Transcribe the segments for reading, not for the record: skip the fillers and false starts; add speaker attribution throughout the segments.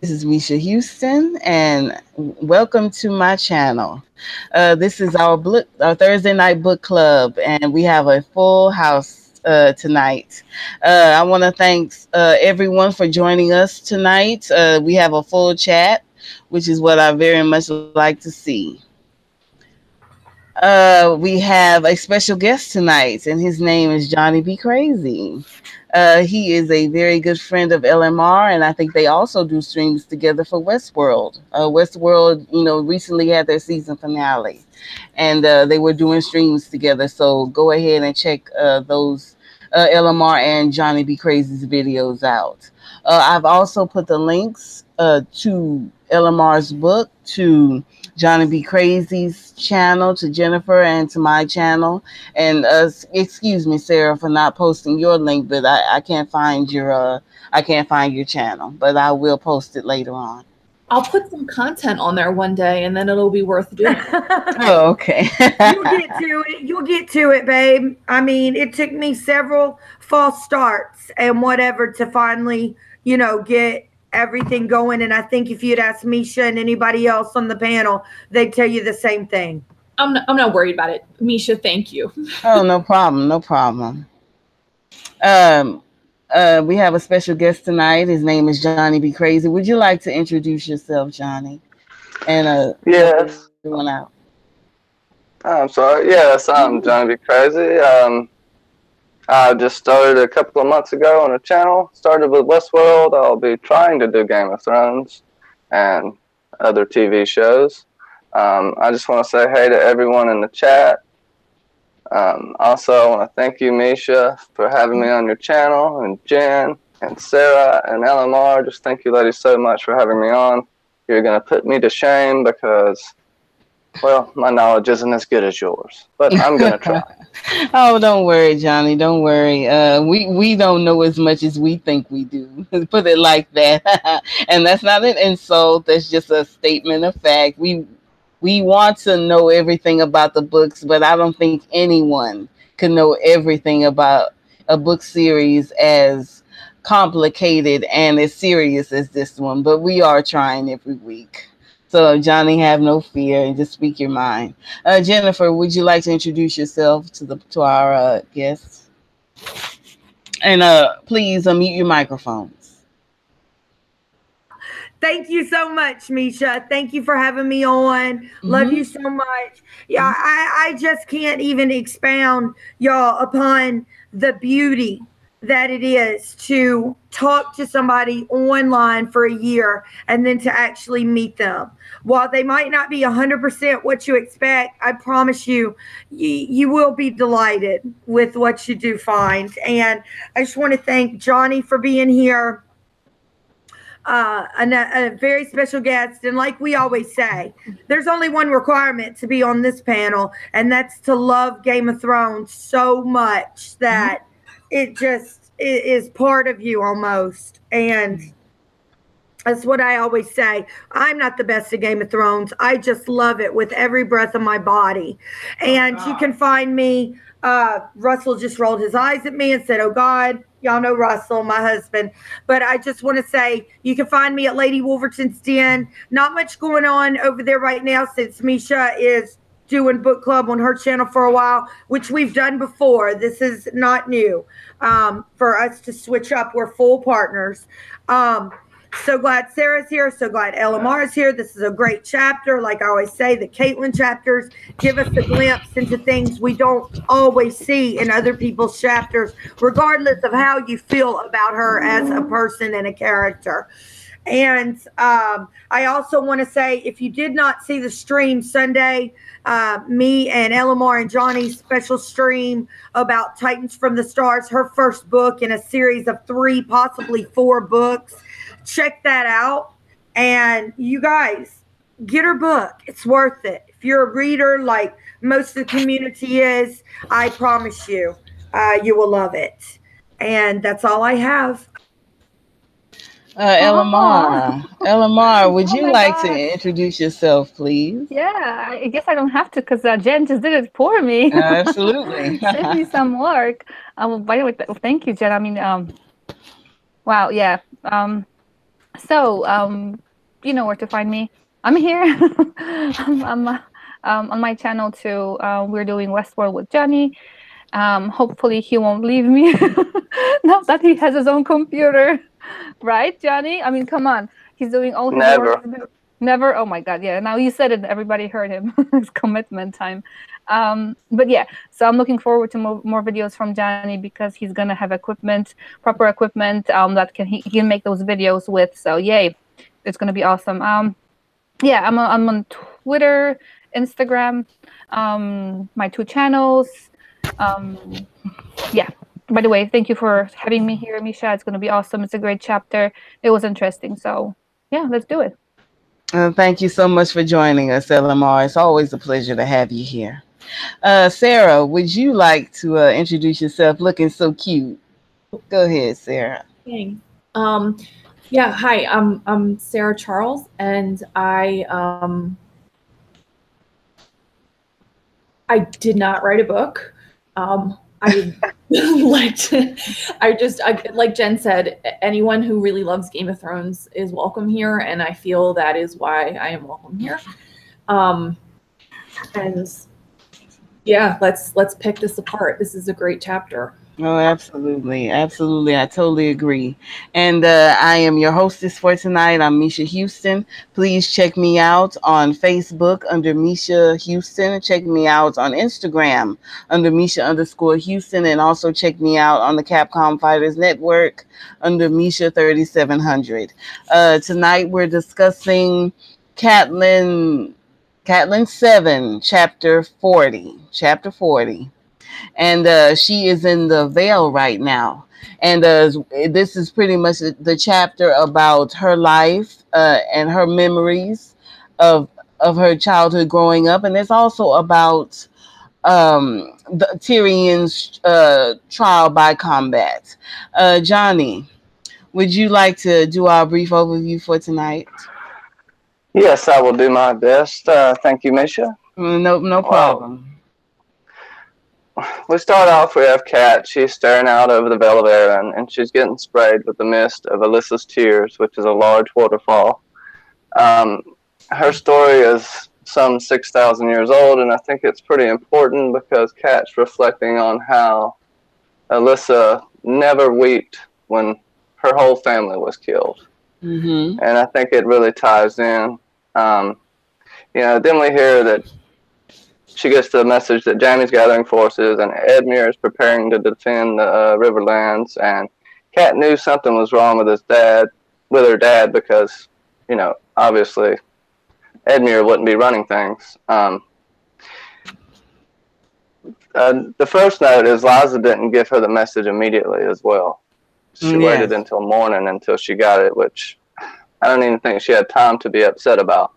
Speaker 1: This is Misha Houston, and welcome to my channel. This is our Thursday night book club, and we have a full house tonight. I want to thank everyone for joining us tonight. We have a full chat, which is what I very much like to see. We have a special guest tonight, and his name is Johnny B. Crazy. He is a very good friend of LMR, and I think they also do streams together for Westworld. Westworld, recently had their season finale, and they were doing streams together. So go ahead and check those LMR and Johnny B. Crazy's videos out. I've also put the links to LMR's book, to Johnny B. Crazy's channel, to Jennifer, and to my channel. And excuse me, Sarah, for not posting your link, but I can't find your channel, but I will post it later on.
Speaker 2: I'll put some content on there one day, and then it'll be worth doing.
Speaker 1: Oh, okay.
Speaker 3: You'll get to it. You'll get to it, babe. I mean, it took me several false starts and whatever to finally, get everything going. And I think if you'd ask Misha and anybody else on the panel, they'd tell you the same thing.
Speaker 2: I'm not worried about it. Misha, thank you.
Speaker 1: Oh, no problem. No problem. We have a special guest tonight. His name is Johnny B. Crazy. Would you like to introduce yourself, Johnny? And
Speaker 4: yes.
Speaker 1: Everyone out.
Speaker 4: I'm sorry. Yes, I'm Johnny B. Crazy. I just started a couple of months ago on a channel. Started with Westworld. I'll be trying to do Game of Thrones and other TV shows. I just want to say hey to everyone in the chat. Also, I want to thank you, Misha, for having me on your channel, and Jen, and Sarah, and LMR. Just thank you, ladies, so much for having me on. You're going to put me to shame because, well, my knowledge isn't as good as yours, but I'm going to try.
Speaker 1: Oh, don't worry, Johnny. Don't worry. We don't know as much as we think we do. Put it like that. And that's not an insult. That's just a statement of fact. We want to know everything about the books, but I don't think anyone can know everything about a book series as complicated and as serious as this one. But we are trying every week. So, Johnny, have no fear and just speak your mind. Jennifer, would you like to introduce yourself to our guests? And please unmute your microphones.
Speaker 3: Thank you so much, Misha. Thank you for having me on. Love you so much. Yeah, I just can't even expound, y'all, upon the beauty that it is to talk to somebody online for a year and then to actually meet them. While they might not be 100% what you expect, I promise you, you will be delighted with what you do find. And I just want to thank Johnny for being here. A very special guest, and like we always say, there's only one requirement to be on this panel, and that's to love Game of Thrones so much that it is part of you almost. And that's what I always say. I'm not the best at Game of Thrones. I just love it with every breath of my body. And you can find me. Russell just rolled his eyes at me and said, "Oh God." Y'all know Russell, my husband. But I just want to say, you can find me at Lady Wolverton's Den. Not much going on over there right now since Misha is doing book club on her channel for a while, which we've done before. This is not new for us to switch up. We're full partners. So glad Sarah's here. So glad LMR is here. This is a great chapter. Like I always say, the CATELYN chapters give us a glimpse into things we don't always see in other people's chapters, regardless of how you feel about her as a person and a character. And I also want to say, if you did not see the stream Sunday, me and LMR and Johnny's special stream about Titans from the Stars, her first book in a series of 3, possibly 4 books. Check that out. And you guys, get her book. It's worth it. If you're a reader like most of the community is, I promise you, you will love it. And that's all I have.
Speaker 1: Elamar, would you like to introduce yourself, please?
Speaker 5: Yeah, I guess I don't have to because Jen just did it for me.
Speaker 1: Absolutely.
Speaker 5: Save me some work. By the way, thank you, Jen. I mean, wow, yeah. So, you know where to find me. I'm here. I'm on my channel too. We're doing Westworld with Johnny. Hopefully he won't leave me now that he has his own computer. Right, Johnny? I mean, come on. He's doing all his work.
Speaker 4: Never.
Speaker 5: Never. Oh my God. Yeah. Now you said it. Everybody heard him. It's commitment time. But yeah, so I'm looking forward to more videos from Johnny because he's gonna have equipment, proper equipment, that he can make those videos with. So yay, it's gonna be awesome. Yeah, I'm on Twitter, Instagram, my 2 channels. Yeah. By the way, thank you for having me here, Misha. It's going to be awesome. It's a great chapter. It was interesting. So, yeah, let's do it.
Speaker 1: Thank you so much for joining us, LMR. It's always a pleasure to have you here. Sarah, would you like to introduce yourself? Looking so cute. Go ahead, Sarah.
Speaker 2: Thanks. Yeah, hi. I'm Sarah Charles, and I did not write a book. I like Jen said, anyone who really loves Game of Thrones is welcome here, and I feel that is why I am welcome here. And yeah, let's pick this apart. This is a great chapter.
Speaker 1: Oh, absolutely. Absolutely. I totally agree. And I am your hostess for tonight. I'm Misha Houston. Please check me out on Facebook under Misha Houston. Check me out on Instagram under Misha_Houston. And also check me out on the Capcom Fighters Network under Misha 3700. Tonight we're discussing CATELYN VII, Chapter 40. Chapter 40. And she is in the Veil right now. And this is pretty much the chapter about her life and her memories of her childhood growing up, and it's also about Tyrion's trial by combat. Johnny, would you like to do our brief overview for tonight?
Speaker 4: Yes, I will do my best. Thank you, Misha.
Speaker 1: No problem.
Speaker 4: We start off, we have Kat. She's staring out over the Vale of Arryn, and she's getting sprayed with the mist of Alyssa's tears, which is a large waterfall. Her story is some 6,000 years old, and I think it's pretty important because Kat's reflecting on how Alyssa never wept when her whole family was killed.
Speaker 1: Mm-hmm.
Speaker 4: And I think it really ties in. Then we hear that she gets the message that Jaime's gathering forces and Edmure is preparing to defend the Riverlands, and Kat knew something was wrong with her dad, because, obviously Edmure wouldn't be running things. The first note is Liza didn't give her the message immediately as well. She waited until morning until she got it, which I don't even think she had time to be upset about.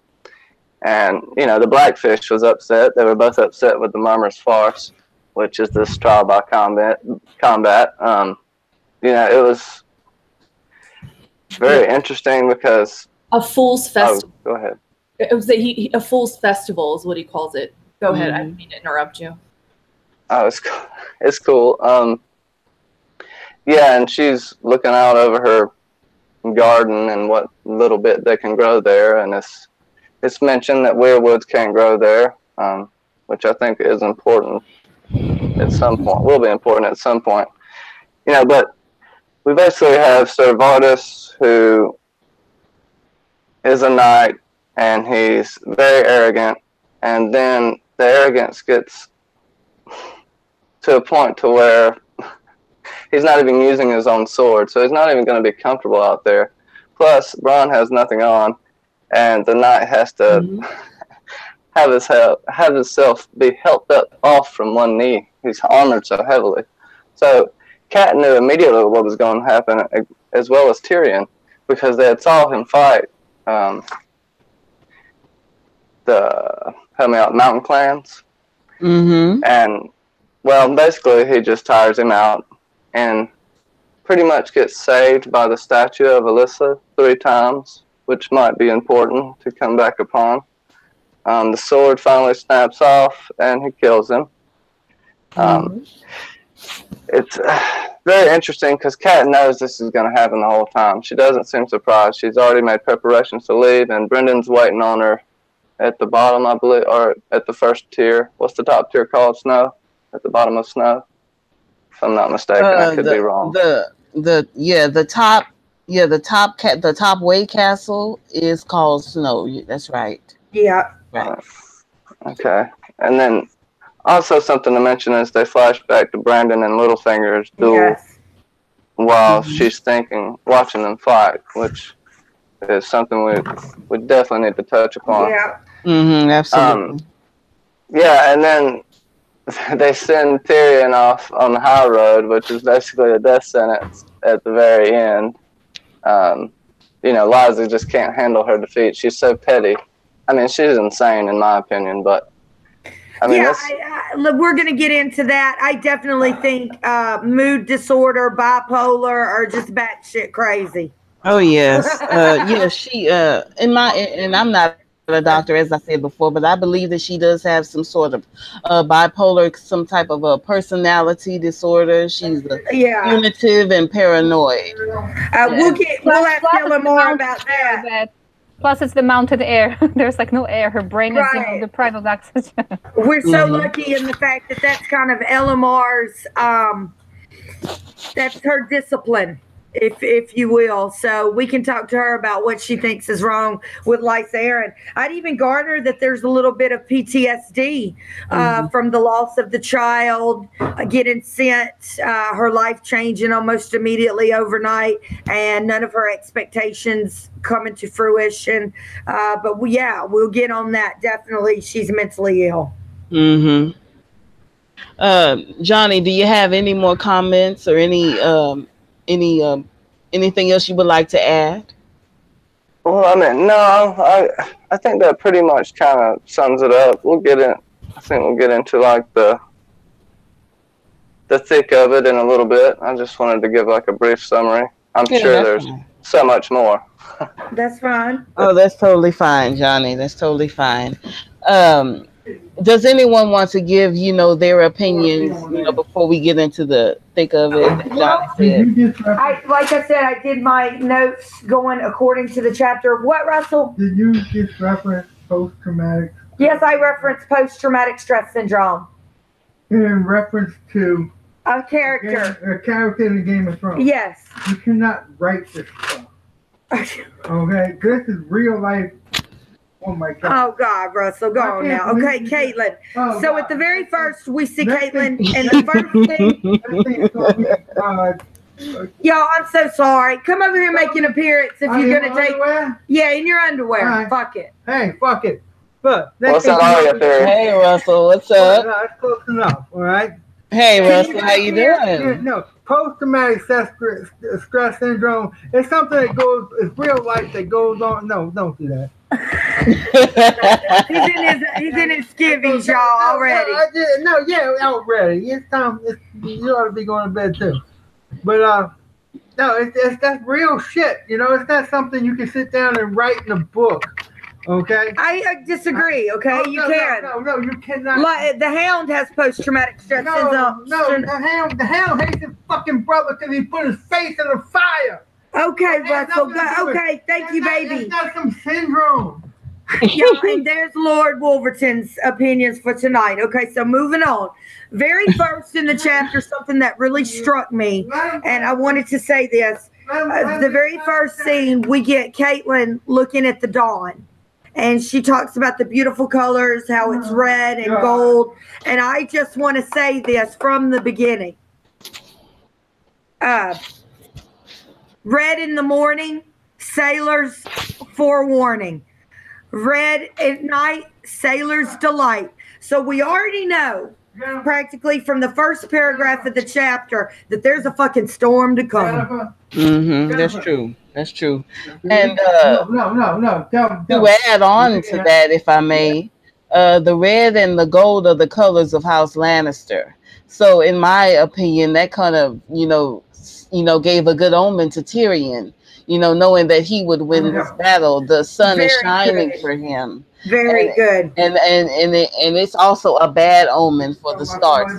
Speaker 4: And, the Blackfish was upset. They were both upset with the Murmur's Farce, which is this trial by combat. It was very interesting because...
Speaker 2: A Fool's Festival.
Speaker 4: Oh, go ahead.
Speaker 2: It was a Fool's Festival is what he calls it. Go ahead. I didn't mean to interrupt you.
Speaker 4: Oh, it's cool. And she's looking out over her garden and what little bit they can grow there, and it's mentioned that weirwoods can't grow there, which I think is important at some point. Will be important at some point. But we basically have Sir Vardis, who is a knight, and he's very arrogant, and then the arrogance gets to a point to where he's not even using his own sword, so he's not even going to be comfortable out there. Plus, Bronn has nothing on, and the knight has to have himself be helped up off from one knee. He's armored so heavily. So Kat knew immediately what was going to happen, as well as Tyrion, because they had saw him fight the mountain clans.
Speaker 1: Mm-hmm.
Speaker 4: And, well, basically he just tires him out and pretty much gets saved by the statue of Alyssa 3 times, which might be important to come back upon. The sword finally snaps off, and he kills him. It's very interesting because Kat knows this is going to happen the whole time. She doesn't seem surprised. She's already made preparations to leave, and Brendan's waiting on her at the bottom, I believe, or at the first tier. What's the top tier called? Snow? At the bottom of Snow? If I'm not mistaken, I could be wrong.
Speaker 1: The top way castle is called Snow. That's right.
Speaker 3: Yeah.
Speaker 1: Right.
Speaker 4: Okay. And then also something to mention is they flash back to Brandon and Littlefinger's duel while she's watching them fight, which is something we definitely need to touch upon.
Speaker 3: Yeah.
Speaker 1: Absolutely.
Speaker 4: Yeah, and then they send Tyrion off on the high road, which is basically a death sentence at the very end. Liza just can't handle her defeat. She's so petty. I mean, she's insane in my opinion, but I mean,
Speaker 3: we're going to get into that. I definitely think mood disorder, bipolar, or just batshit crazy.
Speaker 1: Oh yes, she and I'm not a doctor, as I said before, but I believe that she does have some sort of bipolar, some type of a personality disorder. She's punitive and paranoid.
Speaker 3: We'll ask Ellen more about that.
Speaker 5: Plus, it's the mountain air. There's like no air. Her brain is deprived of oxygen.
Speaker 3: We're so lucky in the fact that that's kind of LMR's. That's her discipline, if you will. So we can talk to her about what she thinks is wrong with Lysa Arryn. I'd even garner that there's a little bit of PTSD from the loss of the child, getting sent, her life changing almost immediately overnight, and none of her expectations coming to fruition. But we'll get on that. Definitely, she's mentally ill.
Speaker 1: Johnny, do you have any more comments or anything else you would like to add?
Speaker 4: Well, I mean, no, I think that pretty much kind of sums it up. I think we'll get into like the thick of it in a little bit. I just wanted to give like a brief summary. I'm sure there's so much more.
Speaker 3: That's fine.
Speaker 1: Oh, that's totally fine, Johnny. That's totally fine. Does anyone want to give, their opinions, before we get into the thick of it? Johnny said.
Speaker 3: Like I said, I did my notes going according to the chapter. What, Russell?
Speaker 6: Did you just reference post-traumatic?
Speaker 3: Yes, I referenced post-traumatic stress syndrome.
Speaker 6: In reference to
Speaker 3: a character.
Speaker 6: A character in the Game of Thrones.
Speaker 3: Yes.
Speaker 6: You cannot write this stuff. Okay? This is real life. Oh my God.
Speaker 3: Oh God, Russell, go on now. Okay, Caitlyn. So at the very first, we see Caitlyn, and the first thing. Y'all, I'm so sorry. Come over here and make an appearance if you're gonna take. Underwear? Yeah, in your underwear. Right. Fuck it.
Speaker 6: Hey, fuck it. Look.
Speaker 4: What's up,
Speaker 1: Hey, Russell, what's up?
Speaker 6: No, it's close enough. All right.
Speaker 1: Hey, Russell, how you doing?
Speaker 6: No, post-traumatic stress syndrome. It's something that goes. It's real life that goes on. No, don't do that.
Speaker 3: he's in his skivvies, y'all, already.
Speaker 6: Already. It's time. You ought to be going to bed too. But no, that's real shit. It's not something you can sit down and write in a book. Okay.
Speaker 3: I disagree. Okay, you can.
Speaker 6: No, you cannot.
Speaker 3: The Hound has post-traumatic stress syndrome.
Speaker 6: No, the Hound hates his fucking brother because he put his face in the fire.
Speaker 3: Okay, Russell. Okay, thank you, baby.
Speaker 6: It's not some syndrome.
Speaker 3: Yeah, and there's Lord Wolverton's opinions for tonight. Okay, so moving on. Very first in the chapter, something that really struck me, and I wanted to say this. The very first scene, we get Caitlyn looking at the dawn, and she talks about the beautiful colors, how it's red and gold, and I just want to say this from the beginning. Red in the morning, sailors forewarning. Red at night, sailor's delight. So we already know, practically from the first paragraph of the chapter, that there's a fucking storm to come.
Speaker 1: That's true. That's true. And
Speaker 6: no.
Speaker 1: To add on to that, if I may, the red and the gold are the colors of House Lannister. So in my opinion, that kind of, gave a good omen to Tyrion. you know, knowing that he would win this battle. The sun is
Speaker 3: Very
Speaker 1: shining
Speaker 3: good.
Speaker 1: for him.
Speaker 3: Very good.
Speaker 1: And it's also a bad omen for the Starks.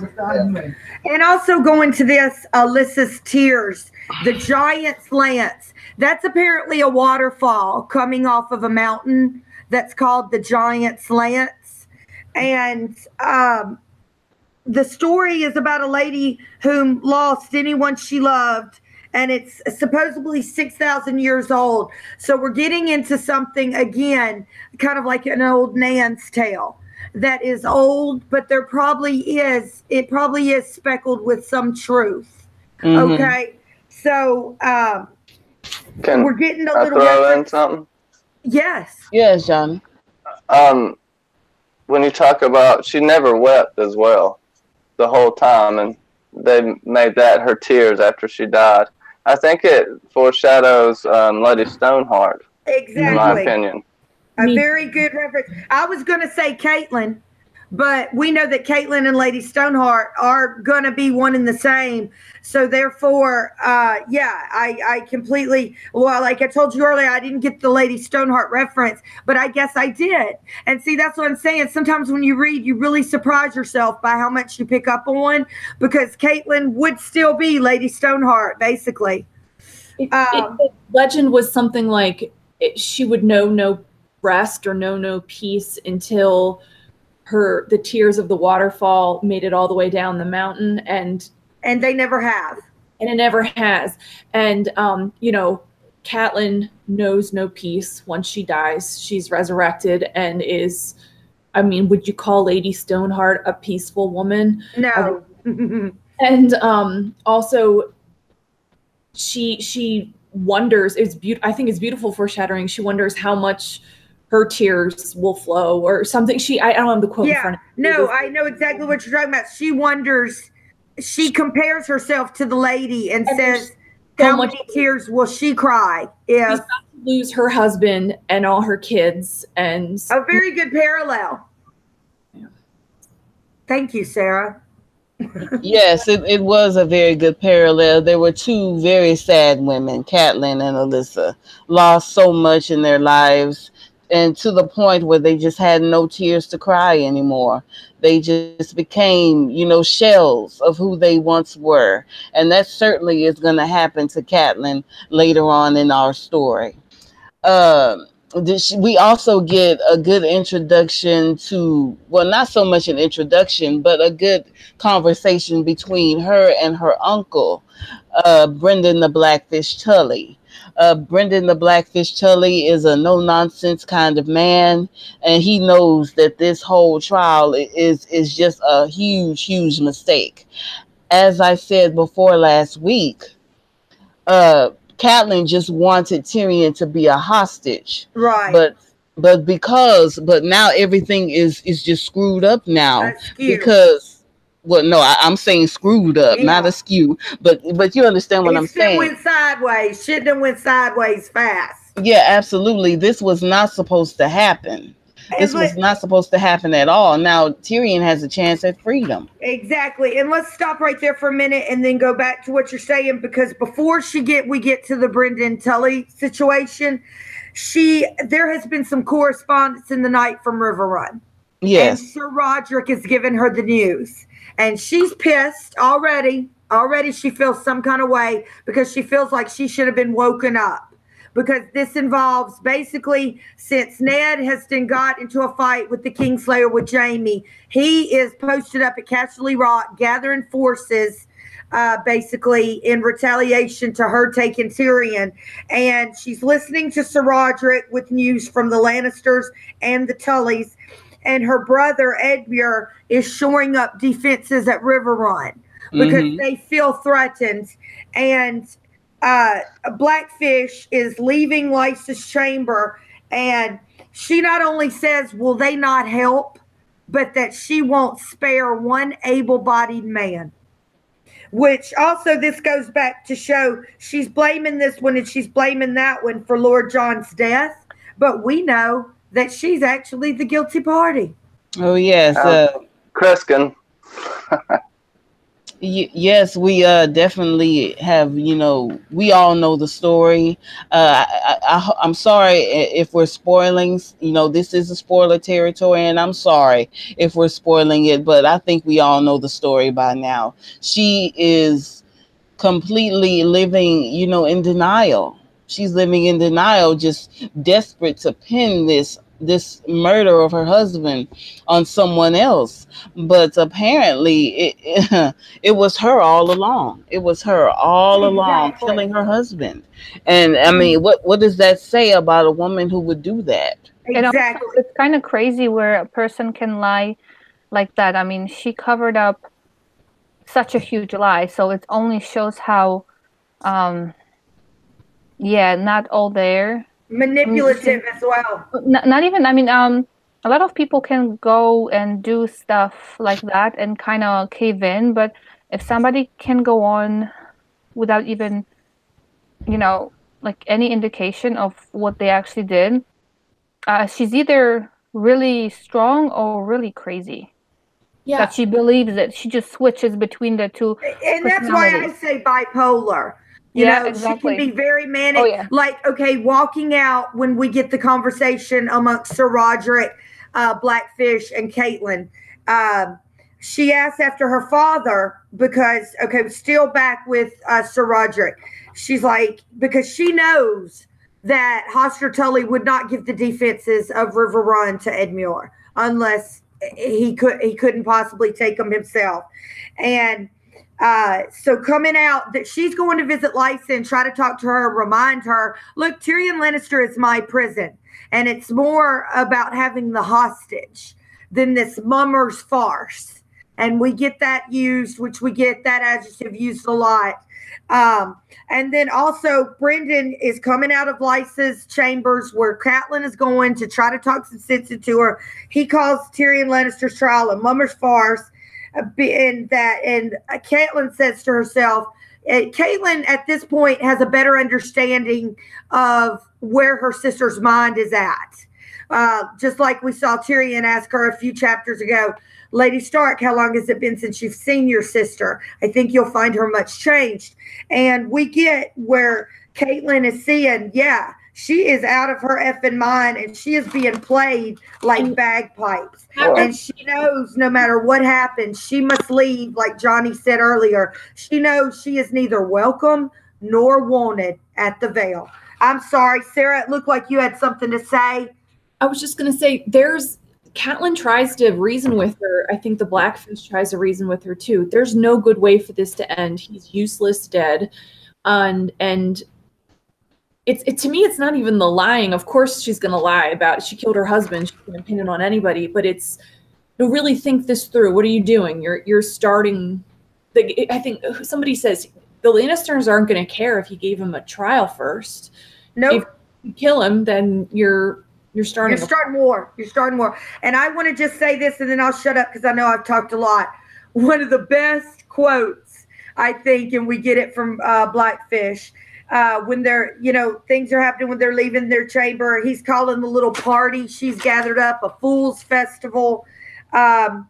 Speaker 3: And also going to this, Alyssa's Tears, the Giant's Lance. That's apparently a waterfall coming off of a mountain that's called the Giant's Lance. And the story is about a lady who lost anyone she loved, and it's supposedly 6,000 years old. So we're getting into something, again, kind of like an old Nan's tale that is old, but it probably is speckled with some truth.
Speaker 4: Mm-hmm.
Speaker 3: Okay? So we're getting a little
Speaker 4: throw in something?
Speaker 3: Yes.
Speaker 1: Yes, Johnny.
Speaker 4: When you talk about, she never wept as well the whole time, and they made that her tears after she died. I think it foreshadows Lady Stoneheart,
Speaker 3: exactly.
Speaker 4: in my opinion.
Speaker 3: A very good reference. I was going to say Catelyn, but we know that Catelyn and Lady Stoneheart are going to be one and the same. So therefore, I completely, well, like I told you earlier, I didn't get the Lady Stoneheart reference, but I guess I did. And see, that's what I'm saying. Sometimes when you read, you really surprise yourself by how much you pick up on, because Catelyn would still be Lady Stoneheart, basically.
Speaker 2: The legend was something like she would know no rest or know no peace until the tears of the waterfall made it all the way down the mountain, and
Speaker 3: they never have,
Speaker 2: and it never has. And you know, Catelyn knows no peace. Once she dies, she's resurrected and is, I mean, would you call Lady Stoneheart a peaceful woman?
Speaker 3: No.
Speaker 2: And also she wonders, I think it's beautiful foreshadowing. She wonders how much her tears will flow or something. I don't have the quote in front of me.
Speaker 3: No, I know exactly what you're talking about. She wonders, she compares herself to the lady and says, how many tears will she cry if
Speaker 2: she's about to lose her husband and all her kids? And
Speaker 3: a very good parallel.
Speaker 2: Yeah.
Speaker 3: Thank you, Sarah.
Speaker 1: Yes, it was a very good parallel. There were two very sad women, Catelyn and Alyssa, lost so much in their lives, and to the point where they just had no tears to cry anymore. They just became, you know, shells of who they once were. And that certainly is going to happen to Catelyn later on in our story. We also get a good introduction to, well, not so much an introduction, but a good conversation between her and her uncle, Brendan the Blackfish Tully. Brendan the Blackfish Tully is a no-nonsense kind of man, and he knows that this whole trial is just a huge, huge mistake. As I said before last week, Catelyn just wanted Tyrion to be a hostage,
Speaker 3: right?
Speaker 1: But now everything is just screwed up now because. Well, no, I'm saying screwed up, not askew. But you understand what I'm saying.
Speaker 3: Went sideways. Shit done went sideways fast.
Speaker 1: Yeah, absolutely. This was not supposed to happen. This was not supposed to happen at all. Now Tyrion has a chance at freedom.
Speaker 3: Exactly. And let's stop right there for a minute and then go back to what you're saying, because before we get to the Brendan Tully situation, there has been some correspondence in the night from River Run.
Speaker 1: Yes.
Speaker 3: And Sir Roderick has given her the news. And she's pissed already. Already she feels some kind of way because she feels like she should have been woken up. Because this involves basically, since Ned has then got into a fight with the Kingslayer with Jaime, he is posted up at Casterly Rock gathering forces basically in retaliation to her taking Tyrion. And she's listening to Sir Roderick with news from the Lannisters and the Tullys. And her brother, Edmure, is shoring up defenses at River Run because they feel threatened. And Blackfish is leaving Lysa's chamber. And she not only says, will they not help, but that she won't spare one able-bodied man. Which also this goes back to show she's blaming this one and she's blaming that one for Lord John's death. But we know that she's actually the guilty party.
Speaker 1: Oh, yes.
Speaker 4: Kreskin.
Speaker 1: Yes, we definitely have. We all know the story. I'm sorry if we're spoiling. This is a spoiler territory, and I'm sorry if we're spoiling it. But I think we all know the story by now. She is completely living, in denial. She's living in denial, just desperate to pin this murder of her husband on someone else. But apparently it was her all along. It was her all along
Speaker 3: Exactly.
Speaker 1: killing her husband. And I mean, what does that say about a woman who would do that?
Speaker 5: And also,
Speaker 3: Exactly.
Speaker 5: it's kind of crazy where a person can lie like that. I mean, she covered up such a huge lie, so it only shows how, not all there.
Speaker 3: Manipulative as well.
Speaker 5: Not even. I mean, a lot of people can go and do stuff like that and kind of cave in, but if somebody can go on without even, like any indication of what they actually did, she's either really strong or really crazy.
Speaker 2: Yeah.
Speaker 5: That she believes that she just switches between the two.
Speaker 3: And that's why I say bipolar. You know,
Speaker 5: exactly.
Speaker 3: she can be very manic.
Speaker 5: Oh, yeah.
Speaker 3: Like, okay, walking out when we get the conversation amongst Sir Roderick, Blackfish, and Caitlyn. She asked after her father because, okay, still back with Sir Roderick. She's like, because she knows that Hoster Tully would not give the defenses of River Run to Edmure unless he couldn't possibly take them himself. And so coming out that she's going to visit Lysa and try to talk to her, remind her, look, Tyrion Lannister is my prison. And it's more about having the hostage than this mummer's farce. And we get that used, which we get that adjective used a lot. And then also Brendan is coming out of Lysa's chambers where Catelyn is going to try to talk some sense into her. He calls Tyrion Lannister's trial a mummer's farce. And Catelyn says to herself, Catelyn at this point has a better understanding of where her sister's mind is at. Just like we saw Tyrion ask her a few chapters ago, Lady Stark, how long has it been since you've seen your sister? I think you'll find her much changed. And we get where Catelyn is seeing, she is out of her effing mind and she is being played like bagpipes. And she knows no matter what happens, she must leave, like Johnny said earlier. She knows she is neither welcome nor wanted at the Vale. I'm sorry, Sarah, it looked like you had something to say.
Speaker 2: I was just going to say, Catelyn tries to reason with her. I think the Blackfish tries to reason with her too. There's no good way for this to end. He's useless, dead. And to me, it's not even the lying. Of course she's going to lie about she killed her husband. She's going to pin it on anybody. But it's to really think this through. What are you doing? You're starting. I think somebody says the Lannisters aren't going to care if you gave him a trial first.
Speaker 3: Nope.
Speaker 2: If you kill him, then you're starting
Speaker 3: war. You're starting war. And I want to just say this, and then I'll shut up because I know I've talked a lot. One of the best quotes, I think, and we get it from Blackfish, when they're, things are happening when they're leaving their chamber. He's calling the little party she's gathered up a fool's festival. Catelyn's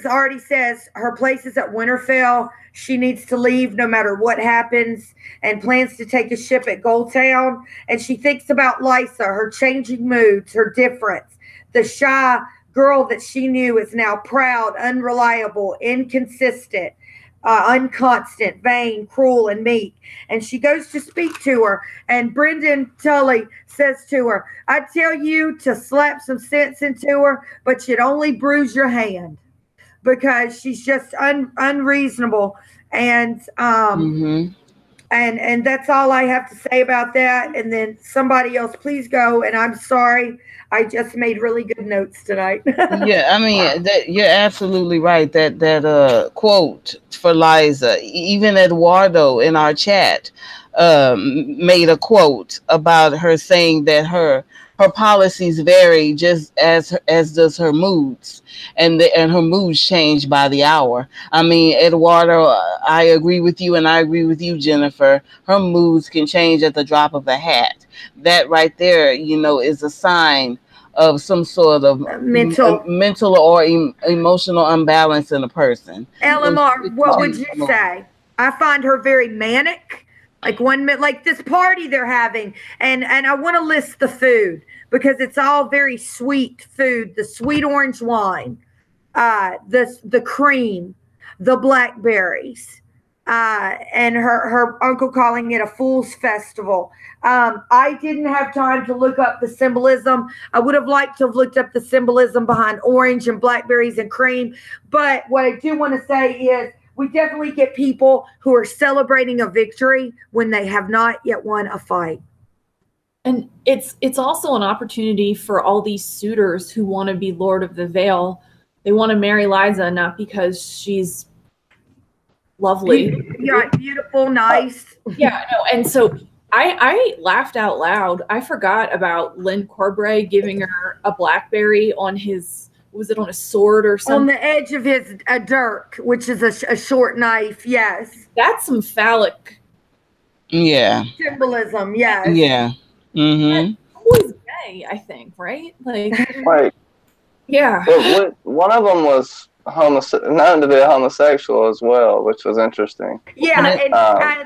Speaker 3: already says her place is at Winterfell. She needs to leave no matter what happens and plans to take a ship at Goldtown. And she thinks about Lysa, her changing moods, her difference. The shy girl that she knew is now proud, unreliable, inconsistent, unconstant, vain, cruel, and meek. And she goes to speak to her. And Brendan Tully says to her, I tell you to slap some sense into her, but you'd only bruise your hand because she's just unreasonable. And and that's all I have to say about that. And then somebody else, please go. And I'm sorry, I just made really good notes tonight.
Speaker 1: Yeah, I mean, you're absolutely right. That quote for Liza, even Eduardo in our chat made a quote about her saying that her policies vary just as does her moods, and her moods change by the hour. I mean, Eduardo, I agree with you, and I agree with you, Jennifer. Her moods can change at the drop of a hat. That right there, is a sign of some sort of
Speaker 3: mental
Speaker 1: or emotional imbalance in a person.
Speaker 3: LMR, what would you say? I find her very manic. Like like this party they're having, and I want to list the food because it's all very sweet food. The sweet orange wine, the cream, the blackberries, and her uncle calling it a fool's festival. I didn't have time to look up the symbolism. I would have liked to have looked up the symbolism behind orange and blackberries and cream. But what I do want to say is we definitely get people who are celebrating a victory when they have not yet won a fight.
Speaker 2: And it's also an opportunity for all these suitors who want to be Lord of the Vale. They want to marry Liza not because she's lovely.
Speaker 3: Yeah, beautiful, nice.
Speaker 2: Yeah, no, and so I laughed out loud. I forgot about Lynn Corbray giving her a blackberry on his, was it on a sword or something?
Speaker 3: On the edge of his dirk, which is a short knife, yes.
Speaker 2: That's some phallic
Speaker 3: symbolism, yes.
Speaker 1: Yeah. Mm-hmm.
Speaker 2: Always gay, I think, right? Like, yeah.
Speaker 4: Well, one of them was known to be a homosexual as well, which was interesting.
Speaker 3: Yeah,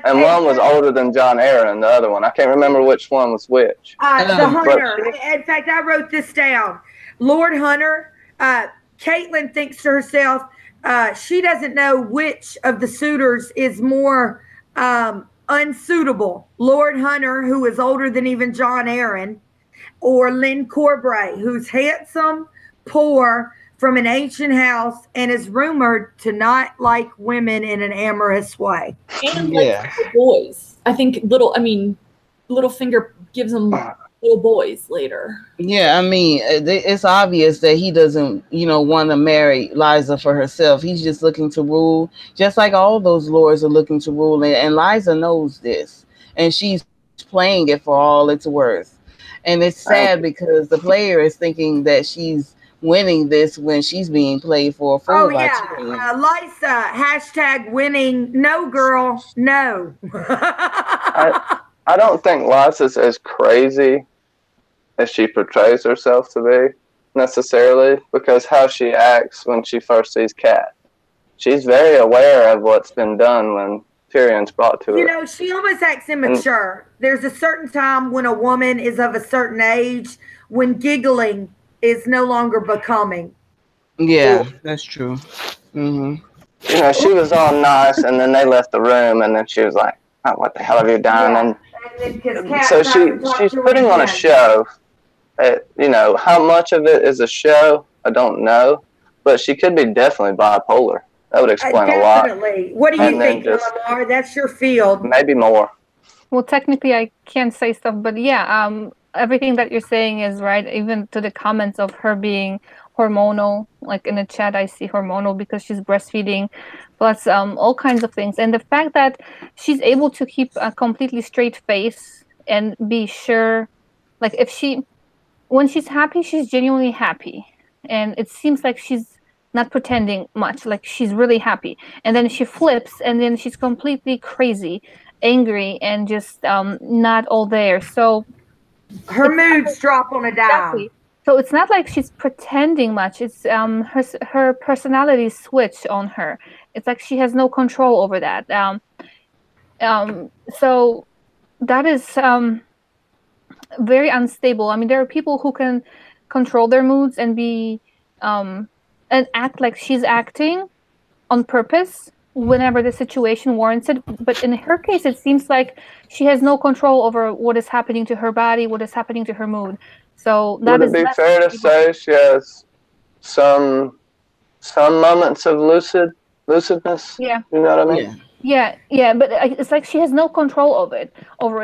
Speaker 4: and one was older than John Aaron, the other one. I can't remember which one was which.
Speaker 3: The Hunter. In fact, I wrote this down. Lord Hunter. Caitlyn thinks to herself, she doesn't know which of the suitors is more unsuitable. Lord Hunter, who is older than even John Aaron, or Lynn Corbray, who's handsome, poor, from an ancient house, and is rumored to not like women in an amorous way.
Speaker 2: And boys. I think Littlefinger gives them little boys later.
Speaker 1: Yeah, I mean, it's obvious that he doesn't, want to marry Liza for herself. He's just looking to rule, just like all those lords are looking to rule. And Liza knows this, and she's playing it for all it's worth. And it's sad because the player is thinking that she's winning this when she's being played for a fool.
Speaker 3: Oh, yeah. Liza, hashtag winning. No, girl, no.
Speaker 4: I don't think Liza's as crazy as she portrays herself to be, necessarily, because how she acts when she first sees Cat. She's very aware of what's been done when Tyrion's brought to her.
Speaker 3: She almost acts immature. There's a certain time when a woman is of a certain age when giggling is no longer becoming.
Speaker 1: Yeah, that's true. Mm-hmm.
Speaker 4: She was all nice, and then they left the room, and then she was like, oh, what the hell have you done? And so she's putting on a show. How much of it is a show, I don't know, but she could be definitely bipolar. That would explain a lot.
Speaker 3: Definitely. What do you think, Lamar? That's your field.
Speaker 4: Maybe more.
Speaker 5: Well, technically, I can't say stuff, but yeah, everything that you're saying is right, even to the comments of her being hormonal. Like in the chat, I see hormonal because she's breastfeeding, plus all kinds of things. And the fact that she's able to keep a completely straight face and be sure, like when she's happy, she's genuinely happy. And it seems like she's not pretending much, like she's really happy. And then she flips, and then she's completely crazy, angry, and just not all there. So
Speaker 3: her moods drop on a dime.
Speaker 5: Exactly. So it's not like she's pretending much. It's her personality switch on her. It's like she has no control over that. So that is very unstable. I mean, there are people who can control their moods and be and act like she's acting on purpose whenever the situation warrants it. But in her case, it seems like she has no control over what is happening to her body, what is happening to her mood. So that
Speaker 4: would it be fair to say she has some moments of lucidness?
Speaker 5: Yeah.
Speaker 4: You know what I mean?
Speaker 5: Yeah, but it's like she has no control over it.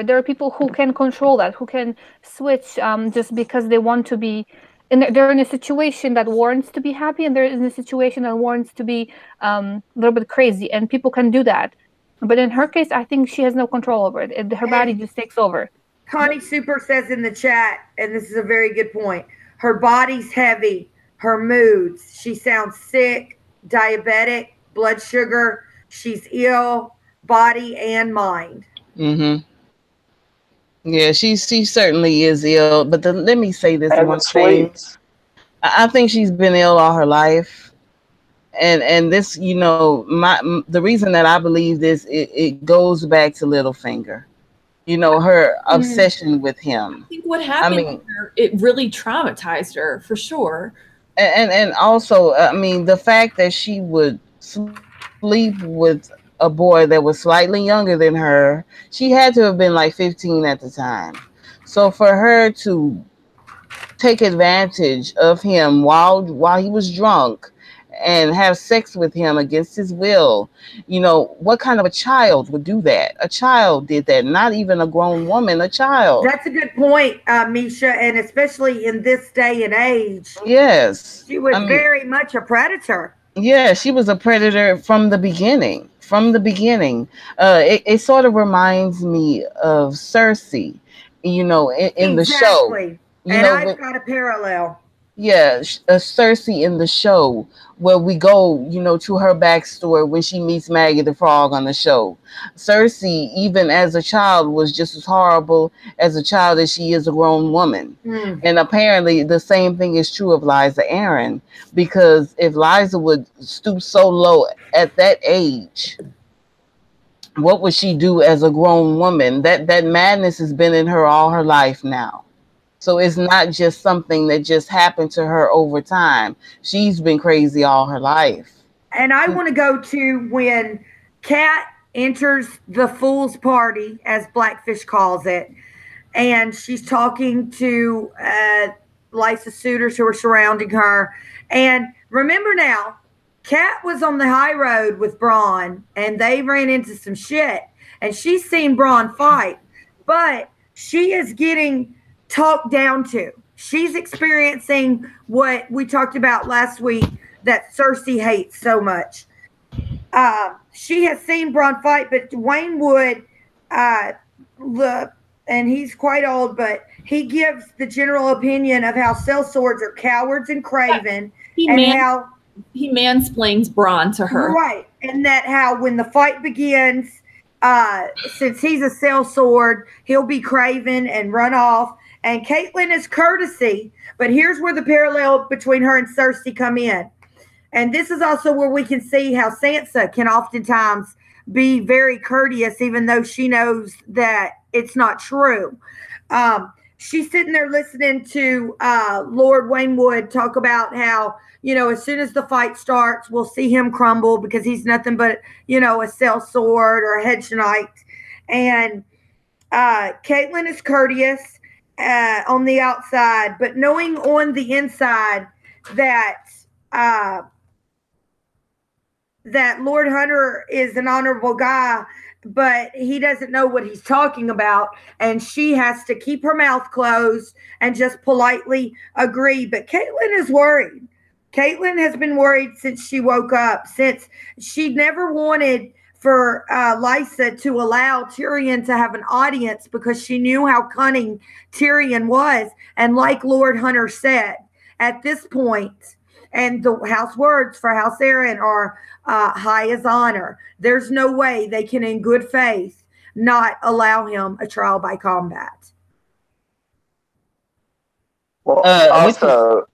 Speaker 5: There are people who can control that, who can switch just because they want to be. They're in a situation that warrants to be happy, and they're in a situation that warrants to be a little bit crazy, and people can do that. But in her case, I think she has no control over it. Her body just takes over.
Speaker 3: Connie Super says in the chat, and this is a very good point, her body's heavy, her moods, she sounds sick, diabetic, blood sugar, she's ill, body and mind.
Speaker 1: Mm-hmm. Yeah, she certainly is ill. But let me say this
Speaker 4: And
Speaker 1: one
Speaker 4: the
Speaker 1: thing.
Speaker 4: sweets.
Speaker 1: I think she's been ill all her life. And this, the reason that I believe this, it goes back to Littlefinger. Her
Speaker 3: Mm.
Speaker 1: obsession with
Speaker 2: I
Speaker 1: him.
Speaker 2: think what
Speaker 1: I
Speaker 2: happened
Speaker 1: mean,
Speaker 2: to her, it really traumatized her for sure.
Speaker 1: and also, I mean, the fact that she would sleep with a boy that was slightly younger than her. She had to have been like 15 at the time. So for her to take advantage of him while he was drunk and have sex with him against his will, what kind of a child would do that? A child did that, not even a grown woman, a child.
Speaker 3: That's a good point, Misha, and especially in this day and age,
Speaker 1: Yes.
Speaker 3: she was
Speaker 1: I mean,
Speaker 3: very much a predator.
Speaker 1: yeah, she was a predator from the beginning. From the beginning, it sort of reminds me of Cersei, in the show.
Speaker 3: Exactly.
Speaker 1: You
Speaker 3: And
Speaker 1: know,
Speaker 3: I've
Speaker 1: when,
Speaker 3: got a parallel.
Speaker 1: yeah, Cersei in the show, where we go, to her backstory when she meets Maggie the Frog on the show. Cersei, even as a child, was just as horrible as a child as she is a grown woman.
Speaker 3: Mm.
Speaker 1: And apparently, the same thing is true of Liza Aaron, because if Liza would stoop so low at that age, what would she do as a grown woman? That madness has been in her all her life now. So it's not just something that just happened to her over time. She's been crazy all her life.
Speaker 3: And I want to go to when Kat enters the fool's party, as Blackfish calls it, and she's talking to Lysa suitors who are surrounding her. And remember now, Kat was on the high road with Braun, and they ran into some shit. And she's seen Braun fight, but she is getting talked down to. She's experiencing what we talked about last week that Cersei hates so much. She has seen Braun fight, but Wayne Wood, uh, look, and he's quite old, but he gives the general opinion of how sellswords are cowards and craven,
Speaker 2: He
Speaker 3: and
Speaker 2: man
Speaker 3: how
Speaker 2: he mansplains Braun to her.
Speaker 3: right, and that how when the fight begins, since he's a sellsword, he'll be craven and run off. And Catelyn is courtesy, but here's where the parallel between her and Cersei come in. And this is also where we can see how Sansa can oftentimes be very courteous, even though she knows that it's not true. She's sitting there listening to Lord Waynwood talk about how, as soon as the fight starts, we'll see him crumble because he's nothing but, a sellsword or a hedge knight. And Catelyn is courteous on the outside, but knowing on the inside that uh, that Lord Hunter is an honorable guy, but he doesn't know what he's talking about. And she has to keep her mouth closed and just politely agree. But Catelyn is worried. Catelyn has been worried since she woke up, since she never wanted for Lysa to allow Tyrion to have an audience because she knew how cunning Tyrion was. And like Lord Hunter said, at this point, and the house words for House Aaron are high as honor. There's no way they can, in good faith, not allow him a trial by combat.
Speaker 4: Well, also,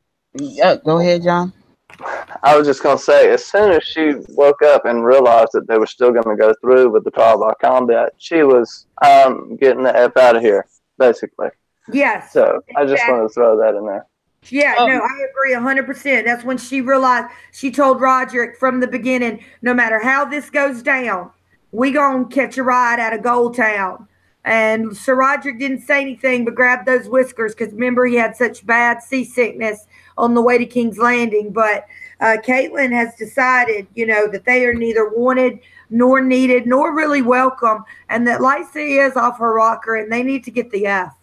Speaker 1: go ahead, John.
Speaker 4: I was just going to say, as soon as she woke up and realized that they were still going to go through with the trial by combat, she was getting the F out of here, basically.
Speaker 3: Yes.
Speaker 4: So I just wanted to throw that in there.
Speaker 3: Yeah, no, I agree 100%. That's when she realized, she told Roderick from the beginning, no matter how this goes down, we gonna catch a ride out of Gold Town. And Sir Roderick didn't say anything but grabbed those whiskers because remember he had such bad seasickness on the way to King's Landing. But Catelyn has decided, that they are neither wanted nor needed nor really welcome, and that Lysa is off her rocker and they need to get the F.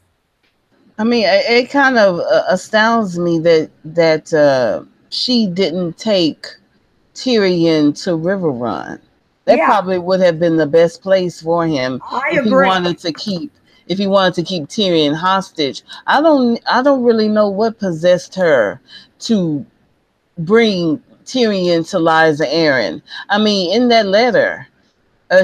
Speaker 1: I mean, it kind of astounds me that she didn't take Tyrion to River Run. That probably would have been the best place for him if he wanted to keep Tyrion hostage. I don't really know what possessed her to bring Tyrion to Lysa Arryn. I mean, in that letter,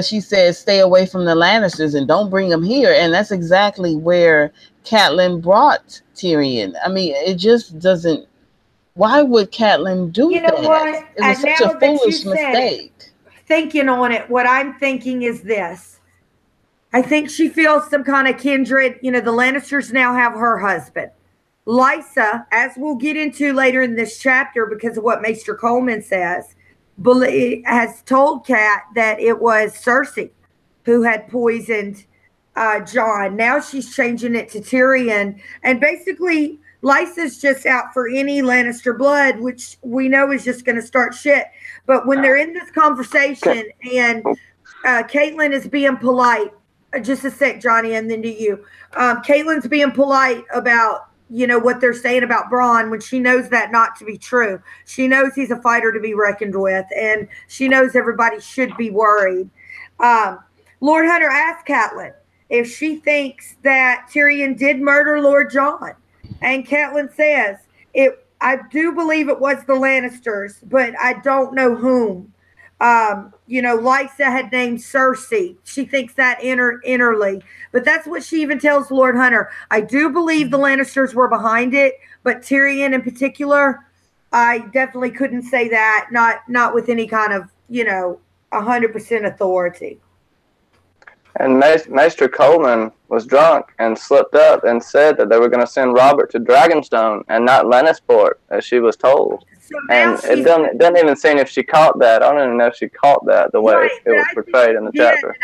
Speaker 1: she said, stay away from the Lannisters and don't bring them here. And that's exactly where Catelyn brought Tyrion. I mean, it just doesn't. Why would Catelyn do
Speaker 3: You know
Speaker 1: that?
Speaker 3: what?
Speaker 1: It was such
Speaker 3: Now
Speaker 1: a
Speaker 3: that you
Speaker 1: foolish
Speaker 3: said
Speaker 1: mistake.
Speaker 3: it, thinking on it, what I'm thinking is this. I think she feels some kind of kindred. You know, the Lannisters now have her husband. Lysa, as we'll get into later in this chapter because of what Maester Coleman says, has told Kat that it was Cersei who had poisoned Jon. Now she's changing it to Tyrion. And basically, Lysa's just out for any Lannister blood, which we know is just going to start shit. But when they're in this conversation and Catelyn is being polite, just a sec, Johnny, and then to you. Catelyn's being polite about, you know, what they're saying about Bronn when she knows that not to be true. She knows he's a fighter to be reckoned with, and she knows everybody should be worried. Lord Hunter asked Catelyn if she thinks that Tyrion did murder Lord Jon. And Catelyn says, I do believe it was the Lannisters, but I don't know whom. You know, Lysa had named Cersei. She thinks that innerly. But that's what she even tells Lord Hunter. I do believe the Lannisters were behind it, but Tyrion in particular, I definitely couldn't say that, not with any kind of, you know, 100% authority.
Speaker 4: And Maester Coleman was drunk and slipped up and said that they were going to send Robert to Dragonstone and not Lannisport, as she was told.
Speaker 3: So
Speaker 4: and it doesn't even seem if she caught that. I don't even know if she caught that the way it was portrayed in the chapter.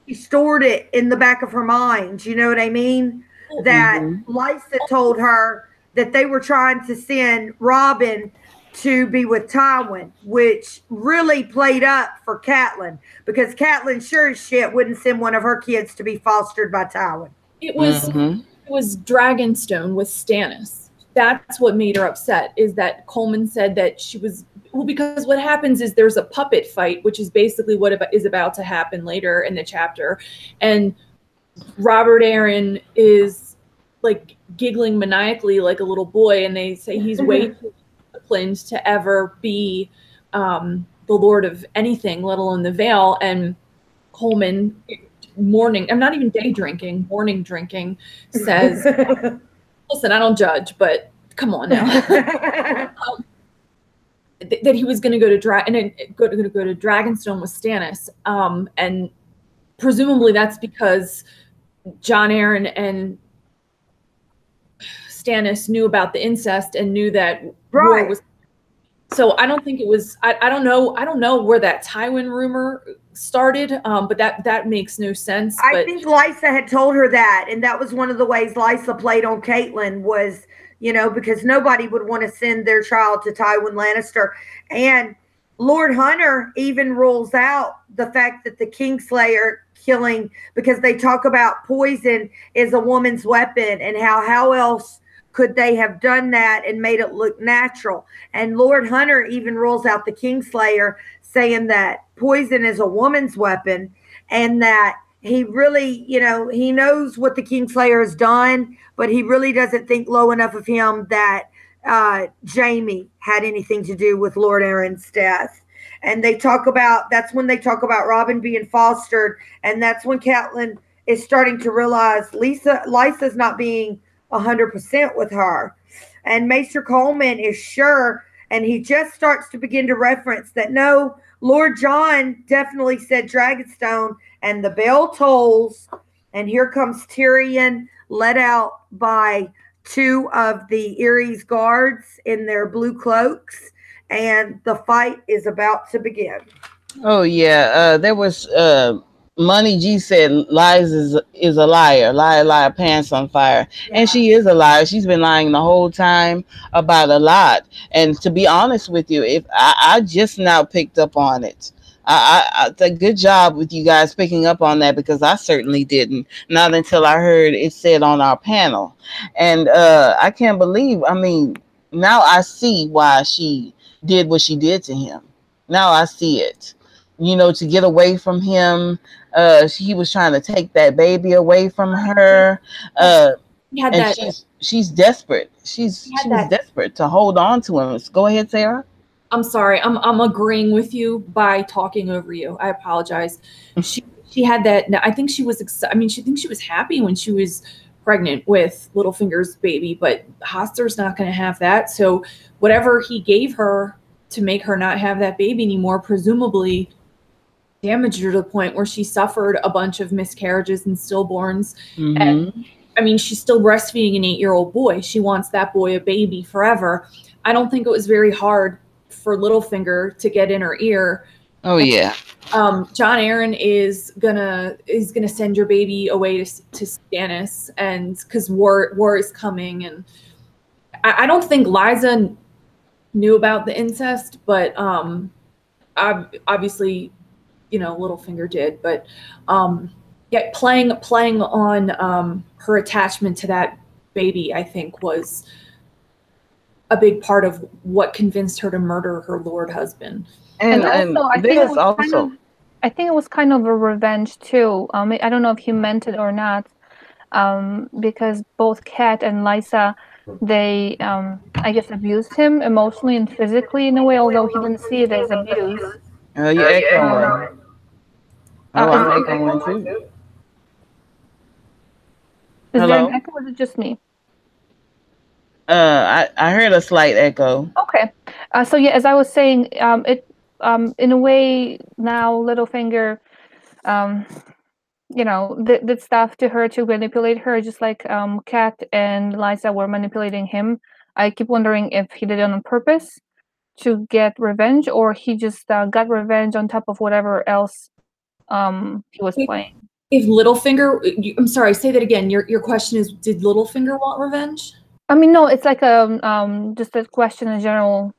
Speaker 3: She stored it in the back of her mind. You know what I mean? That Lysa told her that they were trying to send Robin to be with Tywin, which really played up for Catelyn, because Catelyn sure as shit wouldn't send one of her kids to be fostered by Tywin.
Speaker 2: It was Dragonstone with Stannis. That's what made her upset, is that Coleman said that she was, well, because what happens is there's a puppet fight, which is basically what is about to happen later in the chapter. And Robert Arryn is like giggling maniacally like a little boy, and they say he's way too disciplined to ever be the Lord of anything, let alone the Vale. And Coleman, I'm not even day drinking, morning drinking, says, listen, I don't judge, but come on now. That he was going to go to Dragonstone with Stannis, and presumably that's because Jon Arryn and Stannis knew about the incest and knew that war was. So I don't think it was. I don't know where that Tywin rumor started, but that makes no sense.
Speaker 3: I think Lysa had told her that, and that was one of the ways Lysa played on Catelyn was, you know, because nobody would want to send their child to Tywin Lannister. And Lord Hunter even rules out the fact that the Kingslayer killing, because they talk about poison is a woman's weapon, and how else could they have done that and made it look natural? And Lord Hunter even rules out the Kingslayer, saying that poison is a woman's weapon, and that he really, you know, he knows what the Kingslayer has done, but he really doesn't think low enough of him that Jaime had anything to do with Lord Arryn's death. And they talk about, that's when they talk about Robin being fostered, and that's when Catelyn is starting to realize Lysa's not being 100% with her. And Maester Coleman is sure, and he just starts to begin to reference that no, Lord Jon definitely said Dragonstone, and the bell tolls, and here comes Tyrion led out by two of the Erie's guards in their blue cloaks, and the fight is about to begin.
Speaker 1: Oh yeah, there was Money G said lies is a liar. Liar, pants on fire. Yeah. And she is a liar. She's been lying the whole time about a lot. And to be honest with you, if I just now picked up on it. I good job with you guys picking up on that, because I certainly didn't. Not until I heard it said on our panel. And I can't believe, I mean, now I see why she did what she did to him. Now I see it. You know, to get away from him. He was trying to take that baby away from her. She's desperate. She was desperate to hold on to him. Go ahead, Sarah.
Speaker 2: I'm sorry. I'm agreeing with you by talking over you. I apologize. She had that. I think she was. I mean, she thinks she was happy when she was pregnant with Littlefinger's baby, but Hoster's not going to have that. So whatever he gave her to make her not have that baby anymore, presumably damaged her to the point where she suffered a bunch of miscarriages and stillborns.
Speaker 1: Mm-hmm.
Speaker 2: And I mean, she's still breastfeeding an 8-year-old boy. She wants that boy a baby forever. I don't think it was very hard for Littlefinger to get in her ear.
Speaker 1: Oh yeah.
Speaker 2: John Aaron is gonna send your baby away to Stannis, and because war is coming, and I don't think Liza knew about the incest, but obviously, you know, Littlefinger did. But yeah, playing on her attachment to that baby, I think, was a big part of what convinced her to murder her lord husband.
Speaker 5: And also, I think it was kind of a revenge too. I don't know if he meant it or not, because both Kat and Lysa, they, I guess, abused him emotionally and physically in a way, although he didn't see it as abuse.
Speaker 1: You echoing. I'm echoing too.
Speaker 5: Is there an echo, or is it just me?
Speaker 1: I heard a slight echo.
Speaker 5: Okay. So yeah, as I was saying, in a way now Littlefinger, you know, did stuff to her to manipulate her, just like Kat and Lysa were manipulating him. I keep wondering if he did it on purpose to get revenge, or he just got revenge on top of whatever else he was playing.
Speaker 2: If Littlefinger, I'm sorry, say that again. Your question is, did Littlefinger want revenge?
Speaker 5: I mean, no, it's like just a question in general.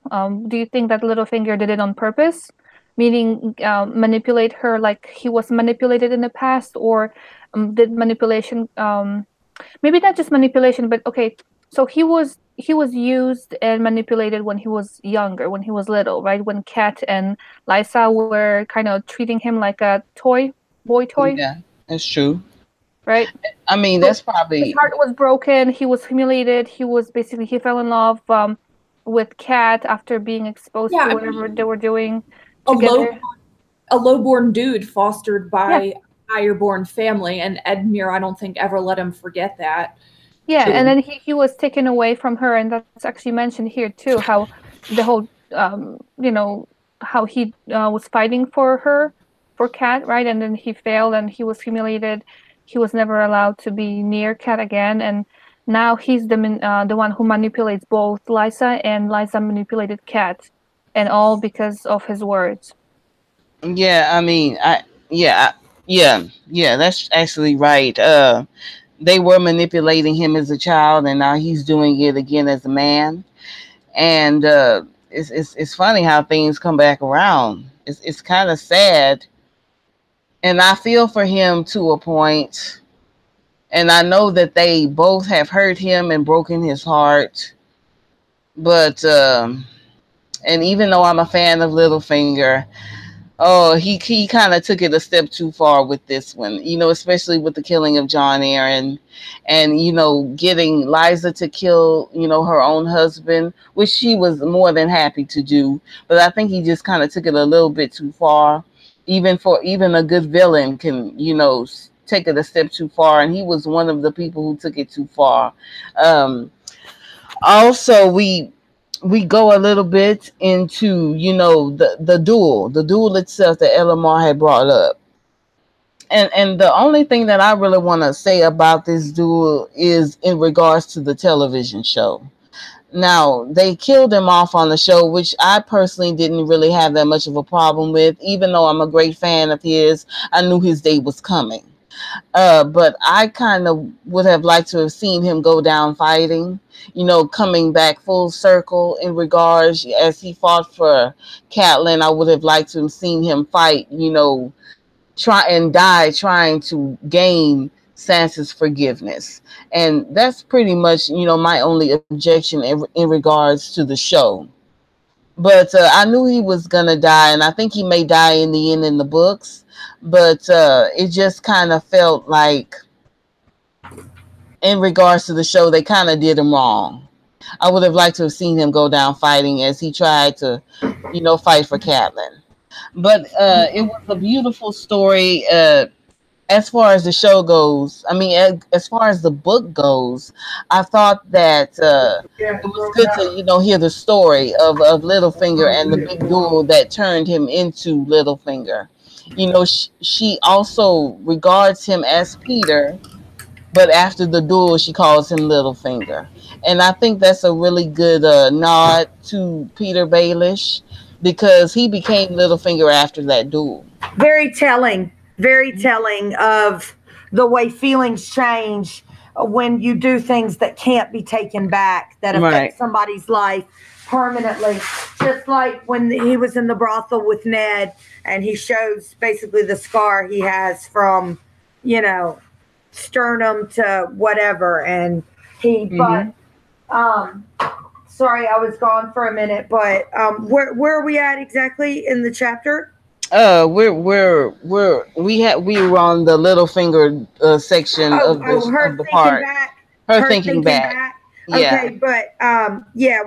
Speaker 5: Do you think that Littlefinger did it on purpose, meaning manipulate her like he was manipulated in the past, or did manipulation, maybe not just manipulation, but okay, so he was used and manipulated when he was younger, when he was little, right? When Kat and Lysa were kind of treating him like a boy toy.
Speaker 1: Yeah, that's true.
Speaker 5: Right?
Speaker 1: I mean, that's probably...
Speaker 5: His heart was broken. He was humiliated. He fell in love with Kat after being exposed to whatever they were doing together.
Speaker 2: A low-born dude fostered by a higher-born family, and Edmure, I don't think, ever let him forget that.
Speaker 5: Yeah, and then he was taken away from her, and that's actually mentioned here too, how the whole, you know, how he was fighting for her, for Kat, right? And then he failed, and he was humiliated. He was never allowed to be near Kat again, and now he's the one who manipulates both Lysa, and Lysa manipulated Kat, and all because of his words.
Speaker 1: Yeah, I mean, that's actually right. They were manipulating him as a child, and now he's doing it again as a man. And it's funny how things come back around. It's kind of sad. And I feel for him to a point. And I know that they both have hurt him and broken his heart. But, and even though I'm a fan of Littlefinger, he kind of took it a step too far with this one, you know, especially with the killing of John Aaron and, you know, getting Lysa to kill, you know, her own husband, which she was more than happy to do. But I think he just kind of took it a little bit too far. Even a good villain can, you know, take it a step too far. And he was one of the people who took it too far. Also, we go a little bit into, you know, the duel itself that Elamar had brought up. And the only thing that I really want to say about this duel is in regards to the television show. Now, they killed him off on the show, which I personally didn't really have that much of a problem with. Even though I'm a great fan of his, I knew his day was coming. But I kind of would have liked to have seen him go down fighting, you know, coming back full circle in regards as he fought for Catelyn. I would have liked to have seen him fight, you know, trying to gain Sansa's forgiveness. And that's pretty much, you know, my only objection in regards to the show. But I knew he was going to die, and I think he may die in the end in the books. But it just kind of felt like, in regards to the show, they kind of did him wrong. I would have liked to have seen him go down fighting as he tried to fight for CATELYN. But it was a beautiful story. As far as the show goes, I mean, as far as the book goes, I thought that
Speaker 6: Yeah,
Speaker 1: it was good to, hear the story of Littlefinger and the big duel that turned him into Littlefinger. She also regards him as Peter, but after the duel, she calls him Littlefinger. And I think that's a really good nod to Peter Baelish because he became Littlefinger after that duel.
Speaker 3: Very telling of the way feelings change when you do things that can't be taken back, that affect
Speaker 1: Right.
Speaker 3: somebody's life permanently. Just like when he was in the brothel with Ned and he shows basically the scar he has from, sternum to whatever. And but sorry, I was gone for a minute, but where are we at exactly in the chapter?
Speaker 1: We were on the Littlefinger section of
Speaker 3: Her
Speaker 1: the
Speaker 3: thinking
Speaker 1: part.
Speaker 3: back.
Speaker 1: Her thinking back. Yeah.
Speaker 3: Okay, but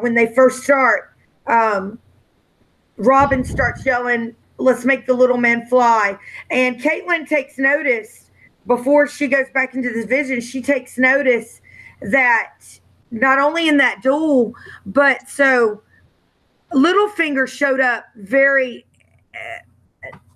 Speaker 3: when they first start, Robin starts yelling, "Let's make the little man fly," and Catelyn takes notice before she goes back into this vision. She takes notice that not only in that duel, but so Littlefinger showed up very.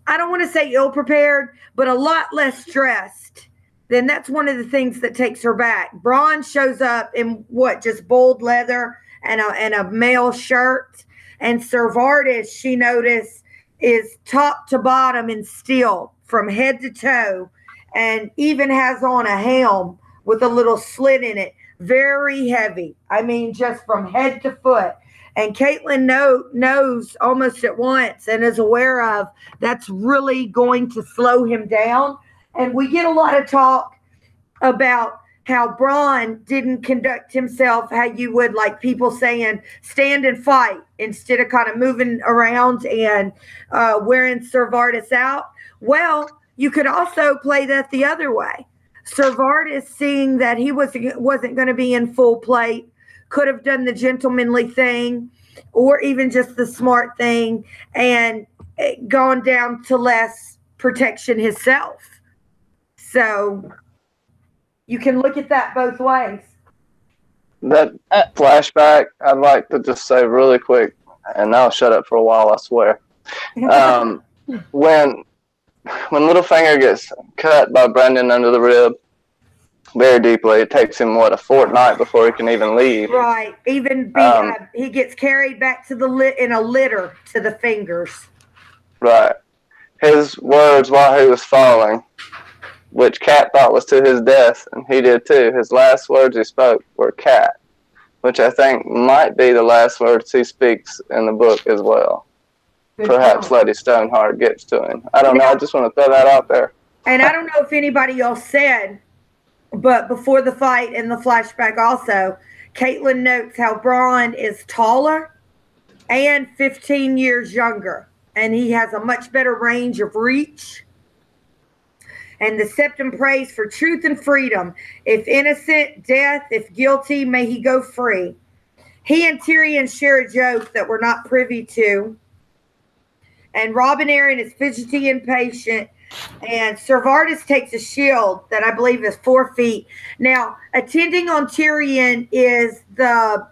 Speaker 3: I don't want to say ill prepared, but a lot less dressed. Then that's one of the things that takes her back. Bronn shows up in just bold leather and a male shirt, and Ser Vardis, she noticed, is top to bottom in steel from head to toe, and even has on a helm with a little slit in it, very heavy. I mean, just from head to foot. And Catelyn knows almost at once and is aware of that's really going to slow him down. And we get a lot of talk about how Bronn didn't conduct himself how you would, like people saying, stand and fight instead of kind of moving around and wearing Ser Vardis out. Well, you could also play that the other way. Ser Vardis, seeing that he wasn't going to be in full plate, could have done the gentlemanly thing or even just the smart thing and gone down to less protection himself. So you can look at that both ways.
Speaker 4: That flashback, I'd like to just say really quick, and I'll shut up for a while, I swear. When Littlefinger gets cut by Brendan under the rib, very deeply. It takes him, a fortnight before he can even leave.
Speaker 3: Right. Even he gets carried back to in a litter to the fingers.
Speaker 4: Right. His words while he was falling, which Cat thought was to his death, and he did too. His last words he spoke were Cat, which I think might be the last words he speaks in the book as well. Perhaps Lady Stoneheart gets to him. I don't know. I just want to throw that out there.
Speaker 3: And I don't know if anybody else said, but before the fight and the flashback also, Catelyn notes how Bronn is taller and 15 years younger. And he has a much better range of reach. And the Septon prays for truth and freedom. If innocent, death. If guilty, may he go free. He and Tyrion share a joke that we're not privy to. And Robin Arryn is fidgety and patient. And Ser Vardis takes a shield that I believe is 4 feet. Now, attending on Tyrion is the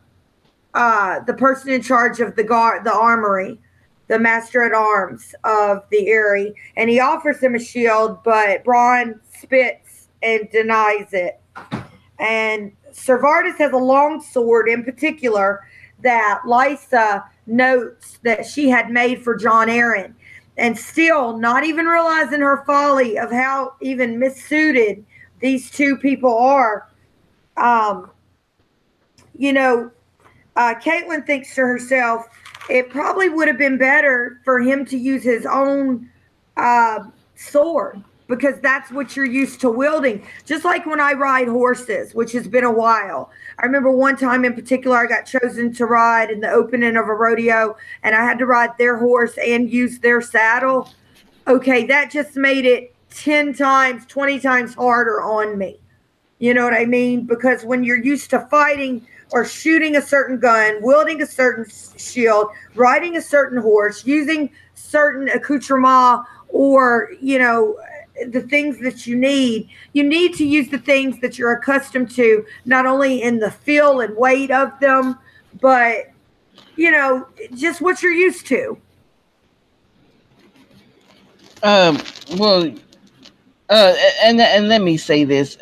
Speaker 3: person in charge of the armory, the master at arms of the Eyrie, and he offers him a shield, but Bronn spits and denies it. And Ser Vardis has a long sword in particular that Lysa notes that she had made for Jon Arryn. And still, not even realizing her folly of how even missuited these two people are, Catelyn thinks to herself, it probably would have been better for him to use his own sword, because that's what you're used to wielding. Just like when I ride horses, which has been a while. I remember one time in particular, I got chosen to ride in the opening of a rodeo, and I had to ride their horse and use their saddle. Okay, that just made it 10 times, 20 times harder on me. You know what I mean? Because when you're used to fighting or shooting a certain gun, wielding a certain shield, riding a certain horse, using certain accoutrement, or, you know, the things that you need to use the things that you're accustomed to, not only in the feel and weight of them, but, you know, just what you're used to.
Speaker 1: Um, well, and let me say this,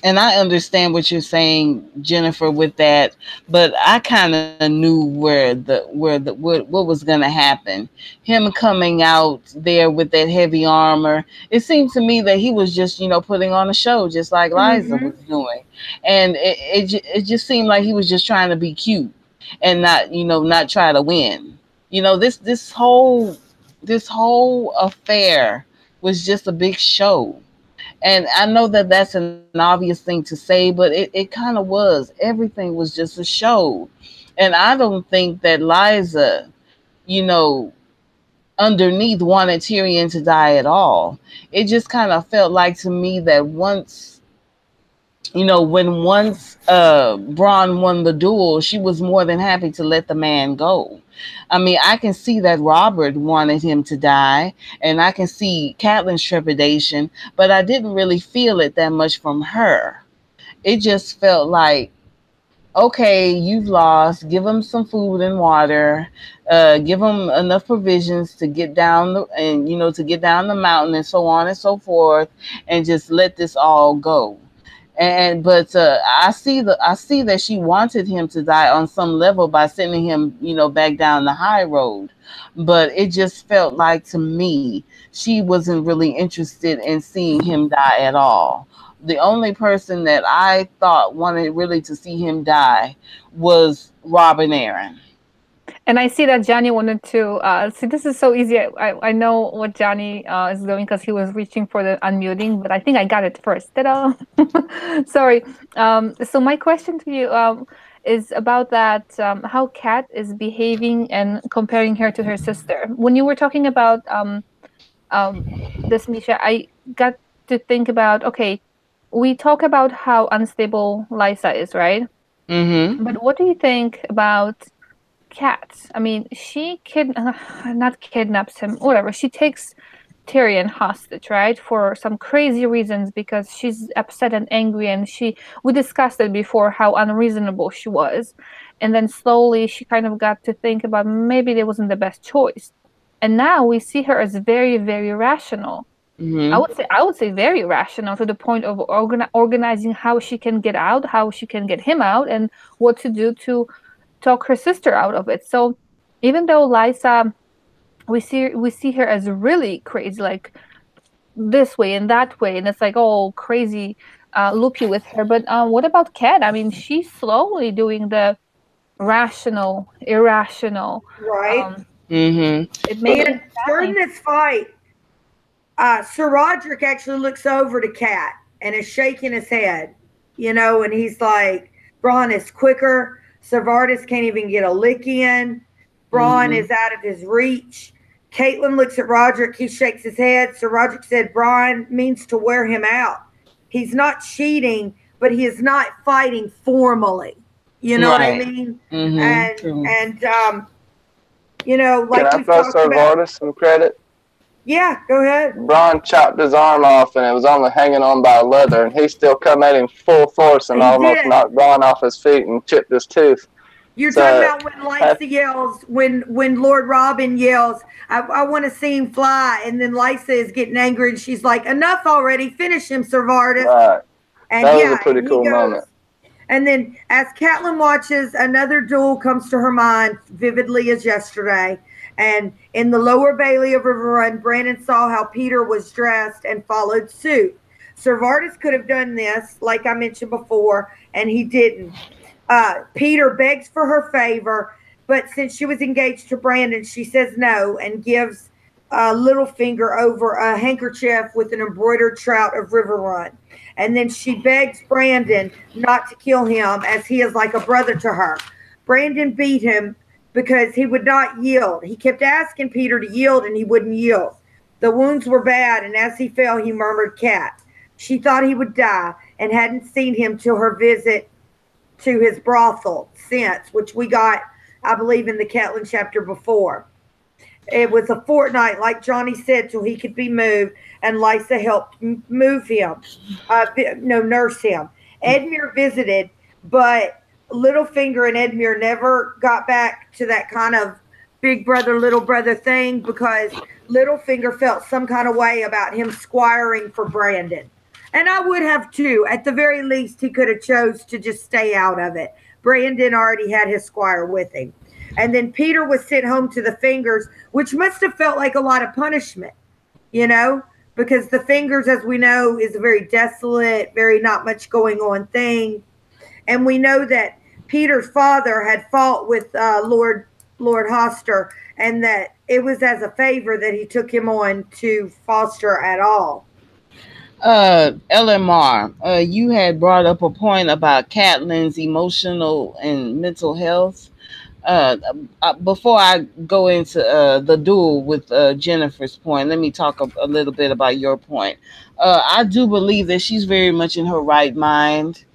Speaker 1: and I understand what you're saying, Jennifer, with that, but I kind of knew what was going to happen. Him coming out there with that heavy armor, it seemed to me that he was just, you know, putting on a show, just like Liza
Speaker 3: Mm-hmm.
Speaker 1: was doing, and it just seemed like he was just trying to be cute and not, you know, not try to win. You know, this whole affair was just a big show. And I know that that's an obvious thing to say, but it kind of was. Everything was just a show. And I don't think that Liza, you know, underneath wanted Tyrion to die at all. It just kind of felt like to me that once, you know, when once Braun won the duel, she was more than happy to let the man go. I mean, I can see that Robert wanted him to die, and I can see Catelyn's trepidation, but I didn't really feel it that much from her. It just felt like, okay, you've lost. Give him some food and water. Give him enough provisions to get down to get down the mountain and so on and so forth, and just let this all go. And but I see that she wanted him to die on some level by sending him, you know, back down the high road. But it just felt like to me she wasn't really interested in seeing him die at all. The only person that I thought wanted really to see him die was Robin Aaron.
Speaker 5: And I see that Johnny wanted to see. This is so easy. I know what Johnny is doing because he was reaching for the unmuting, but I think I got it first. Ta-da! Sorry. So my question to you is about that, how Kat is behaving and comparing her to her sister. When you were talking about um, this, Misha, I got to think about, okay, we talk about how unstable Lysa is, right?
Speaker 1: Mm-hmm.
Speaker 5: But what do you think about Kat? I mean, not kidnaps him, whatever. She takes Tyrion hostage, right? For some crazy reasons because she's upset and angry, and we discussed it before how unreasonable she was. And then slowly she kind of got to think about maybe it wasn't the best choice. And now we see her as very, very rational.
Speaker 1: Mm-hmm.
Speaker 5: I would say very rational, to the point of organizing how she can get out, how she can get him out, and what to do to talk her sister out of it. So even though Lysa, we see her as really crazy, like this way and that way, and it's like all crazy, loopy with her. But what about Kat? I mean, she's slowly doing the rational, irrational.
Speaker 3: Right.
Speaker 1: Mm-hmm.
Speaker 5: It makes me
Speaker 3: And during this fight, Sir Roderick actually looks over to Cat and is shaking his head, you know, and he's like, Braun is quicker. Sir Vardis can't even get a lick in. Braun is out of his reach. Catelyn looks at Roderick. He shakes his head. Sir Roderick said Braun means to wear him out. He's not cheating, but he is not fighting formally. You know what I mean?
Speaker 1: Mm-hmm.
Speaker 3: And you know, like
Speaker 4: Can I
Speaker 3: we
Speaker 4: throw
Speaker 3: talked
Speaker 4: Sir
Speaker 3: about.
Speaker 4: Vardis some credit?
Speaker 3: Yeah, go ahead.
Speaker 4: Braun chopped his arm off and it was only hanging on by leather, and he still come at him full force and
Speaker 3: He
Speaker 4: almost
Speaker 3: did.
Speaker 4: knocked Braun off his feet and chipped his tooth.
Speaker 3: You're
Speaker 4: So,
Speaker 3: talking about when Lysa yells, when Lord Robin yells, I want to see him fly, and then Lysa is getting angry, and she's like, enough already, finish him, Sir Vardis.
Speaker 4: Right.
Speaker 3: And
Speaker 4: That was
Speaker 3: yeah,
Speaker 4: a pretty
Speaker 3: and he
Speaker 4: cool
Speaker 3: goes,
Speaker 4: moment.
Speaker 3: and then as Catelyn watches, another duel comes to her mind vividly as yesterday. And in the lower Bailey of River Run, Brandon saw how Peter was dressed and followed suit. Sir Vardis could have done this, like I mentioned before, and he didn't. Peter begs for her favor, but since she was engaged to Brandon, she says no and gives Littlefinger over a handkerchief with an embroidered trout of River Run. And then she begs Brandon not to kill him, as he is like a brother to her. Brandon beat him because he would not yield. He kept asking Peter to yield, and he wouldn't yield. The wounds were bad, and as he fell, he murmured, Cat. She thought he would die. and hadn't seen him till her visit to his brothel since, which we got, I believe, in the CATELYN chapter before. It was a fortnight, like Johnny said, till he could be moved, and Lysa helped move him, no, nurse him. Edmure visited, but Littlefinger and Edmure never got back to that kind of big brother, little brother thing, because Littlefinger felt some kind of way about him squiring for Brandon. And I would have too. At the very least, he could have chose to just stay out of it. Brandon already had his squire with him. And then Peter was sent home to the Fingers, which must have felt like a lot of punishment, you know, because the Fingers, as we know, is a very desolate, very not much going on thing. And we know that Peter's father had fought with Lord Hoster, and that it was as a favor that he took him on to foster at all.
Speaker 1: LMR, you had brought up a point about Catelyn's emotional and mental health. Before I go into the duel with Jennifer's point, let me talk a little bit about your point. I do believe that she's very much in her right mind,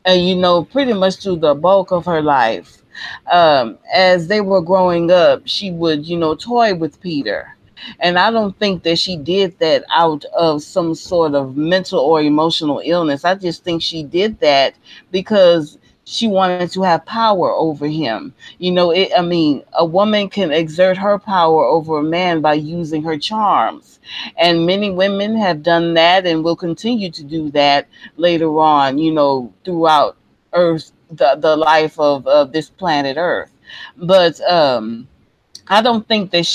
Speaker 1: and you know, pretty much through the bulk of her life. As they were growing up, she would, you know, toy with Peter. And I don't think that she did that out of some sort of mental or emotional illness. I just think she did that because she wanted to have power over him. You know, I mean, a woman can exert her power over a man by using her charms. And many women have done that and will continue to do that later on, you know, throughout Earth, the life of this planet Earth. But I don't think that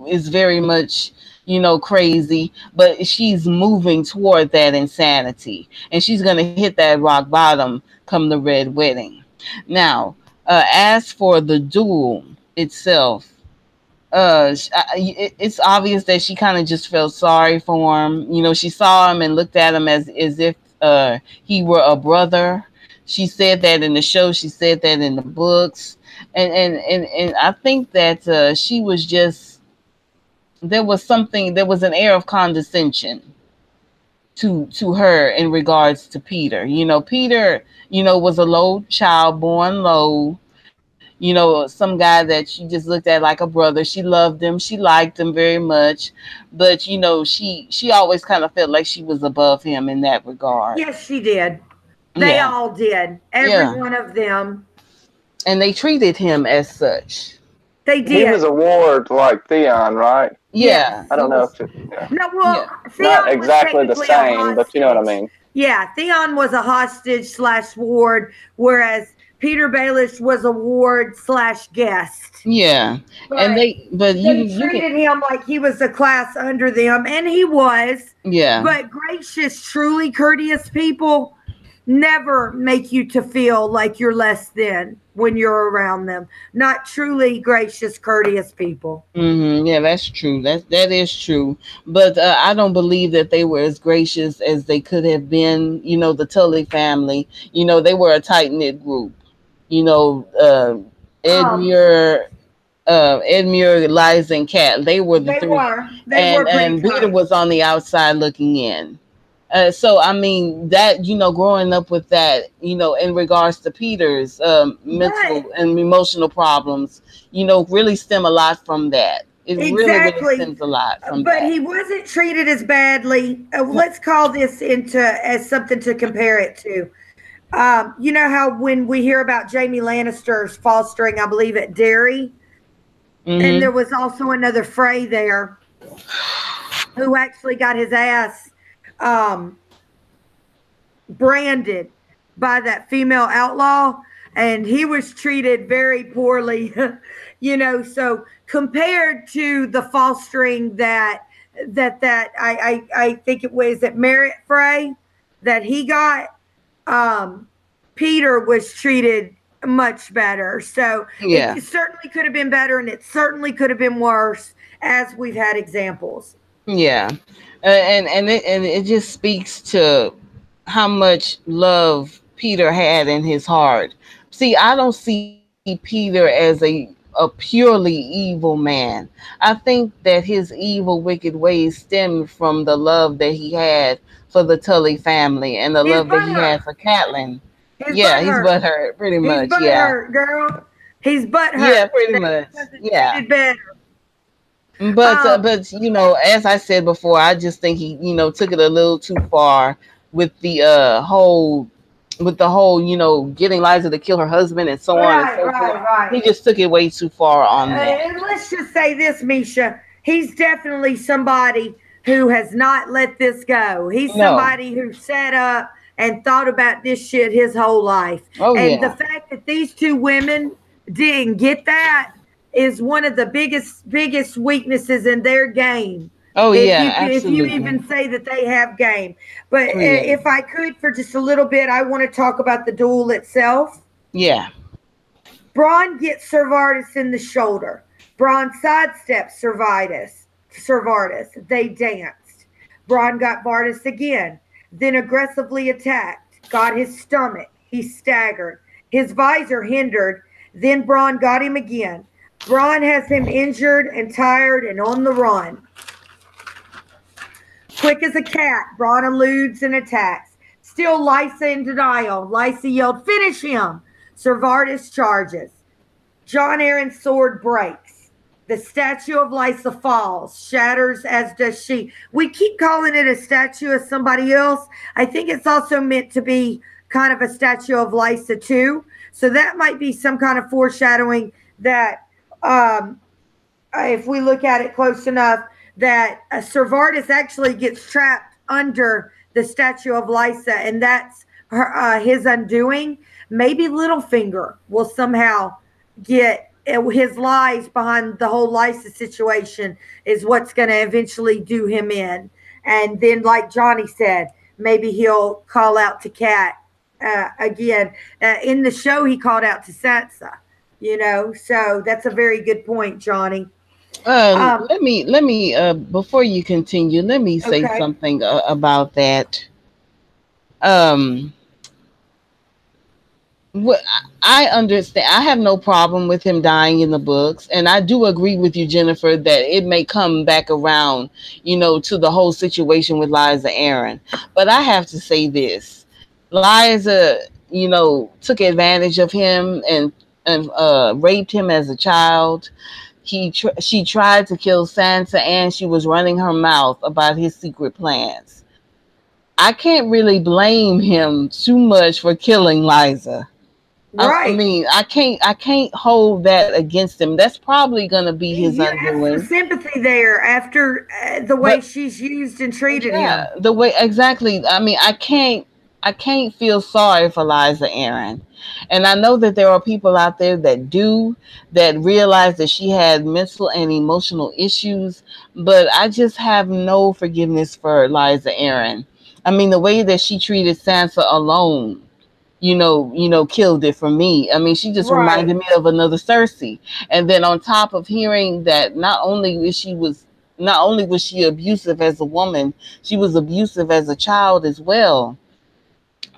Speaker 1: is very much, you know, crazy, but she's moving toward that insanity, and she's going to hit that rock bottom come the red wedding. Now, as for the duel itself, it's obvious that she kind of just felt sorry for him. You know, she saw him and looked at him as if he were a brother. She said that in the show. She said that in the books. And I think that she was just, there was an air of condescension to her in regards to Peter. You know, Peter, you know, was a low child, born low, you know, some guy that she just looked at like a brother. She loved him. She liked him very much. But, you know, she always kind of felt like she was above him in that regard.
Speaker 3: Yes, she did. They all did. Every one of them.
Speaker 1: And they treated him as such.
Speaker 3: They did.
Speaker 4: He was a ward like Theon, right?
Speaker 1: Yeah.
Speaker 4: I don't know if
Speaker 3: no, well, Theon
Speaker 4: not exactly the same, but you know what I mean.
Speaker 3: Yeah, Theon was a hostage / ward, whereas Peter Baelish was a ward / guest.
Speaker 1: Yeah, and they
Speaker 3: treated him like he was a class under them, and he was.
Speaker 1: Yeah.
Speaker 3: But gracious, truly courteous people never make you to feel like you're less than when you're around them. Not truly gracious, courteous people.
Speaker 1: Mm-hmm. Yeah, that's true. That is true. But I don't believe that they were as gracious as they could have been. You know, the Tully family, you know, they were a tight-knit group. You know, Edmure, Liza, and Cat, they were the three. And Peter was on the outside looking in. So, I mean, that, you know, growing up with that, you know, in regards to Peter's mental and emotional problems, you know, really stem a lot from that. It really stems a lot from that.
Speaker 3: But he wasn't treated as badly. Let's call this as something to compare it to. You know how when we hear about Jaime Lannister's fostering, I believe, at Derry, and there was also another Frey there who actually got his ass branded by that female outlaw, and he was treated very poorly. You know, so compared to the fostering that I think it was at Merritt Frey that he got, Peter was treated much better. So it certainly could have been better, and it certainly could have been worse, as we've had examples.
Speaker 1: Yeah. And it just speaks to how much love Peter had in his heart. See, I don't see Peter as a a purely evil man. I think that his evil, wicked ways stemmed from the love that he had for the Tully family and the
Speaker 3: He's
Speaker 1: love that he
Speaker 3: butthurt.
Speaker 1: had for Catelyn.
Speaker 3: He's
Speaker 1: Yeah, he's
Speaker 3: butthurt.
Speaker 1: butthurt, pretty
Speaker 3: He's
Speaker 1: much. Yeah,
Speaker 3: butthurt, girl. He's
Speaker 1: yeah,
Speaker 3: butthurt
Speaker 1: pretty
Speaker 3: that
Speaker 1: much.
Speaker 3: he wasn't
Speaker 1: Yeah.
Speaker 3: treated better.
Speaker 1: But you know, as I said before, I just think he, you know, took it a little too far with the whole, you know, getting Liza to kill her husband and so on and
Speaker 3: Right,
Speaker 1: so forth.
Speaker 3: right.
Speaker 1: He just took it way too far on that.
Speaker 3: And let's just say this, Misha. He's definitely somebody who has not let this go. He's
Speaker 1: No.
Speaker 3: somebody who sat up and thought about this shit his whole life.
Speaker 1: Oh
Speaker 3: And
Speaker 1: yeah.
Speaker 3: the fact that these two women didn't get that is one of the biggest weaknesses in their game.
Speaker 1: Oh yeah,
Speaker 3: If you
Speaker 1: absolutely.
Speaker 3: even say that they have game. But
Speaker 1: Oh, yeah.
Speaker 3: if I could for just a little bit, I want to talk about the duel itself.
Speaker 1: Yeah.
Speaker 3: Bronn gets Servardis in the shoulder. Bronn sidesteps Servardis. They danced. Bronn got Vardis again, then aggressively attacked, got his stomach. He staggered. His visor hindered. Then Bronn got him again. Bronn has him injured and tired and on the run. Quick as a cat, Bronn eludes and attacks. Still Lysa in denial. Lysa yelled, "Finish him!" Servardis charges. Jon Arryn's sword breaks. The statue of Lysa falls, shatters, as does she. We keep calling it a statue of somebody else. I think it's also meant to be kind of a statue of Lysa too. So that might be some kind of foreshadowing that if we look at it close enough, that Servardis actually gets trapped under the statue of Lysa, and that's his undoing. Maybe Littlefinger will somehow get his lies behind the whole Lysa situation is what's going to eventually do him in. And then, like Johnny said, maybe he'll call out to Cat again. In the show, he called out to Sansa, you know, so that's a very good point, Johnny.
Speaker 1: Let me before you continue, let me say
Speaker 3: Okay.
Speaker 1: something about that. Um, what I understand, I have no problem with him dying in the books, and I do agree with you, Jennifer, that it may come back around, you know, to the whole situation with Liza Aaron. But I have to say this: Liza, you know, took advantage of him and raped him as a child. She tried to kill Sansa, and she was running her mouth about his secret plans. I can't really blame him too much for killing Liza. I
Speaker 3: Right.
Speaker 1: mean, I can't hold that against him. That's probably going to be his
Speaker 3: You have some
Speaker 1: undoing.
Speaker 3: sympathy there after the way
Speaker 1: But
Speaker 3: she's used and treated
Speaker 1: yeah,
Speaker 3: him.
Speaker 1: the way exactly. I mean, I can't feel sorry for Liza Aaron. And I know that there are people out there that realize that she had mental and emotional issues, but I just have no forgiveness for Liza Aaron. I mean, the way that she treated Sansa alone, killed it for me. I mean, she just
Speaker 3: Right.
Speaker 1: reminded me of another Cersei. And then on top of hearing that not only was she abusive as a woman, she was abusive as a child as well.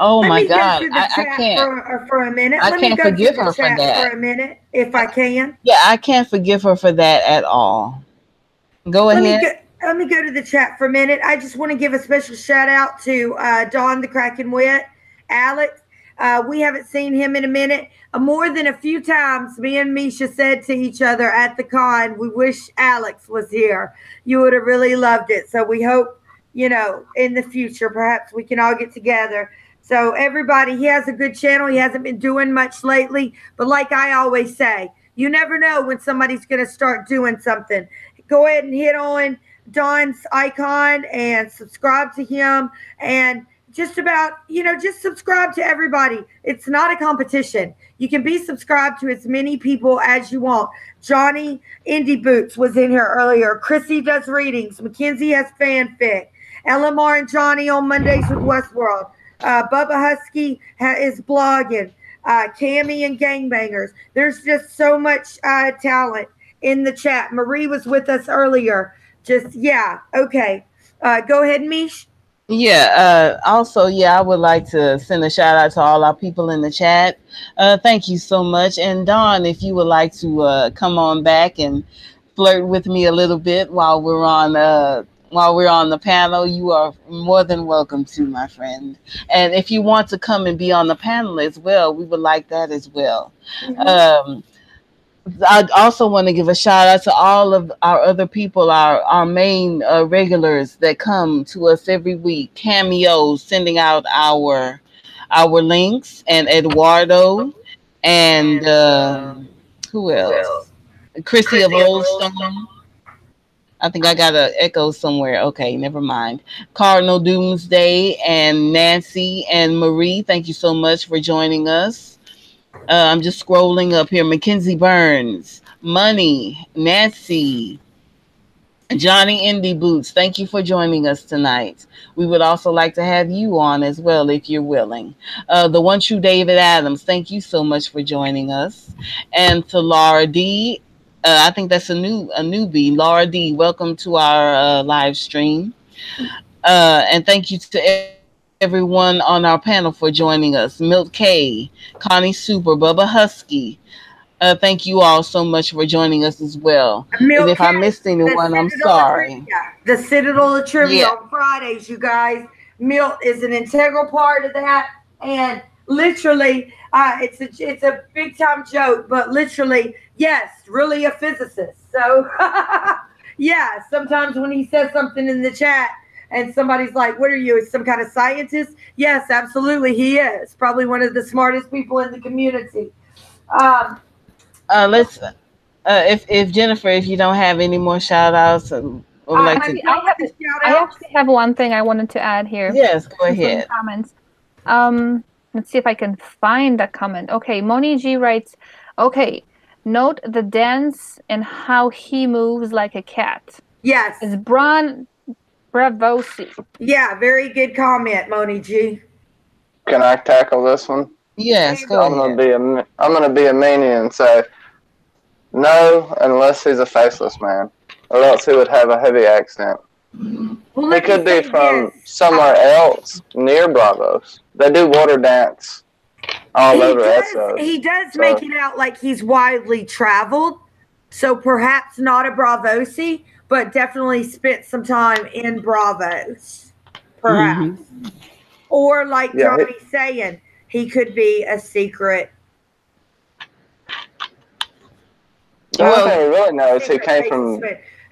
Speaker 1: Oh
Speaker 3: Let
Speaker 1: my
Speaker 3: me go
Speaker 1: God,
Speaker 3: through the
Speaker 1: I
Speaker 3: chat
Speaker 1: can't.
Speaker 3: for a minute.
Speaker 1: I
Speaker 3: Let me
Speaker 1: can't
Speaker 3: go through
Speaker 1: forgive
Speaker 3: the
Speaker 1: her for
Speaker 3: chat for
Speaker 1: that.
Speaker 3: a minute, if I can.
Speaker 1: Yeah, I can't forgive her for that at all. Go
Speaker 3: Let me
Speaker 1: ahead.
Speaker 3: go. Let me go to the chat for a minute. I just want to give a special shout out to Don the Kraken Wit, Alex. We haven't seen him in a minute. More than a few times, me and Misha said to each other at the con, we wish Alex was here. You would have really loved it. So we hope, in the future, perhaps we can all get together. So everybody, he has a good channel. He hasn't been doing much lately. But like I always say, you never know when somebody's going to start doing something. Go ahead and hit on Don's icon and subscribe to him, and just subscribe to everybody. It's not a competition. You can be subscribed to as many people as you want. Johnny Indie Boots was in here earlier. Chrissy does readings. Mackenzie has fanfic. LMR and Johnny on Mondays with Westworld. Bubba Husky is blogging. Cammy and Gangbangers. There's just so much talent in the chat. Marie was with us earlier. Okay. Go ahead, Mish.
Speaker 1: Yeah. Also, yeah, I would like to send a shout out to all our people in the chat. Thank you so much. And Dawn, if you would like to come on back and flirt with me a little bit while we're on the panel, you are more than welcome to, my friend. And if you want to come and be on the panel as well, we would like that as well. Um, I also want to give a shout out to all of our other people, our main regulars that come to us every week. Cameos, sending out our links, and Eduardo, and who else? Chrissy of Old Stone. I think I got an echo somewhere. Okay, never mind. Cardinal Doomsday and Nancy and Marie, thank you so much for joining us. I'm just scrolling up here. Mackenzie Burns, Money, Nancy, Johnny Indie Boots, thank you for joining us tonight. We would also like to have you on as well if you're willing. The one true David Adams, thank you so much for joining us. And to Laura D, I think that's a newbie. Laura D, welcome to our live stream. And thank you to everyone on our panel for joining us. Milt K, Connie Super, Bubba Husky. Thank you all so much for joining us as well. And if
Speaker 3: Milk
Speaker 1: I
Speaker 3: Cake,
Speaker 1: missed
Speaker 3: the
Speaker 1: anyone, I'm
Speaker 3: Citadel of
Speaker 1: sorry.
Speaker 3: Trivia. The Citadel of Trivia
Speaker 1: Yeah.
Speaker 3: on Fridays, you guys. Milt is an integral part of that, and literally, it's a big time joke, but literally, yes, really a physicist. So, yeah, sometimes when he says something in the chat. And somebody's like, "What are you? Some kind of scientist?" Yes, absolutely, he is. Probably one of the smartest people in the community. Um,
Speaker 1: Let's if Jennifer, if you don't have any more shout outs, I would like to.
Speaker 5: I actually have one thing I wanted to add here.
Speaker 1: Yes, go ahead.
Speaker 5: Comments. Let's see if I can find a comment. Okay, Moni G writes, okay, note the dance and how he moves like a cat.
Speaker 3: Yes.
Speaker 5: It's Bron Bravosi.
Speaker 3: Yeah, very good comment, Moni G.
Speaker 4: Can I tackle this one?
Speaker 1: Yes, go
Speaker 4: I'm
Speaker 1: ahead.
Speaker 4: I'm gonna be a meanie and say no, unless he's a faceless man, or else he would have a heavy accent.
Speaker 3: Well,
Speaker 4: He could be from somewhere else near Bravos. They do water dance all over Essos.
Speaker 3: He does make it out like he's widely traveled, so perhaps not a Bravosi, but definitely spent some time in Bravos, perhaps. Mm-hmm. Or like Johnny's saying, he could be a secret.
Speaker 4: The only thing we really know is he came from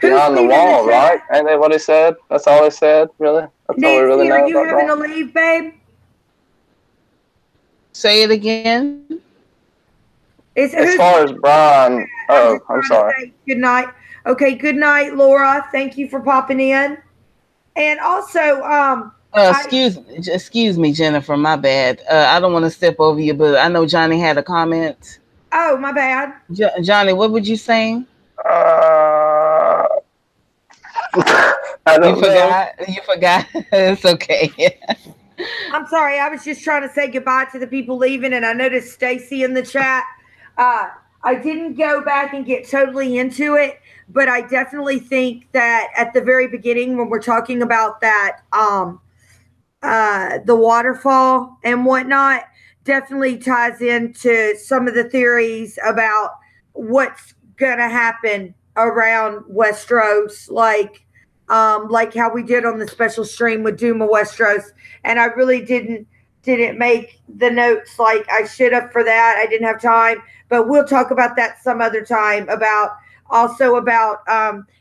Speaker 4: beyond the wall, right? Ain't that what he said? That's all he said, really? That's
Speaker 3: Nancy,
Speaker 4: all we really know
Speaker 3: are you
Speaker 4: about
Speaker 3: having
Speaker 4: Brian?
Speaker 3: to leave, babe?
Speaker 1: Say it again.
Speaker 4: As far as Brian, I'm sorry.
Speaker 3: Good night. Okay, good night, Laura. Thank you for popping in. And also,
Speaker 1: excuse me, Jennifer. My bad. I don't want to step over you, but I know Johnny had a comment.
Speaker 3: Oh, my bad.
Speaker 1: Johnny, what would you say?
Speaker 4: I don't know.
Speaker 3: You
Speaker 1: forgot. It's okay.
Speaker 3: I'm sorry. I was just trying to say goodbye to the people leaving, and I noticed Stacy in the chat. I didn't go back and get totally into it, but I definitely think that at the very beginning, when we're talking about that, the waterfall and whatnot, definitely ties into some of the theories about what's gonna happen around Westeros, like how we did on the special stream with Doom of Westeros, and I really didn't make the notes like I should have for that. I didn't have time, but we'll talk about that some other time. About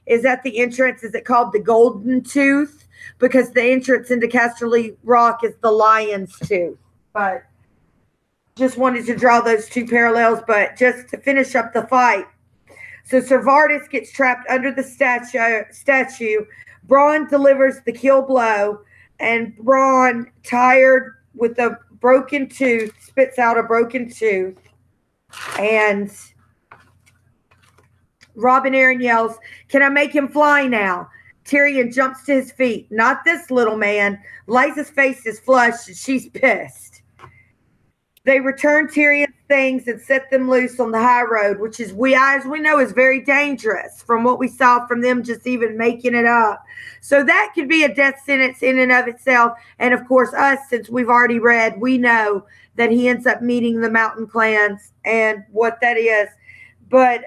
Speaker 3: is that the entrance? Is it called the Golden Tooth? Because the entrance into Casterly Rock is the Lion's Tooth. But just wanted to draw those two parallels. But just to finish up the fight, so Ser Vardis gets trapped under the statue. Bronn delivers the kill blow, and Bronn, tired with a broken tooth, spits out a broken tooth. And Robin Arryn yells, "Can I make him fly now?" Tyrion jumps to his feet. "Not this little man." Lysa's face is flushed and she's pissed. They return Tyrion's things and set them loose on the high road, which is, as we know, is very dangerous from what we saw from them just even making it up. So that could be a death sentence in and of itself. And of course, us, since we've already read, we know that he ends up meeting the mountain clans and what that is. But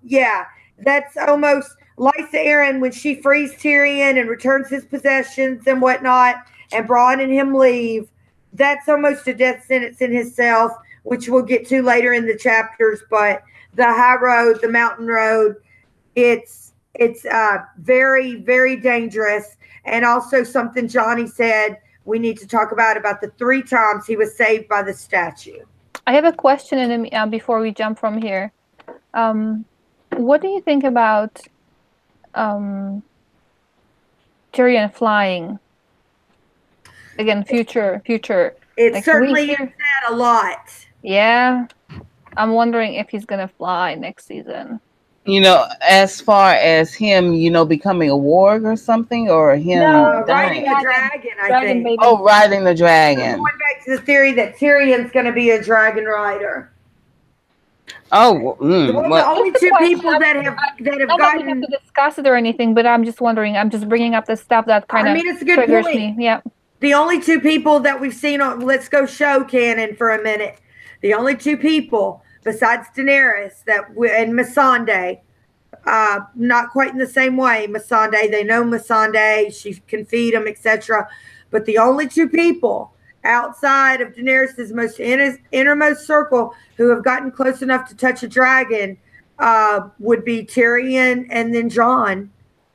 Speaker 3: yeah, that's almost Lysa Arryn when she frees Tyrion and returns his possessions and whatnot, and Bronn and him leave. That's almost a death sentence in itself, which we'll get to later in the chapters. But the high road, the mountain road, it's very, very dangerous. And also something Johnny said we need to talk about the 3 times he was saved by the statue.
Speaker 5: I have a question before we jump from here. What do you think about Tyrion flying? Again, future.
Speaker 3: It
Speaker 5: like,
Speaker 3: certainly is said a lot.
Speaker 5: Yeah. I'm wondering if he's going to fly next season.
Speaker 1: You know, as far as him, becoming a warg or something, or him
Speaker 3: riding a dragon, I think.
Speaker 5: Baby.
Speaker 1: Oh, riding the dragon.
Speaker 3: Going back to the theory that Tyrion's going to be a dragon rider.
Speaker 1: Oh,
Speaker 3: the only 2 people that have gotten.
Speaker 5: We have to discuss it or anything, but I'm just wondering. I'm just bringing up the stuff that kind of
Speaker 3: it's a good
Speaker 5: triggers
Speaker 3: point.
Speaker 5: me. Yeah.
Speaker 3: The only 2 people that we've seen on Let's Go Show canon for a minute. The only 2 people besides Daenerys and Missandei, not quite in the same way. Missandei, they know Missandei, she can feed them, etc. But the only 2 people outside of Daenerys' most innermost circle who have gotten close enough to touch a dragon would be Tyrion and then Jon,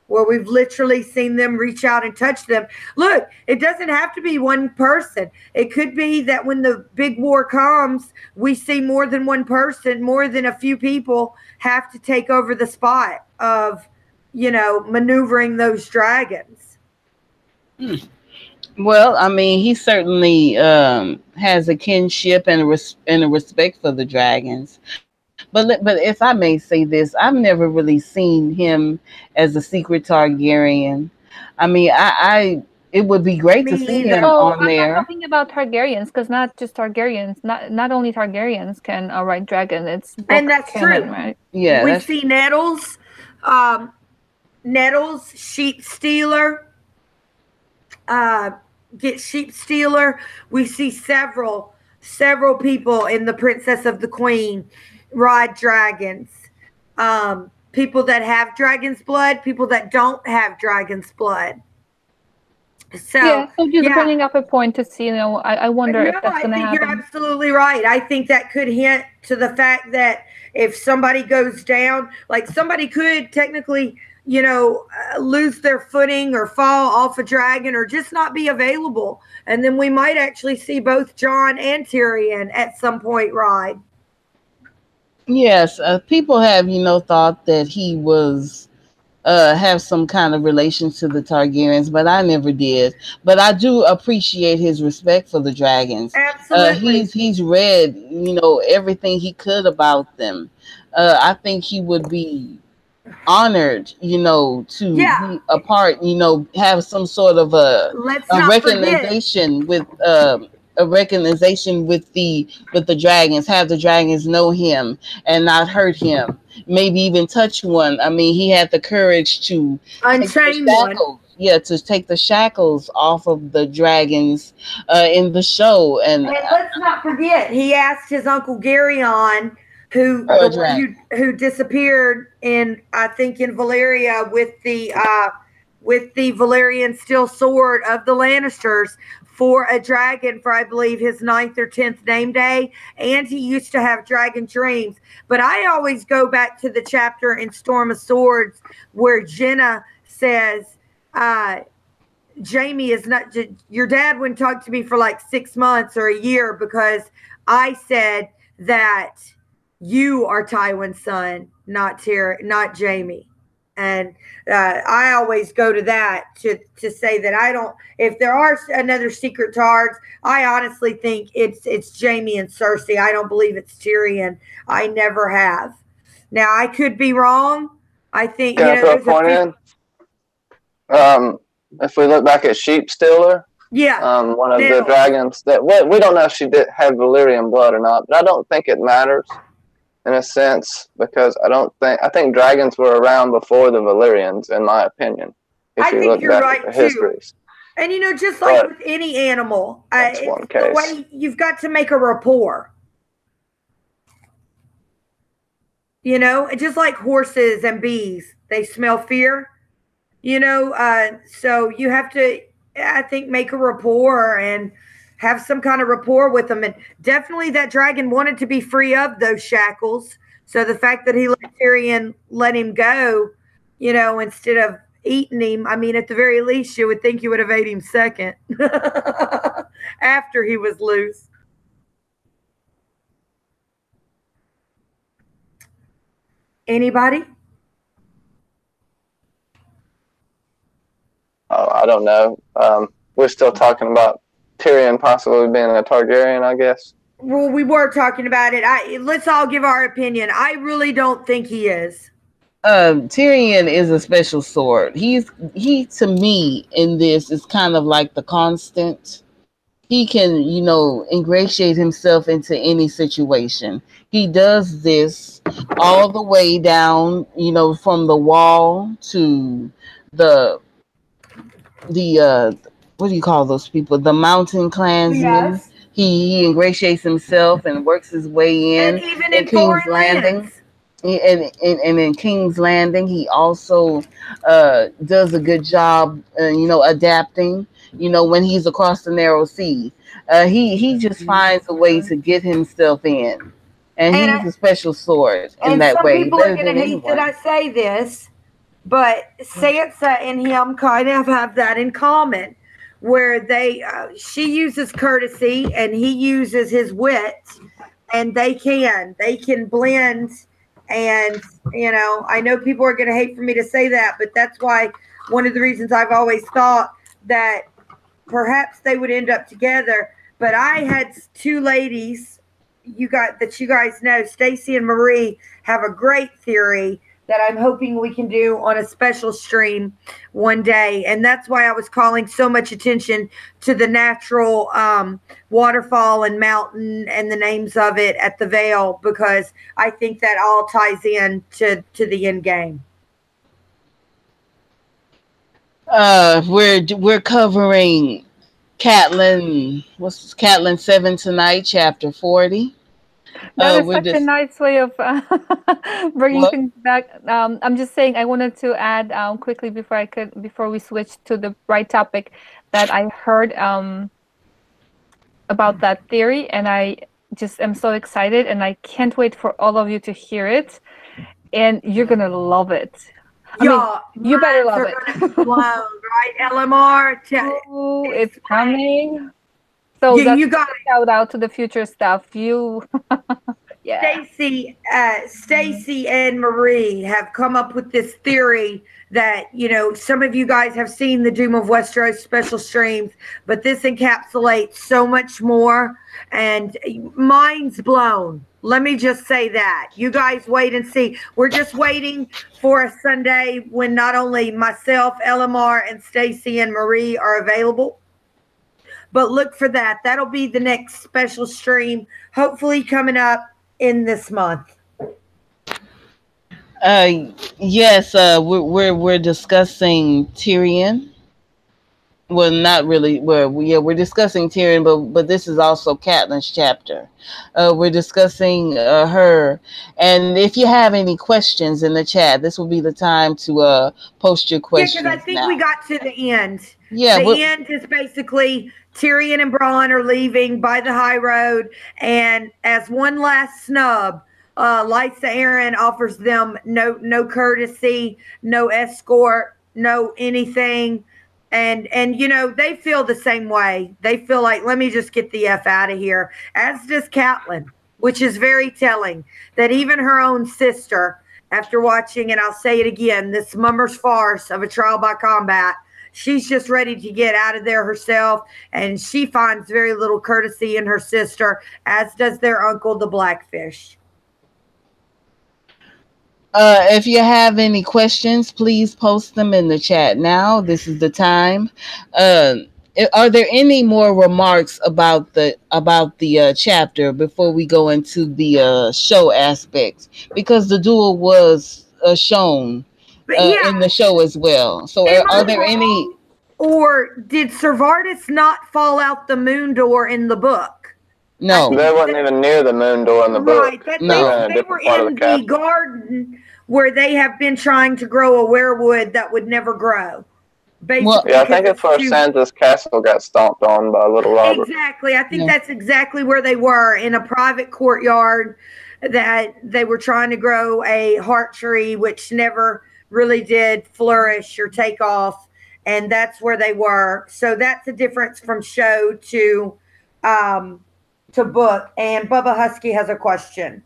Speaker 3: where we've literally seen them reach out and touch them. Look, it doesn't have to be one person. It could be that when the big war comes, we see more than one person, more than a few people have to take over the spot of, maneuvering those dragons.
Speaker 1: Well, I mean, he certainly has a kinship and a respect for the dragons. But if I may say this, I've never really seen him as a secret Targaryen. I mean, it would be great to see him on there.
Speaker 5: I'm talking about Targaryens, because not just Targaryens, not only Targaryens can ride dragon.
Speaker 3: And that's
Speaker 5: canon,
Speaker 3: true,
Speaker 5: right?
Speaker 1: Yeah,
Speaker 3: we see Nettles, Sheep Stealer, get Sheep Stealer. We see several people in the Princess of the Queen ride dragons. People that have dragon's blood, people that don't have dragon's blood. So
Speaker 5: just bringing up a point to see, I wonder if that's going to happen.
Speaker 3: I think you're absolutely right. I think that could hint to the fact that if somebody goes down, like somebody could technically, lose their footing or fall off a dragon or just not be available. And then we might actually see both Jon and Tyrion at some point ride.
Speaker 1: Yes, people have, thought that he was have some kind of relation to the Targaryens, but I never did. But I do appreciate his respect for the dragons.
Speaker 3: Absolutely.
Speaker 1: He's read, everything he could about them. I think he would be honored, to be a part, have some sort of a recognition with a recognition with the dragons, have the dragons know him and not hurt him, maybe even touch one. I mean, he had the courage to
Speaker 3: unchain one.
Speaker 1: Yeah, to take the shackles off of the dragons in the show. And
Speaker 3: let's not forget, he asked his uncle Garyon, who disappeared in Valyria with the Valyrian steel sword of the Lannisters, for a dragon for, I believe, his 9th or 10th name day. And he used to have dragon dreams. But I always go back to the chapter in Storm of Swords where Jenna says, Jamie is not, your dad wouldn't talk to me for like 6 months or a year because I said that you are Tywin's son, not Jamie. And I always go to that to say that I don't. If there are another secret Targs, I honestly think it's Jamie and Cersei. I don't believe it's Tyrion. I never have. Now I could be wrong. I think
Speaker 4: if we look back at Sheep Stealer,
Speaker 3: Yeah.
Speaker 4: One of the
Speaker 3: Middle.
Speaker 4: dragons that we don't know if she did have Valyrian blood or not, but I don't think it matters in a sense because I think dragons were around before the Valyrians, in my opinion. If
Speaker 3: I
Speaker 4: you
Speaker 3: think
Speaker 4: look
Speaker 3: you're
Speaker 4: back
Speaker 3: right
Speaker 4: at the
Speaker 3: too.
Speaker 4: histories.
Speaker 3: And you know, just like
Speaker 4: But
Speaker 3: with any animal,
Speaker 4: that's one
Speaker 3: it's the
Speaker 4: case.
Speaker 3: way you've got to make a rapport. You know, just like horses and bees, they smell fear. You know, so you have to, I think, make a rapport and have some kind of rapport with them. And definitely, that dragon wanted to be free of those shackles. So the fact that he let Tyrion let him go, you know, instead of eating him, I mean, at the very least, you would think you would have ate him second after he was loose. Anybody?
Speaker 4: Oh, I don't know. We're still talking about Tyrion possibly being a Targaryen, I guess.
Speaker 3: Well, we were talking about it. Let's all give our opinion. I really don't think he is.
Speaker 1: Tyrion is a special sort. He to me in this is kind of like the constant. He can, you know, ingratiate himself into any situation. He does this all the way down, you know, from the wall to the the what do you call those people? The mountain clansmen.
Speaker 3: Yes.
Speaker 1: He ingratiates himself and works his way
Speaker 3: And
Speaker 1: in
Speaker 3: even
Speaker 1: in
Speaker 3: in
Speaker 1: King's
Speaker 3: foreign
Speaker 1: Landing.
Speaker 3: lands.
Speaker 1: And in King's Landing, he also does a good job, you know, adapting. You know, when he's across the narrow sea, he just finds a way to get himself in, and
Speaker 3: And
Speaker 1: he's a special sort in
Speaker 3: and
Speaker 1: that
Speaker 3: some
Speaker 1: way,
Speaker 3: people are
Speaker 1: better
Speaker 3: going
Speaker 1: than
Speaker 3: to hate that
Speaker 1: anyone.
Speaker 3: I say this, but Sansa and him kind of have that in common, where she uses courtesy and he uses his wit, and they can blend. And you know, I know people are going to hate for me to say that, but that's why one of the reasons I've always thought that perhaps they would end up together. But I had two ladies you guys know, Stacy and Marie, have a great theory that I'm hoping we can do on a special stream one day. And that's why I was calling so much attention to the natural waterfall and mountain and the names of it at the Vale, because I think that all ties in to the end game.
Speaker 1: We're covering CATELYN VII tonight, chapter 40.
Speaker 5: That is
Speaker 1: We're
Speaker 5: such a
Speaker 1: just
Speaker 5: nice way of bringing
Speaker 1: what?
Speaker 5: things back. I'm just saying, I wanted to add quickly before we switch to the right topic, that I heard about that theory, and I just am so excited, and I can't wait for all of you to hear it, and you're gonna love it. I mean,
Speaker 3: Y'all,
Speaker 5: you better
Speaker 3: minds
Speaker 5: love
Speaker 3: are
Speaker 5: it.
Speaker 3: going to be blown, right? LMR,
Speaker 5: Oh, it's
Speaker 3: explain.
Speaker 5: coming. So
Speaker 3: Yeah,
Speaker 5: that's
Speaker 3: you got
Speaker 5: a shout out to the future stuff. You, yeah.
Speaker 3: Stacy and Marie have come up with this theory that, you know, some of you guys have seen the Doom of Westeros special streams, but this encapsulates so much more, and mind's blown. Let me just say that. You guys wait and see. We're just waiting for a Sunday when not only myself, LMR, and Stacy and Marie are available, but look for that. That'll be the next special stream, hopefully coming up in this month.
Speaker 1: Yes, we're discussing Tyrion. Well, not really. We're discussing Tyrion, but this is also Catelyn's chapter. We're discussing her, and if you have any questions in the chat, this will be the time to post your
Speaker 3: Yeah, because I
Speaker 1: questions
Speaker 3: think we
Speaker 1: now.
Speaker 3: got to the end.
Speaker 1: Yeah,
Speaker 3: The end is basically Tyrion and Bronn are leaving by the high road, and as one last snub, Lysa Arryn offers them no courtesy, no escort, no anything. And you know, they feel the same way. They feel like, let me just get the F out of here, as does Catelyn, which is very telling that even her own sister, after watching, and I'll say it again, this mummer's farce of a trial by combat, she's just ready to get out of there herself, and she finds very little courtesy in her sister, as does their uncle, the Blackfish.
Speaker 1: If you have any questions, please post them in the chat now. This is the time. Uh, Are there any more remarks about the chapter before we go into the show aspects? Because the duel was shown
Speaker 3: But yeah,
Speaker 1: in the show as well. So
Speaker 3: am
Speaker 1: are
Speaker 3: I
Speaker 1: there any?
Speaker 3: wrong? Or did Servardus not fall out the moon door in the book? I
Speaker 1: No,
Speaker 3: think
Speaker 4: They wasn't even near the moon door in the
Speaker 3: right.
Speaker 4: book.
Speaker 3: That
Speaker 4: They were
Speaker 1: no.
Speaker 4: in a
Speaker 3: they were
Speaker 4: different part of the
Speaker 3: in the
Speaker 4: castle.
Speaker 3: garden where they have been trying to grow a werewood that would never grow.
Speaker 1: Well,
Speaker 3: Basically,
Speaker 4: Yeah, I
Speaker 3: because
Speaker 4: think it's
Speaker 3: it's
Speaker 4: where
Speaker 3: too.
Speaker 4: Santa's castle got stomped on by Little Robert.
Speaker 3: Exactly. I think
Speaker 1: yeah.
Speaker 3: that's exactly where they were, in a private courtyard that they were trying to grow a heart tree, which never really did flourish or take off. And that's where they were. So that's the difference from show um, to book. And Bubba Husky has a question.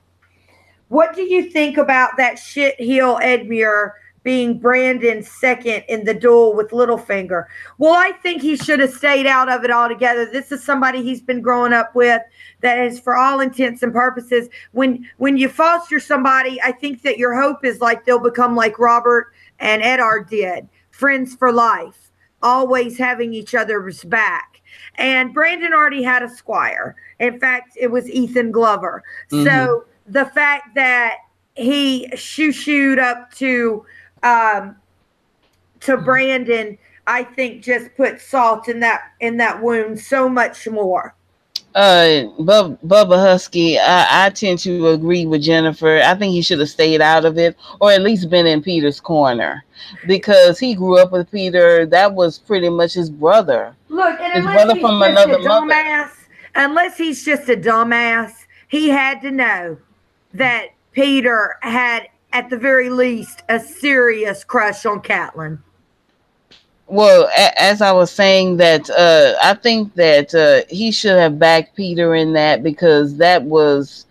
Speaker 3: What do you think about that shit heel Edmure being Brandon's second in the duel with Littlefinger? Well, I think he should have stayed out of it altogether. This is somebody he's been growing up with that is, for all intents and purposes, when you foster somebody, I think that your hope is like they'll become like Robert and Eddard did, friends for life, always having each other's back. And Brandon already had a squire. In fact, it was Ethan Glover.
Speaker 1: Mm-hmm.
Speaker 3: So the fact that he shooed up to Brandon, I think just put salt in that wound so much more.
Speaker 1: Bubba Husky, I tend to agree with Jennifer. I think he should have stayed out of it, or at least been in Peter's corner, because he grew up with Peter. That was pretty much his brother.
Speaker 3: Look, and
Speaker 1: His
Speaker 3: unless
Speaker 1: brother
Speaker 3: he's
Speaker 1: from
Speaker 3: just
Speaker 1: another
Speaker 3: a
Speaker 1: mother.
Speaker 3: dumbass, unless he's just a dumbass, he had to know that Peter had, at the very least, a serious crush on Catelyn.
Speaker 1: Well, as I was saying, that I think that he should have backed Peter in that, because that was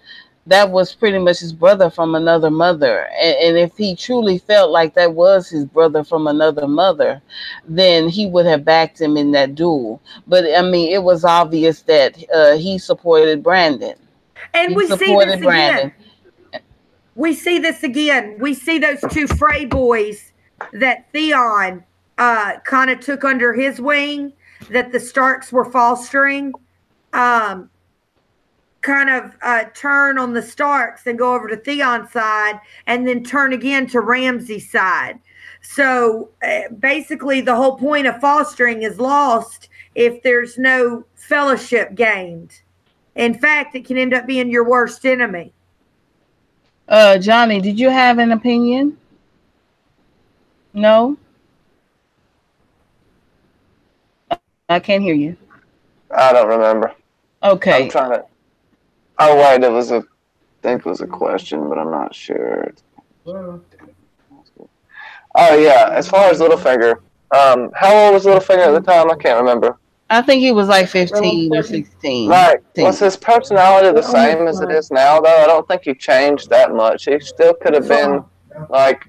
Speaker 1: pretty much his brother from another mother. And if he truly felt like that was his brother from another mother, then he would have backed him in that duel. But I mean, it was obvious that he supported Brandon.
Speaker 3: And
Speaker 1: He
Speaker 3: we see
Speaker 1: supported
Speaker 3: this
Speaker 1: Brandon.
Speaker 3: again. We see this again. We see those two Frey boys that Theon kind of took under his wing, that the Starks were fostering, kind of turn on the Starks and go over to Theon's side, and then turn again to Ramsay's side. So basically, the whole point of fostering is lost if there's no fellowship gained. In fact, it can end up being your worst enemy.
Speaker 1: Johnny, did you have an opinion? No? I can't hear you.
Speaker 4: I don't remember.
Speaker 1: Okay.
Speaker 4: I'm trying to. Oh wait, I think it was a question, but I'm not sure. Oh yeah, as far as Littlefinger, how old was Littlefinger at the time? I can't remember.
Speaker 1: I think he was like 15 or 16.
Speaker 4: Like, was his personality the same as it is now, though? I don't think he changed that much. He still could have been, like,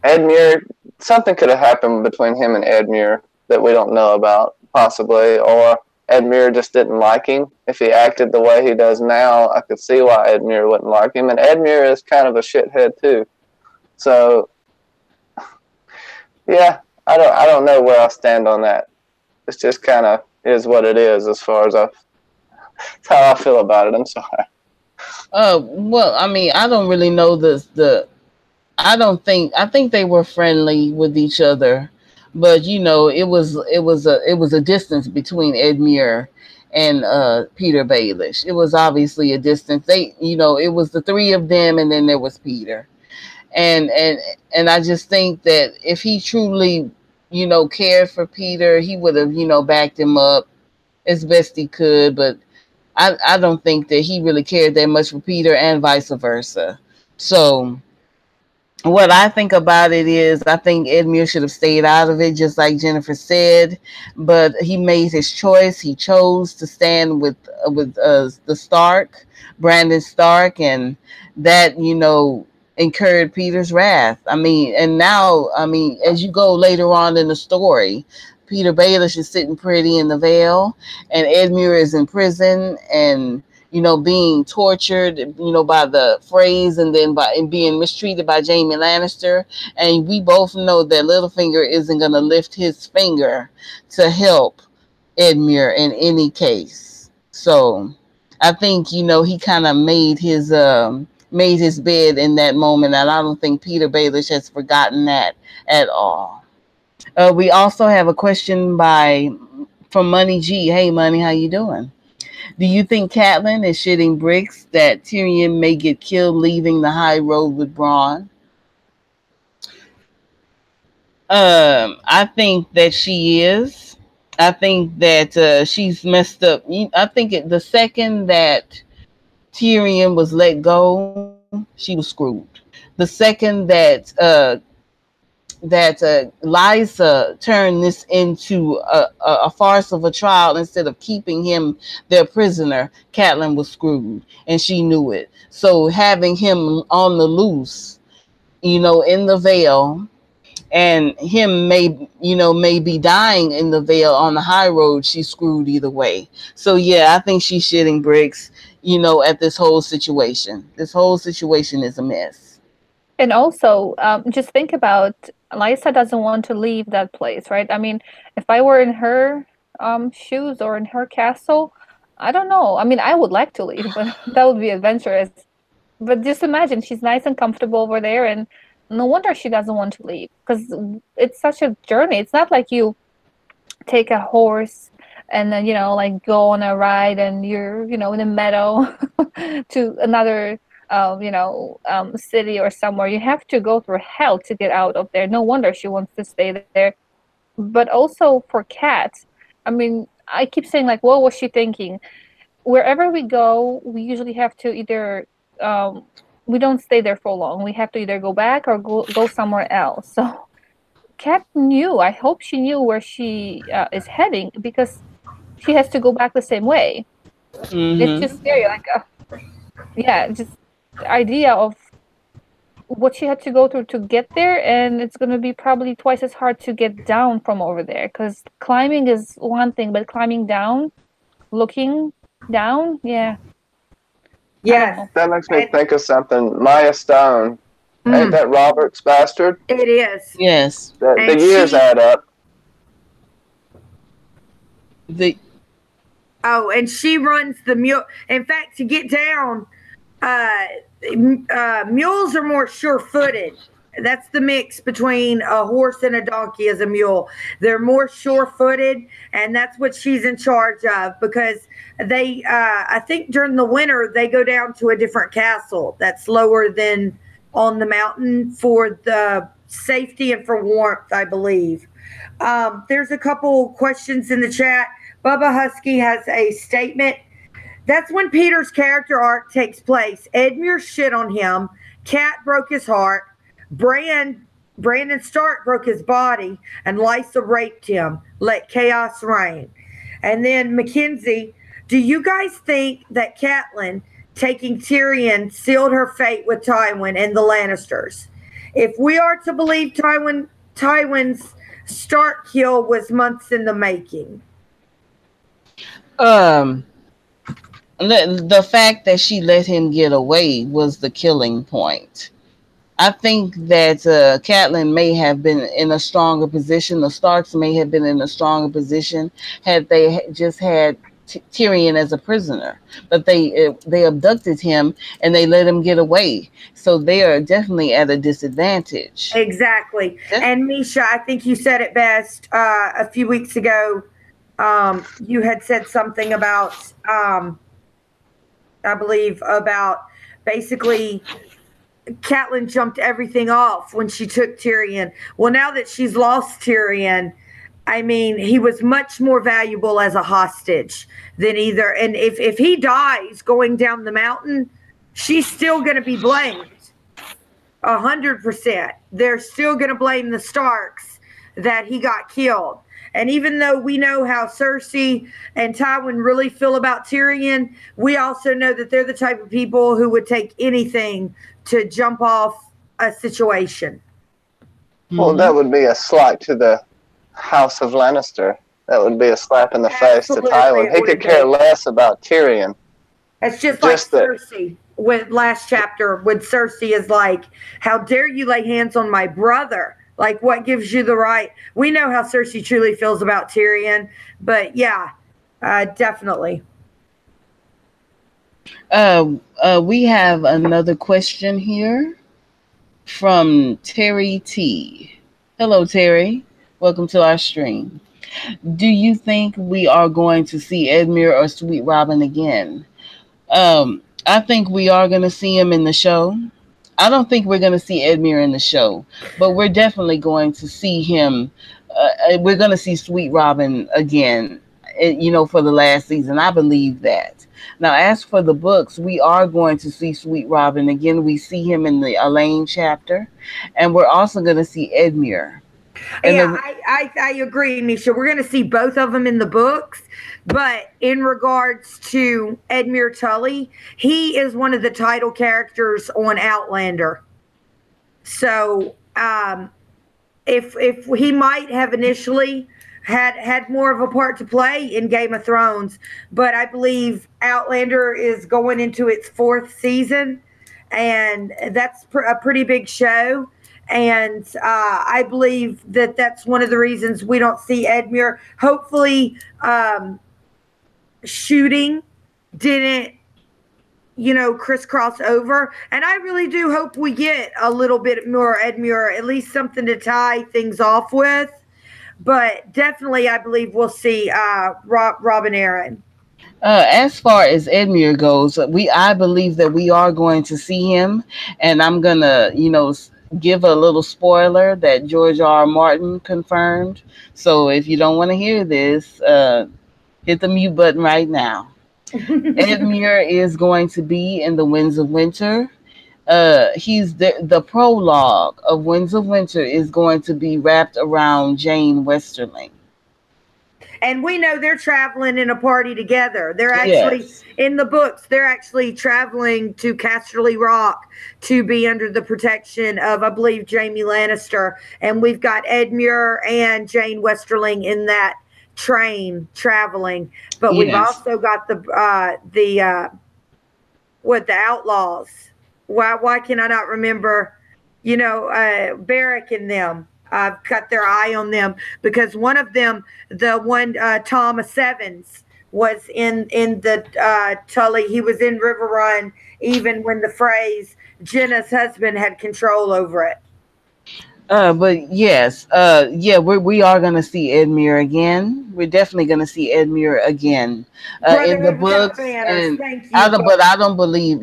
Speaker 4: Edmure. Something could have happened between him and Edmure that we don't know about, possibly. Or Edmure just didn't like him. If he acted the way he does now, I could see why Edmure wouldn't like him. And Edmure is kind of a shithead, too. So, yeah. I don't know where I stand on that. It's just kind of is what it is as far as that's how I feel about it. I'm sorry.
Speaker 1: Well, I mean, I don't really know I think they were friendly with each other, but you know, it was a distance between Edmure and Peter Baelish. It was obviously a distance. It was the three of them, and then there was Peter. And I just think that if he truly, cared for Peter, he would have, backed him up as best he could. But I don't think that he really cared that much for Peter, and vice versa. So what I think about it is, I think Edmure should have stayed out of it, just like Jennifer said. But he made his choice. He chose to stand with the Stark, Brandon Stark, and that incurred Peter's wrath. I mean, and now, as you go later on in the story, Peter Baelish is sitting pretty in the Vale, and Edmure is in prison, and being tortured, by the phrase, and then and being mistreated by Jaime Lannister. And we both know that Littlefinger isn't going to lift his finger to help Edmure in any case. So I think, he kind of made his bed in that moment, and I don't think Peter Baelish has forgotten that at all. We also have a question from Money G. Hey, Money, how you doing? Do you think Catelyn is shitting bricks that Tyrion may get killed leaving the high road with Bronn? I think that she is. I think that she's messed up. I think the second that Tyrion was let go, she was screwed. The second that Lysa turned this into a farce of a trial instead of keeping him their prisoner, Catelyn was screwed, and she knew it. So having him on the loose, in the Vale, and him may be dying in the Vale on the high road, she's screwed either way. So yeah, I think she's shitting bricks, at this whole situation. This whole situation is a mess.
Speaker 5: And also, just think about, Lysa doesn't want to leave that place, right? I mean, if I were in her shoes or in her castle, I don't know. I mean, I would like to leave, but that would be adventurous. But just imagine, she's nice and comfortable over there, and no wonder she doesn't want to leave, because it's such a journey. It's not like you take a horse and then, like go on a ride and you're, in a meadow to another city or somewhere. You have to go through hell to get out of there. No wonder she wants to stay there. But also for Cat, I mean, I keep saying, like, what was she thinking? Wherever we go, we usually have to either we don't stay there for long. We have to either go back or go somewhere else. So Cat knew. I hope she knew where she is heading, because she has to go back the same way. Mm-hmm. It's just scary. Like, just the idea of what she had to go through to get there, and it's going to be probably twice as hard to get down from over there, because climbing is one thing, but climbing down, looking down, yeah.
Speaker 4: That makes me think of something. Maya Stone, ain't that Robert's bastard?
Speaker 3: It is.
Speaker 1: Yes.
Speaker 4: The years add up.
Speaker 3: And she runs the mule. In fact, to get down, mules are more sure-footed. That's the mix between a horse and a donkey as a mule. They're more sure-footed, and that's what she's in charge of, because they, I think during the winter, they go down to a different castle that's lower than on the mountain for the safety and for warmth, I believe. There's a couple questions in the chat. Bubba Husky has a statement. That's when Peter's character arc takes place. Edmure shit on him. Cat broke his heart. Brandon Stark broke his body, and Lysa raped him. Let chaos reign. And then Mackenzie, do you guys think that Catelyn taking Tyrion sealed her fate with Tywin and the Lannisters? If we are to believe Tywin's Stark kill was months in the making.
Speaker 1: The fact that she let him get away was the killing point. I think that Catelyn may have been in a stronger position. The Starks may have been in a stronger position had they just had Tyrion as a prisoner. But they abducted him and they let him get away. So they are definitely at a disadvantage.
Speaker 3: Exactly. And Misha, I think you said it best a few weeks ago. You had said something about, I believe, about basically Catelyn jumped everything off when she took Tyrion. Well, now that she's lost Tyrion, I mean, he was much more valuable as a hostage than either. And if he dies going down the mountain, she's still going to be blamed. 100%. They're still going to blame the Starks that he got killed. And even though we know how Cersei and Tywin really feel about Tyrion, we also know that they're the type of people who would take anything to jump off a situation.
Speaker 4: Well, that would be a slight to the House of Lannister. That would be a slap in the face to Tywin. He could care less about Tyrion
Speaker 3: It's just like
Speaker 4: Just that.
Speaker 3: Cersei with last chapter when Cersei is like, how dare you lay hands on my brother? Like, what gives you the right? We know how Cersei truly feels about Tyrion, but yeah, definitely.
Speaker 1: We have another question here from Terry T. Hello, Terry. Welcome to our stream. Do you think we are going to see Edmure or Sweet Robin again? I think we are going to see him in the show. I don't think we're going to see Edmure in the show, but we're definitely going to see him. We're going to see Sweet Robin again, for the last season. I believe that. Now, as for the books, we are going to see Sweet Robin again. We see him in the Elaine chapter, and we're also going to see Edmure. And
Speaker 3: yeah, I agree, Misha. We're going to see both of them in the books. But in regards to Edmure Tully, he is one of the title characters on Outlander. So if he might have initially had more of a part to play in Game of Thrones, but I believe Outlander is going into its 4th season, and that's a pretty big show. And I believe that that's one of the reasons we don't see Edmure. Hopefully, shooting didn't, crisscross over. And I really do hope we get a little bit more Edmure, at least something to tie things off with. But definitely, I believe we'll see Robin Aaron.
Speaker 1: As far as Edmure goes, I believe that we are going to see him, and I'm gonna, give a little spoiler that George R. R. Martin confirmed. So if you don't want to hear this, hit the mute button right now. Edmure is going to be in the Winds of Winter. He's the prologue of Winds of Winter is going to be wrapped around Jane Westerling.
Speaker 3: And we know they're traveling in a party together. They're actually, in the books, they're actually traveling to Casterly Rock to be under the protection of, I believe, Jaime Lannister. And we've got Edmure and Jane Westerling in that train traveling. But we've also got the Outlaws. Why can I not remember, Barrack and them? I've got their eye on them because one of them, Thomas Evans, was in the Tully. He was in River Run even when the phrase Jenna's husband had control over it.
Speaker 1: But yes, we are going to see Edmure again. We're definitely going to see Edmure again in the books. And I don't believe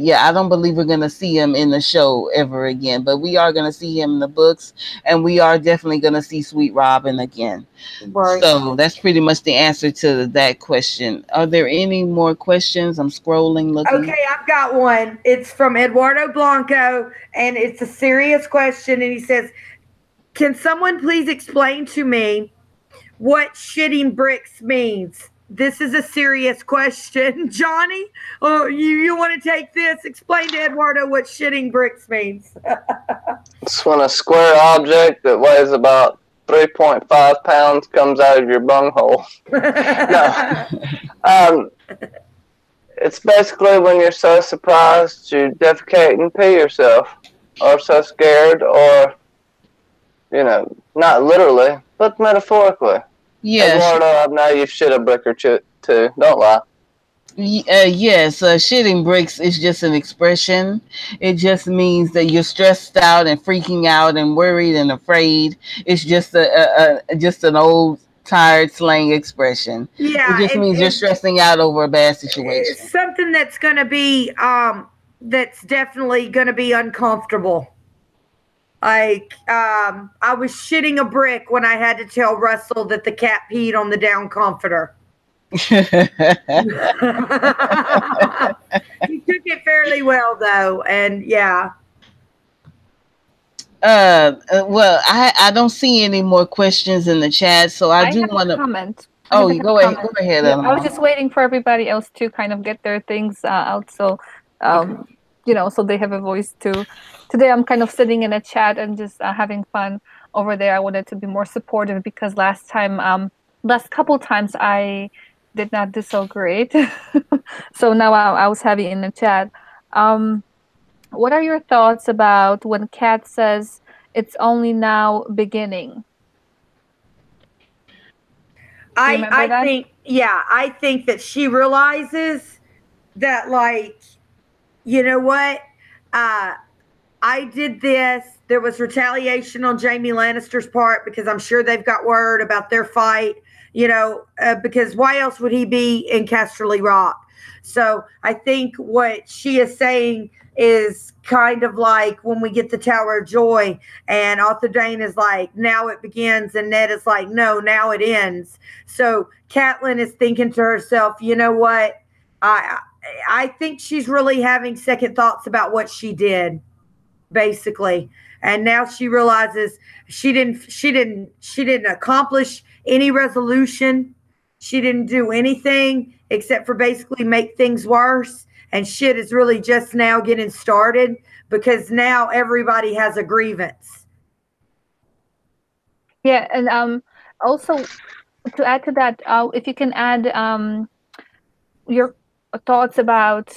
Speaker 1: we're going to see him in the show ever again. But we are going to see him in the books, and we are definitely going to see Sweet Robin again. Right. So that's pretty much the answer to that question. Are there any more questions? I'm scrolling, looking.
Speaker 3: Okay, I've got one. It's from Eduardo Blanco, and it's a serious question. And he says, can someone please explain to me what shitting bricks means? This is a serious question. Johnny, you want to take this? Explain to Eduardo what shitting bricks means.
Speaker 4: It's when a square object that weighs about 3.5 pounds comes out of your bunghole. No. It's basically when you're so surprised you defecate and pee yourself, or so scared, or not literally, but metaphorically.
Speaker 1: Yes.
Speaker 4: Eduardo, I know you've shit a brick or two. Don't lie.
Speaker 1: Yes, shitting bricks is just an expression. It just means that you're stressed out and freaking out and worried and afraid. It's just just an old tired slang expression.
Speaker 3: Yeah,
Speaker 1: it just means you're stressing out over a bad situation.
Speaker 3: It's something that's going to be that's definitely going to be uncomfortable. Like, I was shitting a brick when I had to tell Russell that the cat peed on the down comforter. He took it fairly well, though, and yeah.
Speaker 1: Well, I don't see any more questions in the chat, so I do want to
Speaker 5: comment.
Speaker 1: Oh, you go ahead. Go ahead.
Speaker 5: Yeah, I was just waiting for everybody else to kind of get their things out, so so they have a voice too. Today I'm kind of sitting in a chat and just having fun over there. I wanted to be more supportive because last couple times I did not do so great. So now I was heavy in the chat. What are your thoughts about when Kat says it's only now beginning?
Speaker 3: I think, yeah, I think that she realizes that, like, you know what? I did this. There was retaliation on Jaime Lannister's part because I'm sure they've got word about their fight, because why else would he be in Casterly Rock? So I think what she is saying is kind of like when we get the Tower of Joy and Arthur Dayne is like, now it begins, and Ned is like, no, now it ends. So Catelyn is thinking to herself, you know what? I think she's really having second thoughts about what she did, basically. And now she realizes she didn't accomplish any resolution. She didn't do anything except for basically make things worse. And shit is really just now getting started because now everybody has a grievance.
Speaker 5: Yeah, and also to add to that, if you can add your thoughts about,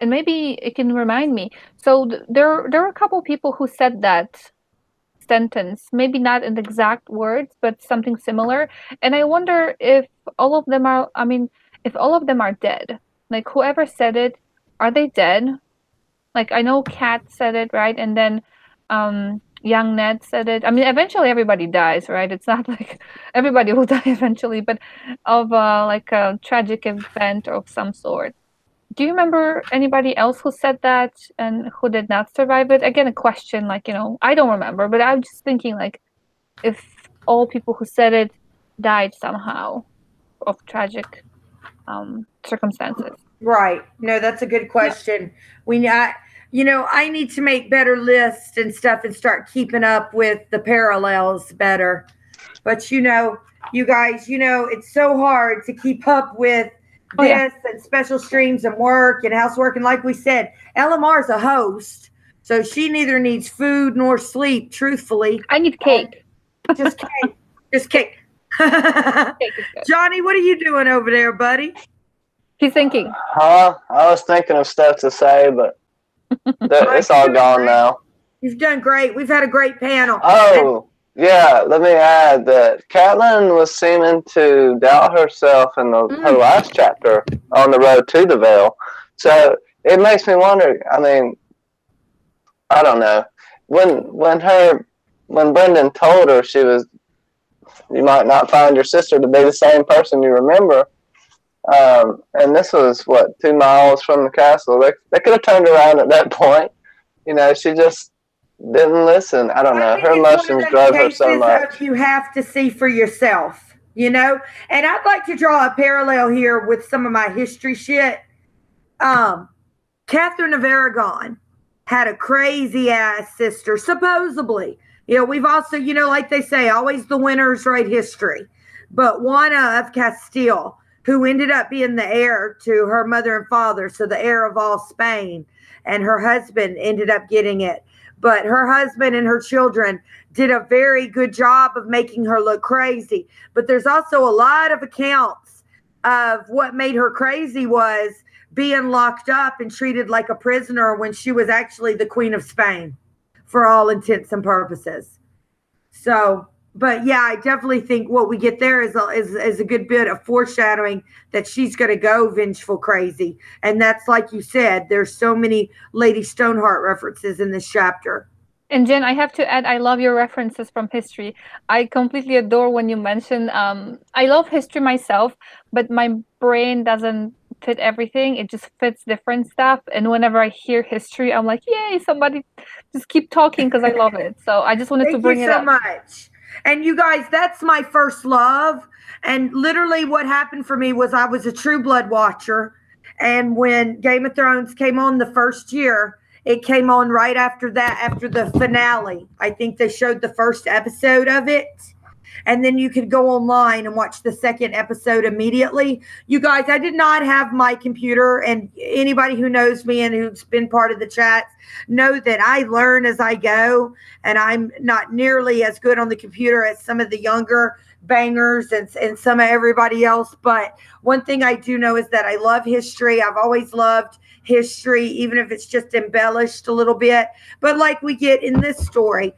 Speaker 5: and maybe it can remind me. So there are a couple people who said that sentence, maybe not in the exact words, but something similar. And I wonder if all of them are, if all of them are dead. Like whoever said it, are they dead? Like I know Kat said it, right? And then young Ned said it. I mean, eventually everybody dies, right? It's not like everybody will die eventually, but of like a tragic event of some sort. Do you remember anybody else who said that and who did not survive it? Again, a question, like, I don't remember, but I'm just thinking, like, if all people who said it died somehow of tragic circumstances.
Speaker 3: Right. No, that's a good question. I need to make better lists and stuff and start keeping up with the parallels better. But you guys, it's so hard to keep up with this and special streams and work and housework. And like we said, LMR is a host, so she neither needs food nor sleep, truthfully.
Speaker 5: I need cake.
Speaker 3: Just cake. Just cake. Johnny, what are you doing over there, buddy?
Speaker 5: He's thinking.
Speaker 4: I was thinking of stuff to say, but it's all gone now.
Speaker 3: You've done great. We've had a great panel.
Speaker 4: Oh, yeah. Let me add that Catelyn was seeming to doubt herself in her last chapter on the road to the Vale. So it makes me wonder. I mean, I don't know. When Brendan told her you might not find your sister to be the same person you remember. And this was 2 miles from the castle. They could have turned around at that point. She just didn't listen. I don't know. Her emotions drove her so much.
Speaker 3: You have to see for yourself, And I'd like to draw a parallel here with some of my history shit. Catherine of Aragon had a crazy ass sister, supposedly. We've also, like they say, always the winners write history. But Juana of Castile, who ended up being the heir to her mother and father, so the heir of all Spain, and her husband ended up getting it. But her husband and her children did a very good job of making her look crazy. But there's also a lot of accounts of what made her crazy was being locked up and treated like a prisoner when she was actually the Queen of Spain, for all intents and purposes. So... But yeah, I definitely think what we get there is a good bit of foreshadowing that she's going to go vengeful crazy. And that's like you said, there's so many Lady Stoneheart references in this chapter.
Speaker 5: And Jen, I have to add, I love your references from history. I completely adore when you mention, I love history myself, but my brain doesn't fit everything. It just fits different stuff. And whenever I hear history, I'm like, yay, somebody just keep talking because I love it. So I just wanted to bring it up.
Speaker 3: Thank you so much. And you guys, that's my first love. And literally what happened for me was I was a True Blood watcher. And when Game of Thrones came on the first year, it came on right after that, after the finale. I think they showed the first episode of it. And then you could go online and watch the second episode immediately. You guys, I did not have my computer, and anybody who knows me and who's been part of the chats know that I learn as I go, and I'm not nearly as good on the computer as some of the younger bangers and some of everybody else. But one thing I do know is that I love history. I've always loved history, even if it's just embellished a little bit. But like we get in this story,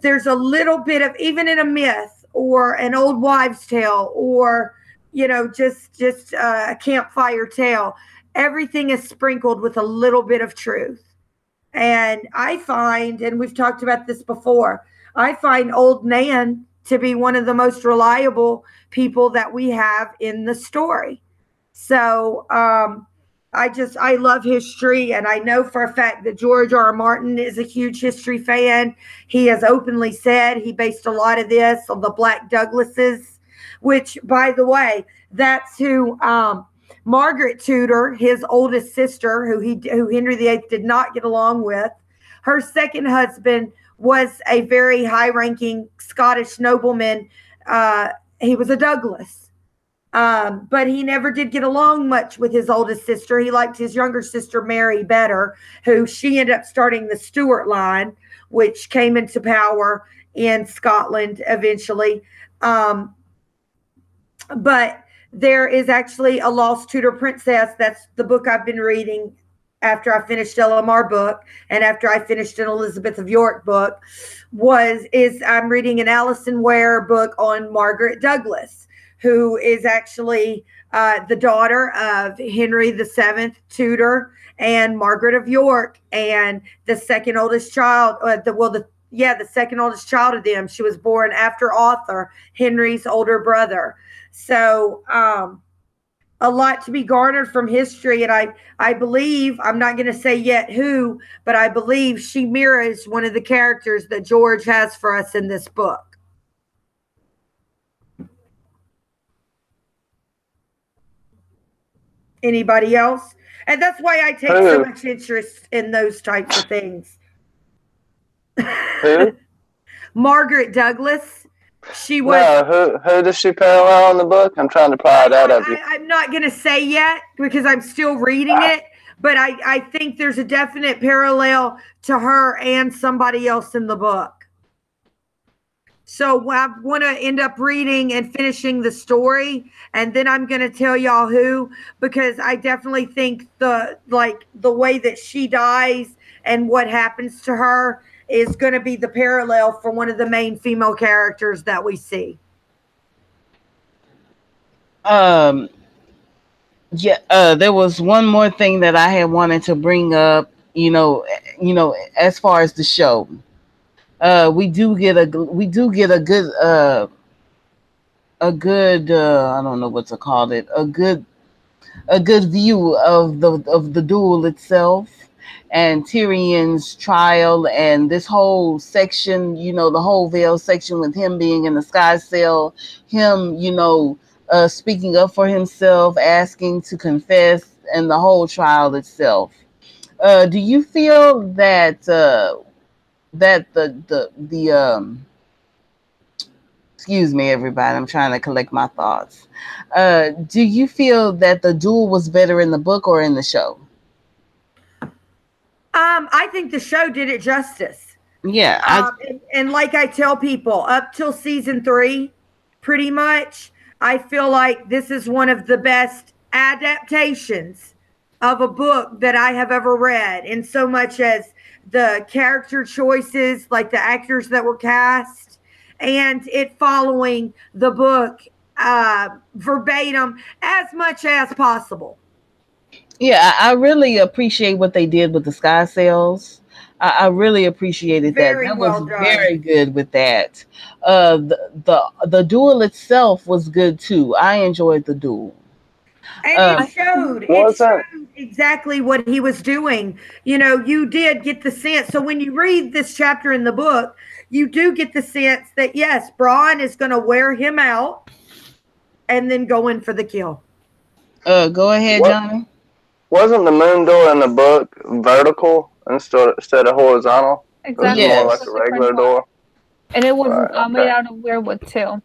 Speaker 3: there's a little bit of, even in a myth or an old wives' tale, or just a campfire tale, everything is sprinkled with a little bit of truth. And I find, and we've talked about this before, I find old Nan to be one of the most reliable people that we have in the story. So I love history, and I know for a fact that George R. R. Martin is a huge history fan. He has openly said he based a lot of this on the Black Douglases, which, by the way, that's who Margaret Tudor, his oldest sister, who Henry VIII did not get along with, her second husband was a very high-ranking Scottish nobleman. He was a Douglas. But he never did get along much with his oldest sister. He liked his younger sister, Mary, better, who she ended up starting the Stuart line, which came into power in Scotland eventually. But there is actually a Lost Tudor Princess. That's the book I've been reading after I finished LMR book and after I finished an Elizabeth of York book. I'm reading an Alison Ware book on Margaret Douglas, who is actually the daughter of Henry VII Tudor and Margaret of York, and the second oldest child. The second oldest child of them. She was born after Arthur, Henry's older brother. So a lot to be garnered from history, and I believe, I'm not going to say yet who, but I believe she mirrors one of the characters that George has for us in this book. Anybody else? And that's why I take so much interest in those types of things.
Speaker 4: Who?
Speaker 3: Margaret Douglas. She was.
Speaker 4: No, who does she parallel in the book? I'm trying to pry it out of you.
Speaker 3: I'm not going to say yet because I'm still reading it, but I think there's a definite parallel to her and somebody else in the book. So I want to end up reading and finishing the story, and then I'm going to tell y'all who, because I definitely think the way that she dies and what happens to her is going to be the parallel for one of the main female characters that we see.
Speaker 1: There was one more thing that I had wanted to bring up, as far as the show. We do get a good I don't know what to call it, a good view of the duel itself and Tyrion's trial, and this whole section, the whole veil section with him being in the sky cell, him, speaking up for himself, asking to confess, and the whole trial itself. Do you feel that excuse me, everybody, I'm trying to collect my thoughts. Do you feel that the duel was better in the book or in the show?
Speaker 3: I think the show did it justice.
Speaker 1: Yeah.
Speaker 3: And like I tell people, up till season 3, pretty much, I feel like this is one of the best adaptations of a book that I have ever read, in so much as the character choices, like the actors that were cast, and it following the book verbatim as much as possible.
Speaker 1: Yeah, I really appreciate what they did with the sky cells. I really appreciated that. That was very good with that. The duel itself was good too. I enjoyed the duel.
Speaker 3: And it showed exactly what he was doing. You did get the sense. So when you read this chapter in the book, you do get the sense that, yes, Bronn is going to wear him out and then go in for the kill.
Speaker 1: Go ahead, Johnny.
Speaker 4: Wasn't the moon door in the book vertical instead of horizontal?
Speaker 5: Exactly.
Speaker 4: It was more like a regular door.
Speaker 5: And it was made out of weirwood too.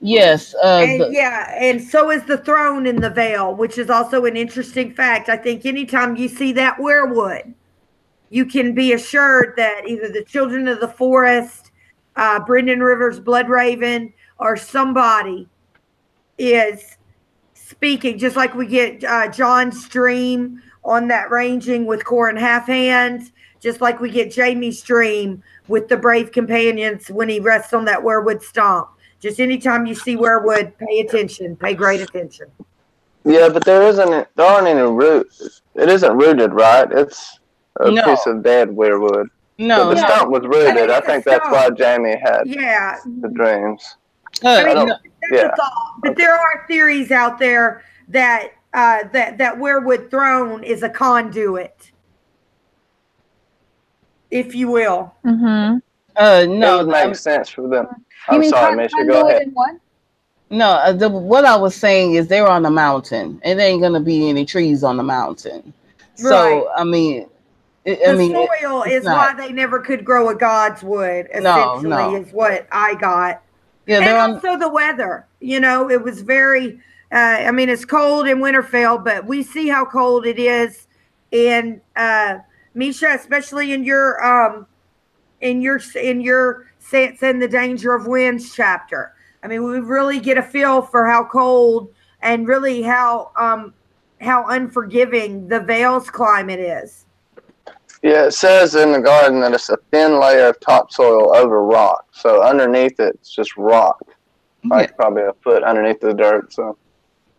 Speaker 1: Yes.
Speaker 3: And so is the throne in the veil, which is also an interesting fact. I think anytime you see that weirwood, you can be assured that either the children of the forest Brendan Rivers, Blood Raven, or somebody is speaking, just like we get John's stream on that ranging with Corin Half Hands, just like we get Jamie's stream with the Brave Companions when he rests on that werewood stomp. Just anytime you see werewood, pay attention, pay great attention.
Speaker 4: Yeah, but there aren't any roots. It isn't rooted, right? It's a piece of dead werewood.
Speaker 1: No,
Speaker 4: but the stump was rooted. I think that's why Jamie had the dreams.
Speaker 3: I mean, that's a thought. But there are theories out there that that werewood throne is a conduit, if you will.
Speaker 5: Mm-hmm.
Speaker 4: No, it would make sense for them. I'm sorry, Misha. Go ahead.
Speaker 1: No, what I was saying is they're on the mountain, and there ain't gonna be any trees on the mountain. So I mean,
Speaker 3: the soil is why they never could grow a god's wood. Essentially, is what I got. Yeah, and also the weather. You know, it was very. I mean, it's cold in Winterfell, but we see how cold it is in Misha, especially in your Sense and the Danger of Winds chapter. I mean, we really get a feel for how cold and really how unforgiving the Vale's climate is.
Speaker 4: Yeah, it says in the garden that it's a thin layer of topsoil over rock. So underneath it's just rock, like probably a foot underneath the dirt. So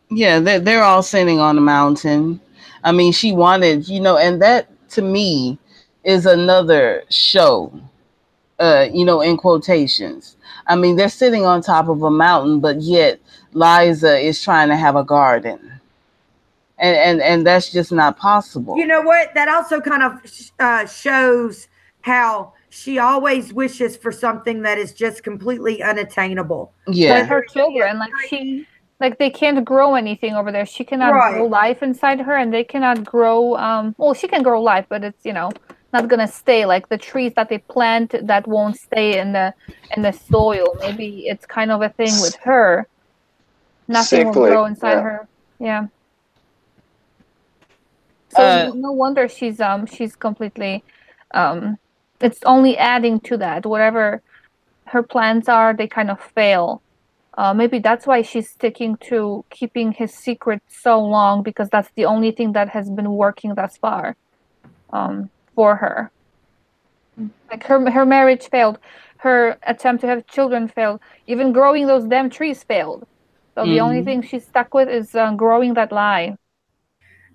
Speaker 1: yeah, they're all sitting on the mountain. I mean, she wanted, and that to me is another show. In quotations. I mean, they're sitting on top of a mountain, but yet Liza is trying to have a garden. And that's just not possible.
Speaker 3: You know what? That also kind of shows how she always wishes for something that is just completely unattainable.
Speaker 5: Yeah. Like her children, like they can't grow anything over there. She cannot grow life inside her, and they cannot grow, well, she can grow life, but it's, not gonna stay, like the trees that they plant that won't stay in the soil. Maybe it's kind of a thing with her. Nothing will grow inside her. Yeah. So no wonder she's completely it's only adding to that. Whatever her plans are, they kind of fail. Maybe that's why she's sticking to keeping his secret so long, because that's the only thing that has been working thus far. For her, like her marriage failed, her attempt to have children failed, even growing those damn trees failed. So the only thing she's stuck with is growing that lie.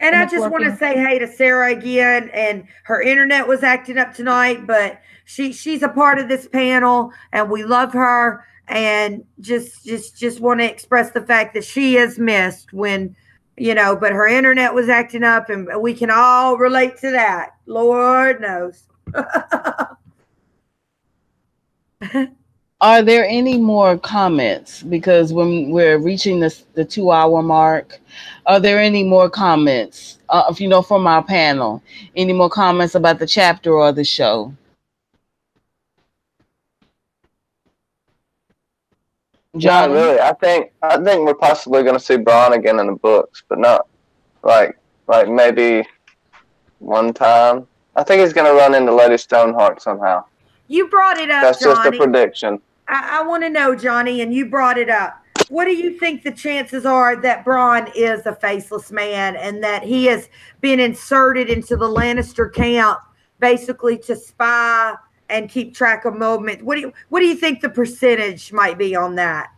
Speaker 3: And I just want to say hey to Sarah again. And her internet was acting up tonight, but she's a part of this panel, and we love her. And just want to express the fact that she is missed when. But her internet was acting up, and we can all relate to that. Lord knows.
Speaker 1: Are there any more comments? Because when we're reaching the 2-hour mark, are there any more comments? From our panel, any more comments about the chapter or the show?
Speaker 4: John? Not really. I think we're possibly going to see Bronn again in the books, but not like maybe one time. I think he's going to run into Lady Stoneheart somehow.
Speaker 3: You brought it up,
Speaker 4: That's
Speaker 3: Johnny.
Speaker 4: Just a prediction.
Speaker 3: I want to know, Johnny, and you brought it up. What do you think the chances are that Bronn is a faceless man, and that he has been inserted into the Lannister camp basically to spy and keep track of movement? What do you think the percentage might be on that?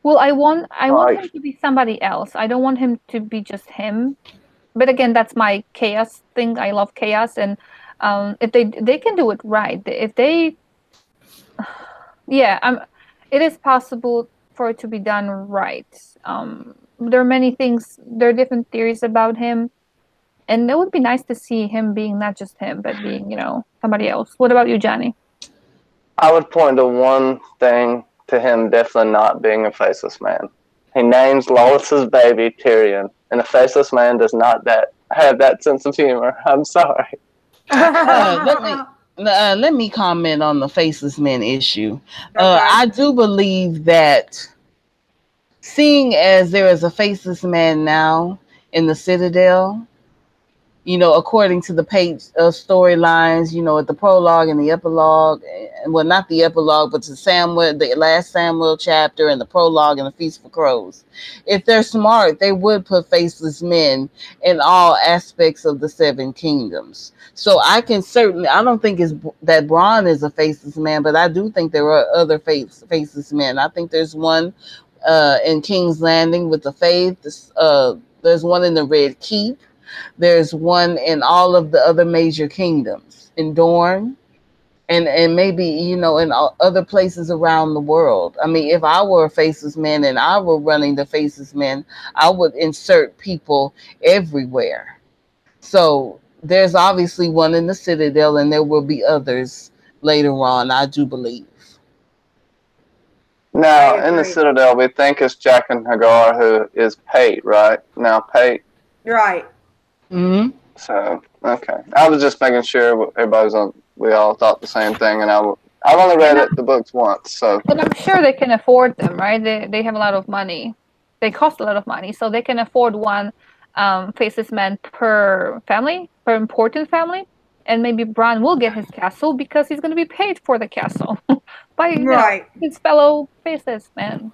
Speaker 5: Well, I want him to be somebody else. I don't want him to be just him. But again, that's my chaos thing. I love chaos, and if they can do it right, if they, it is possible for it to be done right. There are many things. There are different theories about him. And it would be nice to see him being not just him, but being, somebody else. What about you, Johnny?
Speaker 4: I would point to one thing to him definitely not being a faceless man. He names Lois's baby Tyrion, and a faceless man does not have that sense of humor. I'm sorry.
Speaker 1: Let me comment on the faceless men issue. I do believe that seeing as there is a faceless man now in the Citadel, according to the page storylines, at the prologue and the epilogue, well, not the epilogue, but the last Samuel chapter and the prologue and the Feast for Crows. If they're smart, they would put faceless men in all aspects of the Seven Kingdoms. So I don't think it's that Bronn is a faceless man, but I do think there are other faceless men. I think there's one in King's Landing with the Faith. There's one in the Red Keep. There's one in all of the other major kingdoms, in Dorne, and maybe, in other places around the world. I mean, if I were a faceless man and I were running the faceless men, I would insert people everywhere. So there's obviously one in the Citadel, and there will be others later on, I do believe.
Speaker 4: Now, in the Citadel, we think it's Jaqen H'ghar who is Pate, right? Now, Pate.
Speaker 3: Right.
Speaker 1: Mm-hmm.
Speaker 4: So, okay. I was just making sure we all thought the same thing, and I've only read the books once, so.
Speaker 5: But I'm sure they can afford them, right? They have a lot of money. They cost a lot of money, so they can afford one faceless man per family, per important family, and maybe Bronn will get his castle because he's going to be paid for the castle by his fellow faceless man.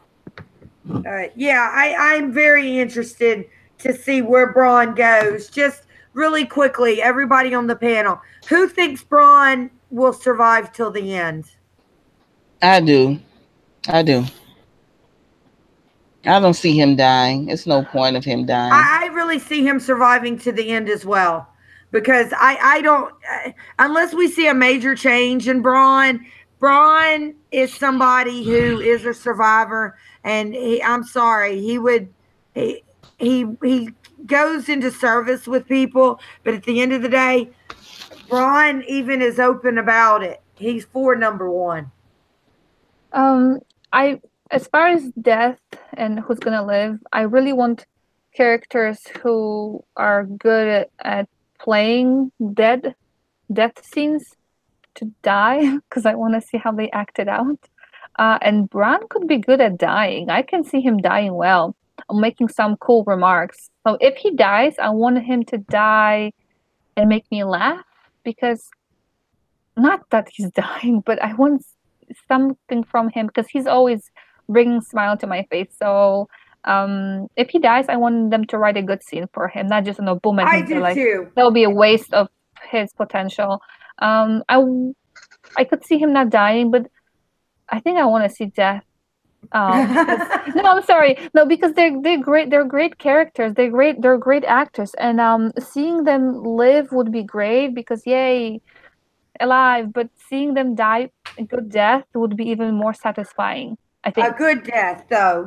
Speaker 3: Yeah, I'm very interested to see where Bronn goes. Just really quickly, everybody on the panel, who thinks Bronn will survive till the end?
Speaker 1: I do. I don't see him dying. It's no point of him dying.
Speaker 3: I really see him surviving to the end as well, because I don't, unless we see a major change in Bronn. Bronn is somebody who is a survivor, and I'm sorry, he goes into service with people, but at the end of the day, Bronn even is open about it. He's for number one.
Speaker 5: As far as death and who's gonna live, I really want characters who are good at playing death scenes to die, because I want to see how they act it out. And Bronn could be good at dying. I can see him dying well, making some cool remarks. So if he dies, I want him to die and make me laugh, because not that he's dying, but I want something from him, because he's always bringing a smile to my face. So if he dies, I want them to write a good scene for him, not just boom.
Speaker 3: I do too.
Speaker 5: That'll be a waste of his potential. I could see him not dying, but I think I want to see death. No, I'm sorry. No, because they're great. They're great characters. They're great actors, and seeing them live would be great, because yay, alive. But seeing them die a good death would be even more satisfying, I think.
Speaker 3: A good death, though.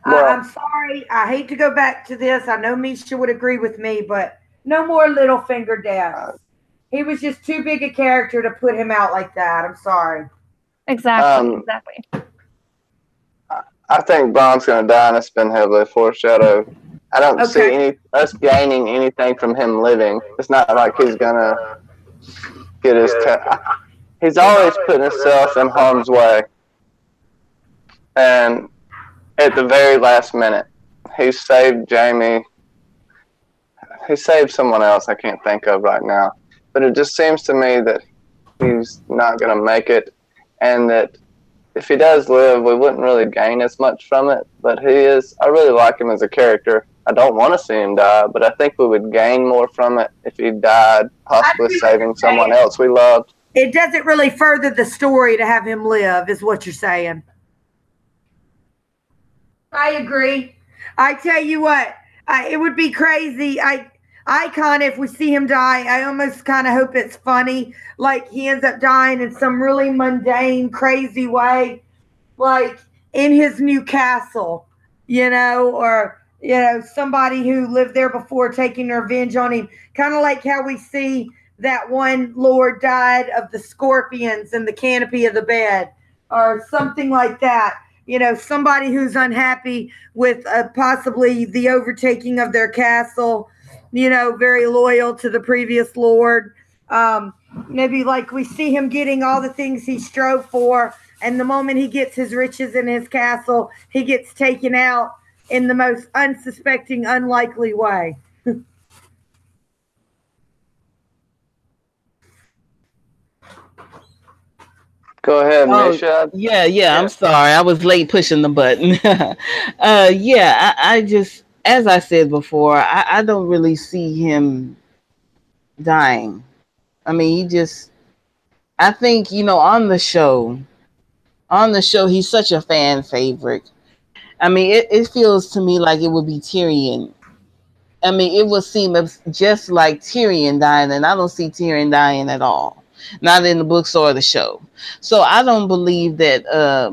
Speaker 3: I'm sorry. I hate to go back to this. I know Misha would agree with me, but no more Littlefinger deaths. He was just too big a character to put him out like that. I'm sorry.
Speaker 5: Exactly.
Speaker 4: I think Bronn's going to die, and it's been heavily foreshadowed. I don't see us gaining anything from him living. It's not like he's going to get his... He's always putting himself in harm's way. And at the very last minute, he saved Jaime. He saved someone else I can't think of right now. But it just seems to me that he's not going to make it, and that if he does live, we wouldn't really gain as much from it. But I really like him as a character. I don't want to see him die, but I think we would gain more from it if he died, possibly saving someone else we loved.
Speaker 3: It doesn't really further the story to have him live, is what you're saying. I agree. I tell you what, it would be crazy. I kind of, if we see him die, I almost kind of hope it's funny. Like he ends up dying in some really mundane, crazy way, like in his new castle, or, somebody who lived there before taking revenge on him. Kind of like how we see that one lord died of the scorpions in the canopy of the bed, or something like that. Somebody who's unhappy with possibly the overtaking of their castle, very loyal to the previous lord. Maybe like we see him getting all the things he strove for, and the moment he gets his riches in his castle, he gets taken out in the most unsuspecting, unlikely way.
Speaker 4: Go ahead,
Speaker 1: Oh,
Speaker 4: Misha.
Speaker 1: yeah. I'm
Speaker 4: Yeah.
Speaker 1: sorry. I was late pushing the button. Yeah, I just, as I said before, I don't really see him dying. I mean, he just, I think, on the show, he's such a fan favorite. I mean, it feels to me like it would be Tyrion. I mean, it would seem just like Tyrion dying, and I don't see Tyrion dying at all. Not in the books or the show. So I don't believe that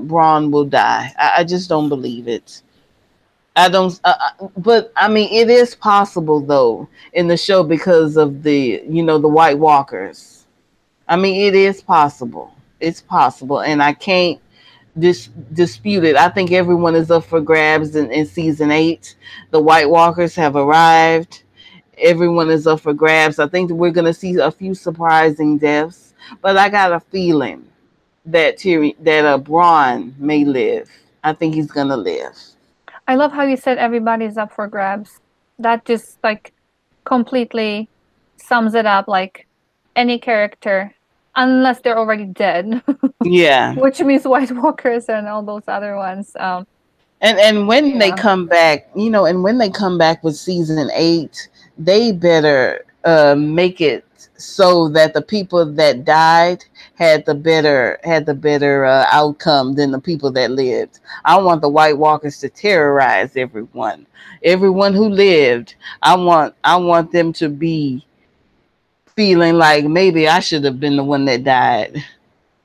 Speaker 1: Braun will die. I just don't believe it. I don't. But I mean, it is possible though in the show because of the White Walkers. I mean, it is possible. It's possible, and I can't dispute it. I think everyone is up for grabs in season 8. The White Walkers have arrived. Everyone is up for grabs. I think that we're going to see a few surprising deaths, but I got a feeling that Braun may live. I think he's going to live.
Speaker 5: I love how you said everybody's up for grabs. That just like completely sums it up. Like any character, unless they're already dead,
Speaker 1: Yeah.
Speaker 5: which means White Walkers and all those other ones.
Speaker 1: And when they
Speaker 5: Yeah.
Speaker 1: come back, and when they come back with season 8, they better make it so that the people that died had the better outcome than the people that lived. I want the White Walkers to terrorize everyone who lived. I want them to be feeling like maybe I should have been the one that died.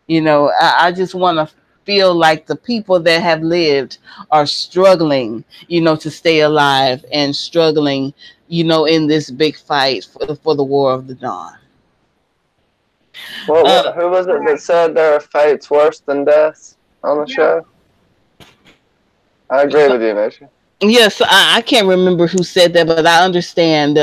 Speaker 1: I just want to feel like the people that have lived are struggling, to stay alive and struggling, in this big fight for the War of the Dawn.
Speaker 4: Well,
Speaker 1: Uh,
Speaker 4: who was it that said there are fates worse than deaths on the show? I agree with you, Misha.
Speaker 1: yes, I can't remember who said that, but I understand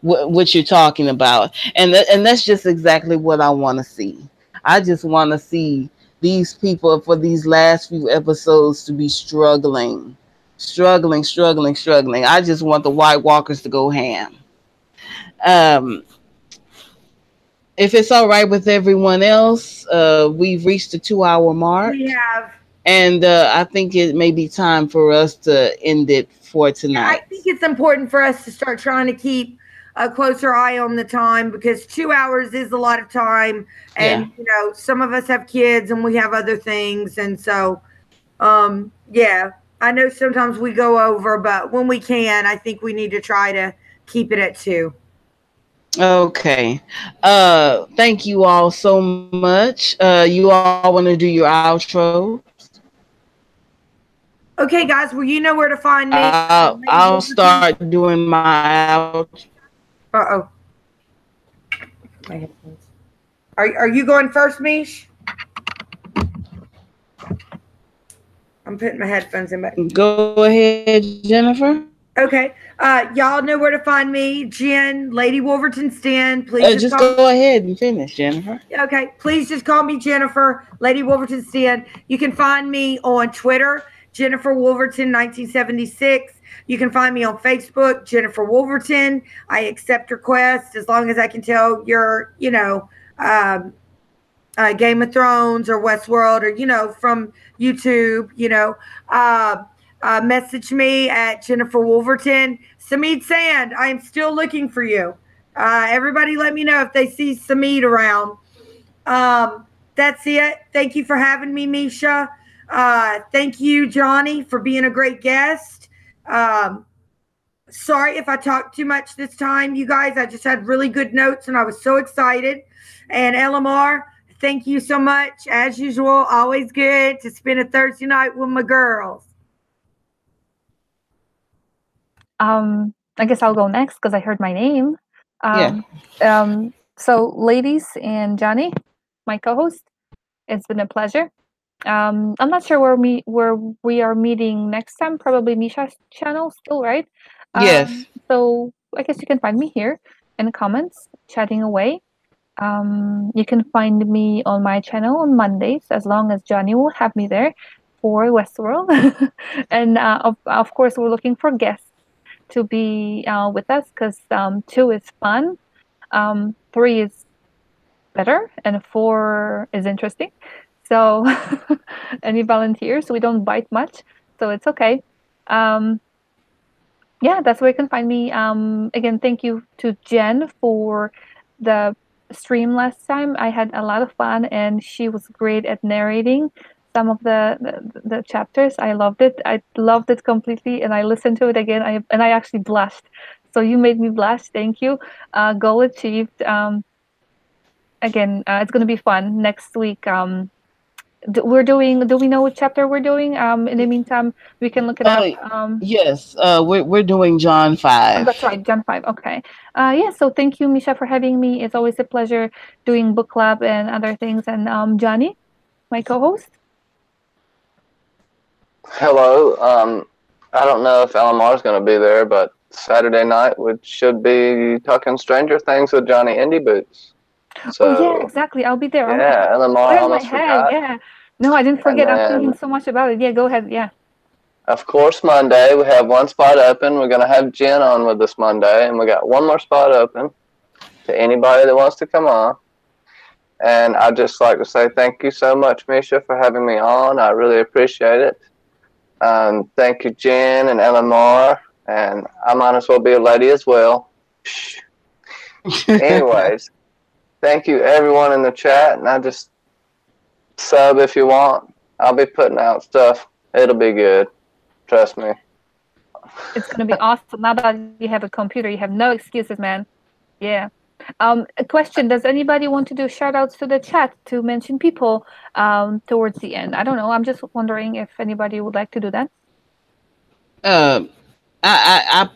Speaker 1: what you're talking about, and that's just exactly what I want to see. I just want to see these people for these last few episodes to be struggling, struggling, struggling, struggling. I just want the White Walkers to go ham. Um, if it's all right with everyone else, we've reached the 2 hour mark,
Speaker 3: We have.
Speaker 1: and I think it may be time for us to end it for
Speaker 3: Yeah, I
Speaker 1: tonight.
Speaker 3: think it's important for us to start trying to keep a closer eye on the time because 2 hours is a lot of time.
Speaker 1: Yeah.
Speaker 3: And, some of us have kids and we have other things. And so, yeah, I know sometimes we go over, but when we can, I think we need to try to keep it at 2.
Speaker 1: Okay. Thank you all so much. You all want to do your outros?
Speaker 3: Okay, guys, well, you know where to find me.
Speaker 1: I'll
Speaker 3: Lady
Speaker 1: start
Speaker 3: Wolverton.
Speaker 1: doing my out.
Speaker 3: Uh-oh. My headphones. Are you going first, Mish? I'm putting my headphones in.
Speaker 1: Go ahead, Jennifer.
Speaker 3: Okay. Y'all know where to find me. Jen, Lady Wolverton's Den. Please just
Speaker 1: Just
Speaker 3: call me.
Speaker 1: go ahead and finish, Jennifer.
Speaker 3: Okay. Please just call me Jennifer, Lady Wolverton's Den. You can find me on Twitter, Jennifer Wolverton 1976. You can find me on Facebook, Jennifer Wolverton. I accept requests as long as I can tell you're, Game of Thrones or Westworld or, from YouTube, message me at Jennifer Wolverton. Samid Sand, I am still looking for you. Everybody let me know if they see Samid around. That's it. Thank you for having me, Misha. Thank you, Johnny, for being a great guest. Sorry if I talked too much this time, you guys. I just had really good notes and I was so excited. And LMR, thank you so much. As usual, always good to spend a Thursday night with my girls.
Speaker 5: I guess I'll go next because I heard my name.
Speaker 1: Yeah.
Speaker 5: So, ladies and Johnny, my co-host, it's been a pleasure. I'm not sure where we are meeting next time. Probably Misha's channel still, right?
Speaker 1: Yes.
Speaker 5: So I guess you can find me here in the comments, chatting away. You can find me on my channel on Mondays, as long as Johnny will have me there for Westworld. And of course, we're looking for guests to be with us because 2 is fun, 3 is better, and 4 is interesting. So any volunteers? We don't bite much, so it's okay. Yeah, that's where you can find me. Again, thank you to Jen for the stream last time. I had a lot of fun, and she was great at narrating some of the chapters. I loved it. I loved it completely, and I listened to it again. I actually blushed. So you made me blush. Thank you. Goal achieved. Again, it's going to be fun next week. We're doing. Do we know what chapter we're doing? In the meantime, we can look it up.
Speaker 1: Yes, we're doing John 5.
Speaker 5: That's right, John 5. Okay. Yeah. So thank you, Misha, for having me. It's always a pleasure doing book club and other things. And Johnny, my co-host.
Speaker 4: Hello. I don't know if LMR is going to be there, but Saturday night we should be talking Stranger Things with Johnny Indie Boots. So,
Speaker 5: oh yeah, exactly. I'll be there.
Speaker 4: Yeah, LMR
Speaker 5: Where's my
Speaker 4: almost
Speaker 5: head?
Speaker 4: forgot.
Speaker 5: Yeah. No, I didn't forget.
Speaker 4: And
Speaker 5: I'm
Speaker 4: then,
Speaker 5: thinking so much about it. Yeah, go ahead. Yeah.
Speaker 4: of course, Monday we have one spot open. We're going to have Jen on with us Monday, and we got one more spot open to anybody that wants to come on. And I'd just like to say thank you so much, Misha, for having me on. I really appreciate it. Thank you, Jen and LMR, and I might as well be a lady as well. Anyways, thank you everyone in the chat, and I just sub if you want. I'll be putting out stuff. It'll be good. Trust me.
Speaker 5: It's going to be awesome. Now that you have a computer, you have no excuses, man. Yeah. A question: does anybody want to do shout outs to the chat to mention people towards the end? I don't know. I'm just wondering if anybody would like to do that.
Speaker 1: I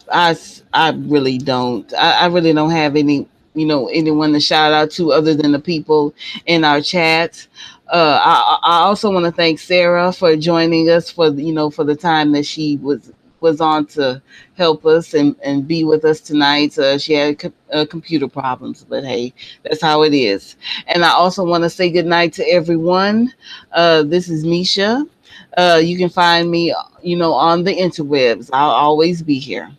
Speaker 1: really don't. I really don't have anyone to shout out to other than the people in our chat. I also want to thank Sarah for joining us for the time that she was on to help us and be with us tonight. She had computer problems, but hey, that's how it is. And I also want to say good night to everyone. This is Misha. You can find me, on the interwebs. I'll always be here.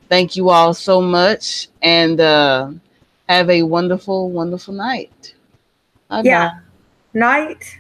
Speaker 1: Thank you all so much, and have a wonderful, wonderful night. Bye-bye.
Speaker 3: Yeah. Night.